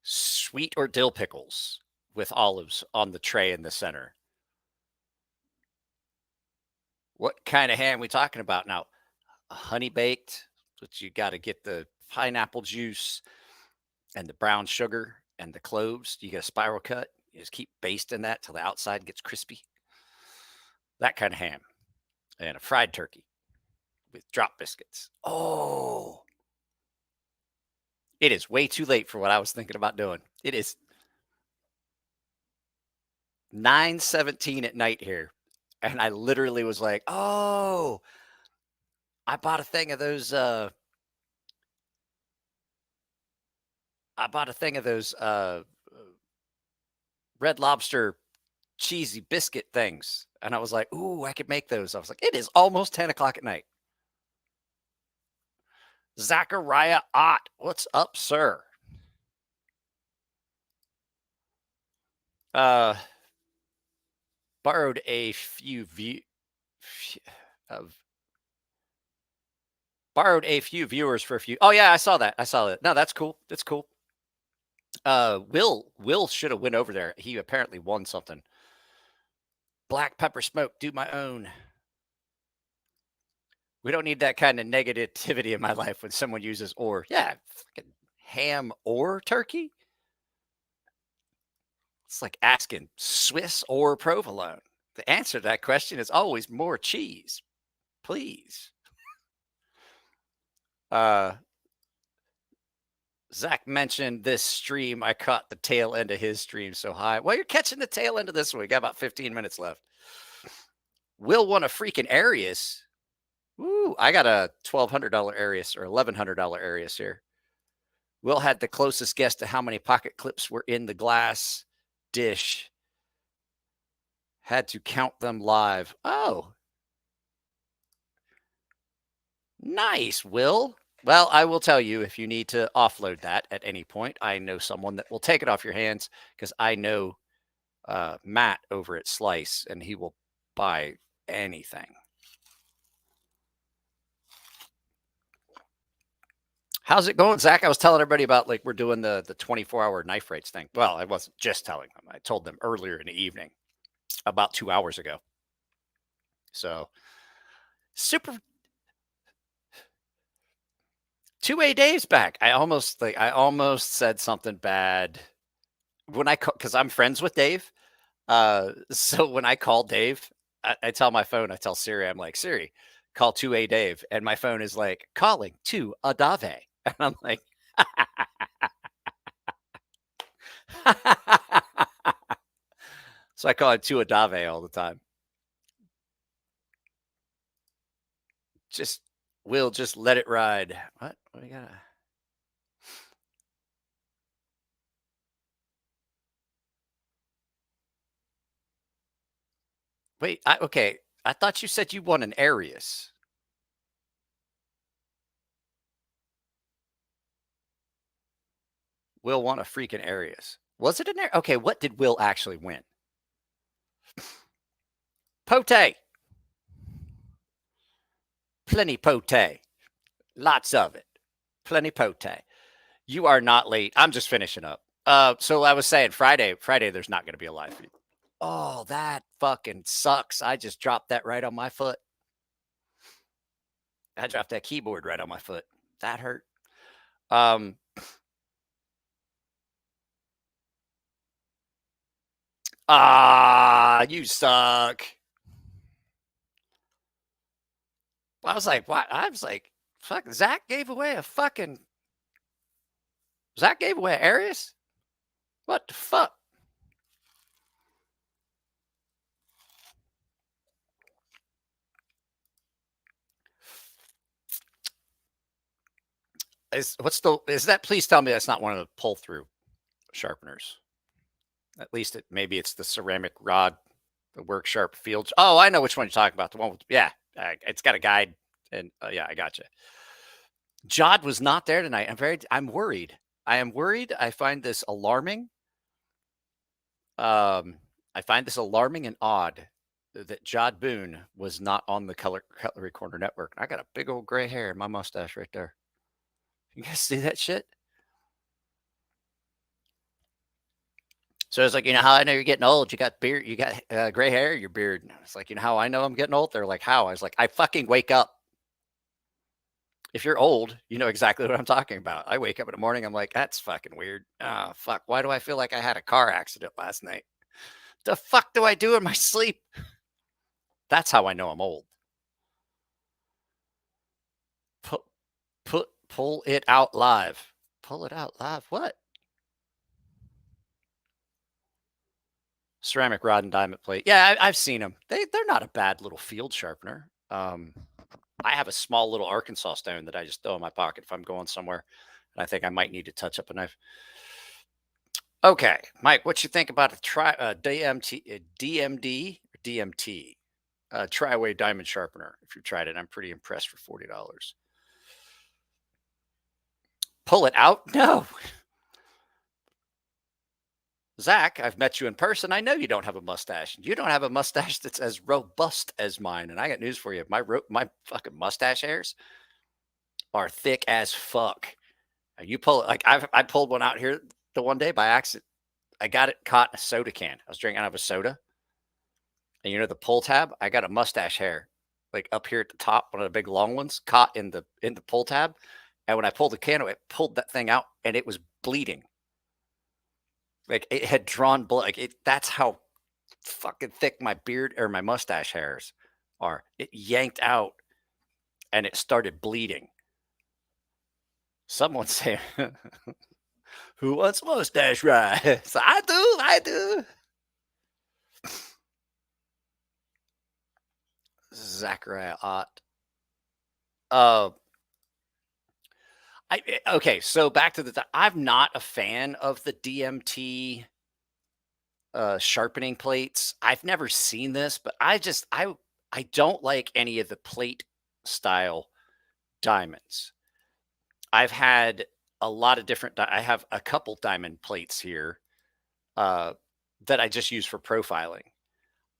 sweet or dill pickles with olives on the tray in the center. What kind of ham we talking about now? Honey baked, but you got to get the pineapple juice and the brown sugar and the cloves. You get a spiral cut. You just keep basting that till the outside gets crispy. That kind of ham. And a fried turkey with drop biscuits. Oh, it is way too late for what I was thinking about doing. It is 9:17 at night here. And I literally was like, oh, I bought a thing of those. Red Lobster cheesy biscuit things. And I was like, ooh, I could make those. I was like, it is almost 10 o'clock at night. Zachariah Ott, what's up, sir? Borrowed a few viewers for a few. Oh yeah, I saw that. No, that's cool. That's cool. Will should have went over there. He apparently won something. Black pepper smoke, do my own. We don't need that kind of negativity in my life when someone uses or. Yeah, fucking ham or turkey. It's like asking Swiss or provolone. The answer to that question is always more cheese. Please. Zach mentioned this stream. I caught the tail end of his stream so high. Well, you're catching the tail end of this one. We got about 15 minutes left. Will won a freaking Arius. Ooh, I got a $1,200 Arius or $1,100 Arius here. Will had the closest guess to how many pocket clips were in the glass dish. Had to count them live. Oh. Nice, Will. Well, I will tell you if you need to offload that at any point. I know someone that will take it off your hands because I know Matt over at Slice, and he will buy anything. How's it going, Zach? I was telling everybody about like we're doing the 24-hour knife rates thing. Well, I wasn't just telling them. I told them earlier in the evening, about 2 hours ago. So super 2A Dave's back. I almost said something bad when I because I'm friends with Dave. So when I call Dave, I tell my phone, I tell Siri, I'm like, Siri, call 2A Dave. And my phone is like, calling to Adave. And I'm like, so I call it to Adave all the time. We'll just let it ride. What do we got? Wait, okay. I thought you said you won an Arius. Will won a freaking Arius. Was it an Arius? Okay, what did Will actually win? Pote. Plenty pote. Lots of it. Plenty pote. You are not late. I'm just finishing up. So I was saying Friday, there's not going to be a live feed. Oh, that fucking sucks. I just dropped that right on my foot. I dropped that keyboard right on my foot. That hurt. You suck. I was like, what? I was like, fuck, Zach gave away Arius? What the fuck? Is that? Please tell me that's not one of the pull through sharpeners. At least maybe it's the ceramic rod, the Work Sharp Fields. Oh, I know which one you're talking about. The one with, yeah, it's got a guide, and yeah, I gotcha. Jodd was not there tonight. I'm worried. I am worried. I find this alarming. I find this alarming and odd that Jodd Boone was not on the Cutlery Corner Network. I got a big old gray hair in my mustache right there. You guys see that shit? So it's like, you know how I know you're getting old? You got beard, you got gray hair, your beard. It's like, you know how I know I'm getting old? They're like, how? I was like, I fucking wake up. If you're old, you know exactly what I'm talking about. I wake up in the morning, I'm like, that's fucking weird. Oh, fuck. Why do I feel like I had a car accident last night? The fuck do I do in my sleep? That's how I know I'm old. Pull it out live. Pull it out live. What? Ceramic rod and diamond plate. Yeah, I've seen them. They're not a bad little field sharpener. I have a small little Arkansas stone that I just throw in my pocket if I'm going somewhere, and I think I might need to touch up a knife. Okay, Mike, what you think about a DMD or DMT tri-way diamond sharpener? If you tried it, I'm pretty impressed for $40. Pull it out? No. Zach, I've met you in person. I know you don't have a mustache. You don't have a mustache that's as robust as mine. And I got news for you. My fucking mustache hairs are thick as fuck. And you pull it like I pulled one out here the one day by accident. I got it caught in a soda can. I was drinking out of a soda. And you know the pull tab? I got a mustache hair like up here at the top, one of the big long ones, caught in the pull tab. And when I pulled the can, it pulled that thing out and it was bleeding. Like it had drawn blood. Like that's how fucking thick my beard or my mustache hairs are. It yanked out and it started bleeding. Someone say, who wants mustache rides? I do. Zachariah Ott. Okay, so back to I'm not a fan of the DMT sharpening plates. I've never seen this, but I don't like any of the plate style diamonds. I've had a lot of different. I have a couple diamond plates here that I just use for profiling.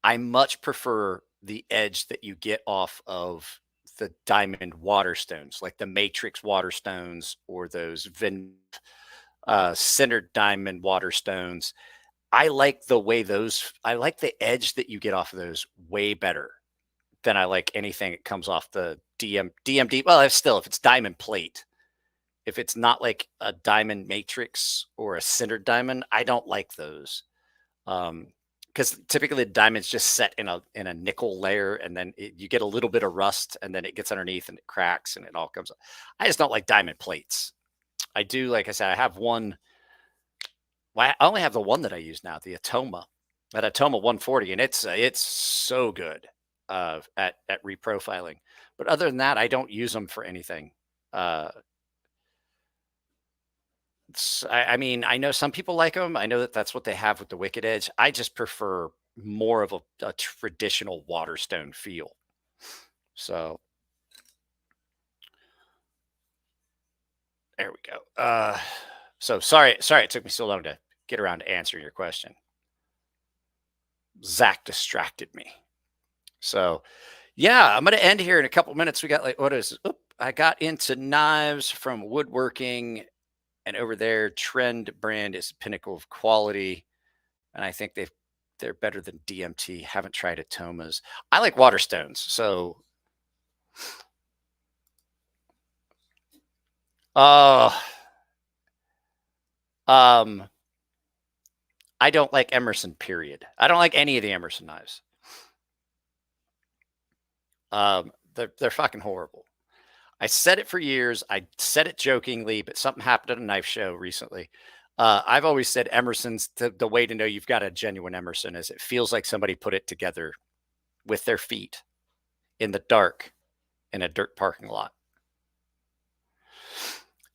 I much prefer the edge that you get off of the diamond water stones, like the matrix water stones or those centered diamond water stones. I like the way I like the edge that you get off of those way better than I like anything that comes off the DMD. Well, if it's diamond plate, if it's not like a diamond matrix or a centered diamond, I don't like those. Because typically the diamond's just set in a nickel layer, and then you get a little bit of rust, and then it gets underneath and it cracks and it all comes up. I just don't like diamond plates. I do, like I said, I have one. Well, I only have the one that I use now, the Atoma, that Atoma 140, and it's so good at reprofiling. But other than that, I don't use them for anything. I mean, I know some people like them. I know that that's what they have with the Wicked Edge. I just prefer more of a traditional Waterstone feel. So there we go. So sorry it took me so long to get around to answering your question. Zach distracted me. So yeah, I'm going to end here in a couple minutes. We got I got into knives from woodworking, and over there, Trend brand is pinnacle of quality. And I think they're better than DMT. Haven't tried Atomas. I like Waterstones. So, I don't like Emerson, period. I don't like any of the Emerson knives. They're fucking horrible. I said it for years. I said it jokingly, but something happened at a knife show recently. I've always said Emerson's the way to know you've got a genuine Emerson is it feels like somebody put it together with their feet in the dark in a dirt parking lot.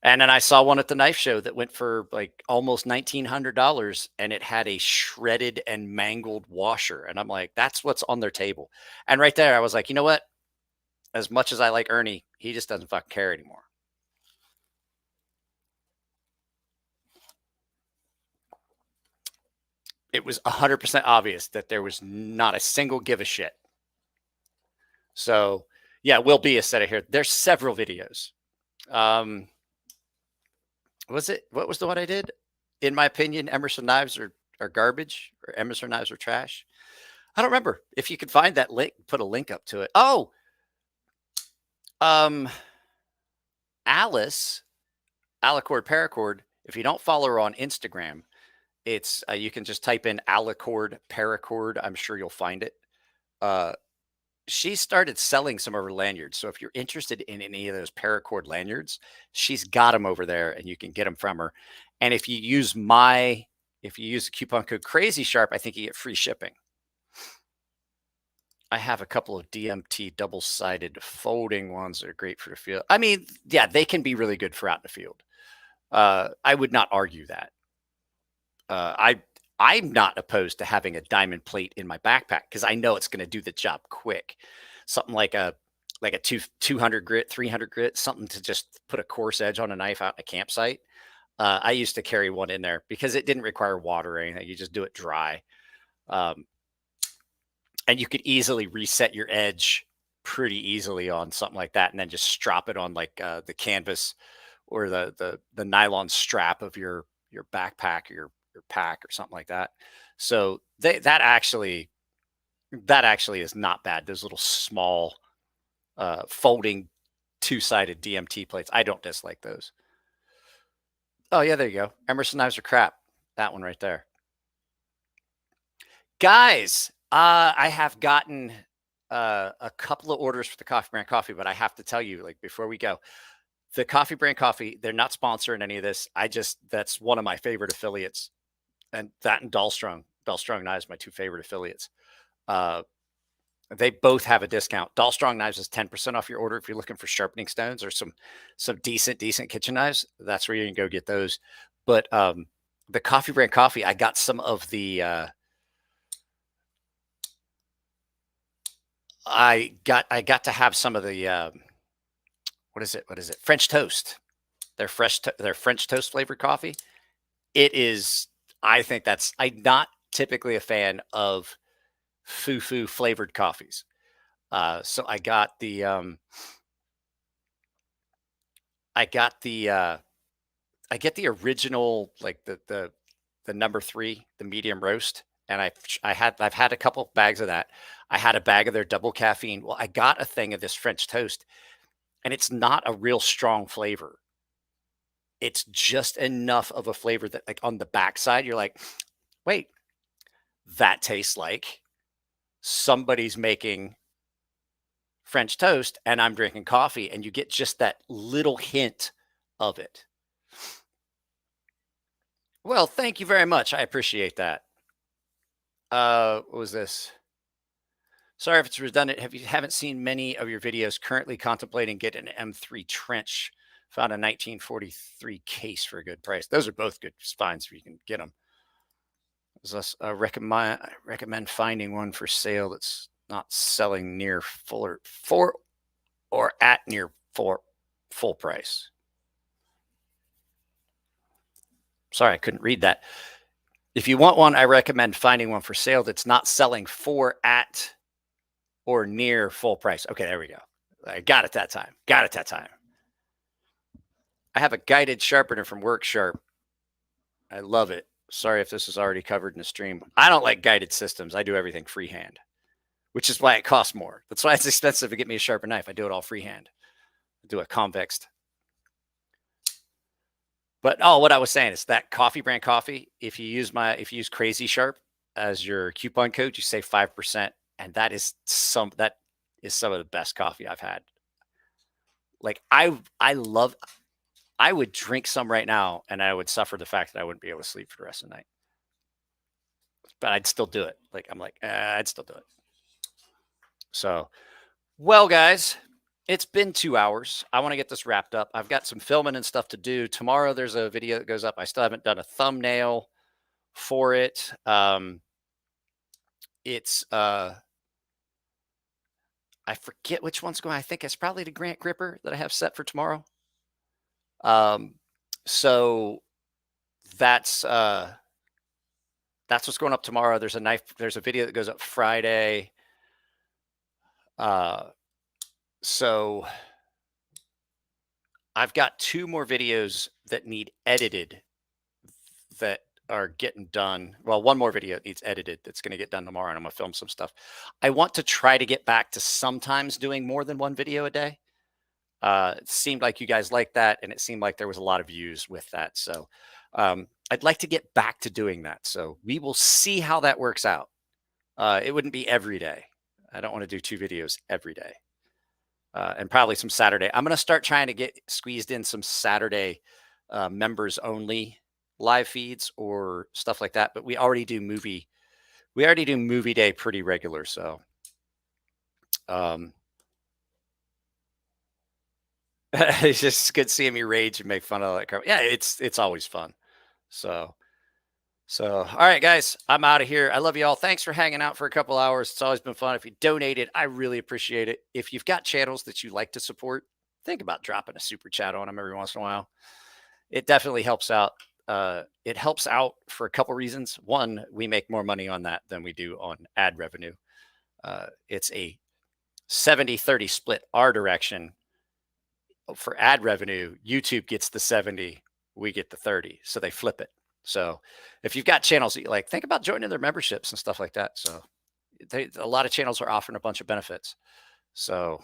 And then I saw one at the knife show that went for like almost $1,900, and it had a shredded and mangled washer. And I'm like, that's what's on their table. And right there, I was like, you know what? As much as I like Ernie, he just doesn't fucking care anymore. It was 100% obvious that there was not a single give a shit. So yeah, will be a set of here. There's several videos. What was the one I did? In my opinion, Emerson knives are garbage, or Emerson knives are trash. I don't remember. If you could find that link, put a link up to it. Oh, Alice, Alicord Paracord. If you don't follow her on Instagram, it's you can just type in Alicord Paracord. I'm sure you'll find it. She started selling some of her lanyards. So if you're interested in any of those paracord lanyards, she's got them over there, and you can get them from her. And if you use the coupon code Crazy Sharp, I think you get free shipping. I have a couple of DMT double-sided folding ones that are great for the field. I mean, yeah, they can be really good for out in the field. I would not argue that. I'm not opposed to having a diamond plate in my backpack because I know it's going to do the job quick. Something like a 200 grit, 300 grit, something to just put a coarse edge on a knife out in a campsite. I used to carry one in there because it didn't require water or anything. You just do it dry. And you could easily reset your edge pretty easily on something like that, and then just strap it on like the canvas or the nylon strap of your backpack or your pack or something like that. So that actually is not bad. Those little small folding two-sided DMT plates. I don't dislike those. Oh yeah, there you go. Emerson knives are crap. That one right there. Guys, I have gotten a couple of orders for the Coffee Brand Coffee, but I have to tell you, like, before we go, the Coffee Brand Coffee, they're not sponsoring any of this. That's one of my favorite affiliates. And that and Dahlstrong Knives, my two favorite affiliates. They both have a discount. Dahlstrong Knives is 10% off your order if you're looking for sharpening stones or some decent kitchen knives. That's where you can go get those. But the Coffee Brand Coffee, I got some of the I got to have some of the what is it? French toast. Their French toast flavored coffee. It is. I'm not typically a fan of foo-foo flavored coffees. So I got the I got the I get the original, like the number 3, the medium roast, and I've had a couple bags of that. I had a bag of their double caffeine. Well, I got a thing of this French toast, and it's not a real strong flavor. It's just enough of a flavor that, like, on the backside, you're like, wait, that tastes like somebody's making French toast and I'm drinking coffee, and you get just that little hint of it. Well, thank you very much. I appreciate that. What was this? Sorry if it's redundant. Haven't seen many of your videos. Currently contemplating getting an M3 trench. Found a 1943 case for a good price. Those are both good finds if you can get them. Recommend finding one for sale that's not selling near full or at near full price. Sorry, I couldn't read that. If you want one, I recommend finding one for sale that's not selling for, at, or near full price. Okay, there we go. I got it that time. I have a guided sharpener from Worksharp. I love it. Sorry if this is already covered in the stream. I don't like guided systems. I do everything freehand, which is why it costs more. That's why it's expensive to get me a sharper knife. I do it all freehand. I do a convexed. But what I was saying is that coffee brand coffee, if you use Crazy Sharp as your coupon code, you save 5%. And that is some of the best coffee I've had. Like I would drink some right now and I would suffer the fact that I wouldn't be able to sleep for the rest of the night. But I'd still do it. I'd still do it. So, well, guys, it's been 2 hours. I want to get this wrapped up. I've got some filming and stuff to do. Tomorrow there's a video that goes up. I still haven't done a thumbnail for it. It's I forget which one's going. I think it's probably the Grant Gripper that I have set for tomorrow. So that's what's going up tomorrow. There's a video that goes up Friday. So I've got 2 more videos that need edited that are getting done. Well, 1 more video needs edited that's going to get done tomorrow, and I'm going to film some stuff. I want to try to get back to sometimes doing more than 1 video a day. It seemed like you guys liked that, and it seemed like there was a lot of views with that. So I'd like to get back to doing that. So we will see how that works out. It wouldn't be every day. I don't want to do 2 videos every day. And probably some Saturday. I'm going to start trying to get squeezed in some Saturday members only live feeds or stuff like that. But we already do movie day pretty regular. So it's just good seeing me rage and make fun of that. Yeah, it's always fun. So all right, guys, I'm out of here. I love you all. Thanks for hanging out for a couple hours. It's always been fun. If you donated, I really appreciate it. If you've got channels that you like to support, think about dropping a super chat on them every once in a while. It definitely helps out. It helps out for a couple reasons. One, we make more money on that than we do on ad revenue. It's a 70-30 split our direction. For ad revenue, YouTube gets the 70, we get the 30. So they flip it. So if you've got channels that you like, think about joining their memberships and stuff like that. So a lot of channels are offering a bunch of benefits. So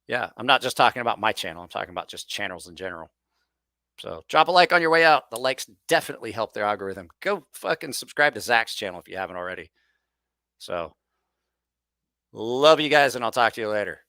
yeah, I'm not just talking about my channel. I'm talking about just channels in general. So drop a like on your way out. The likes definitely help their algorithm. Go fucking subscribe to Zach's channel if you haven't already. So love you guys, and I'll talk to you later.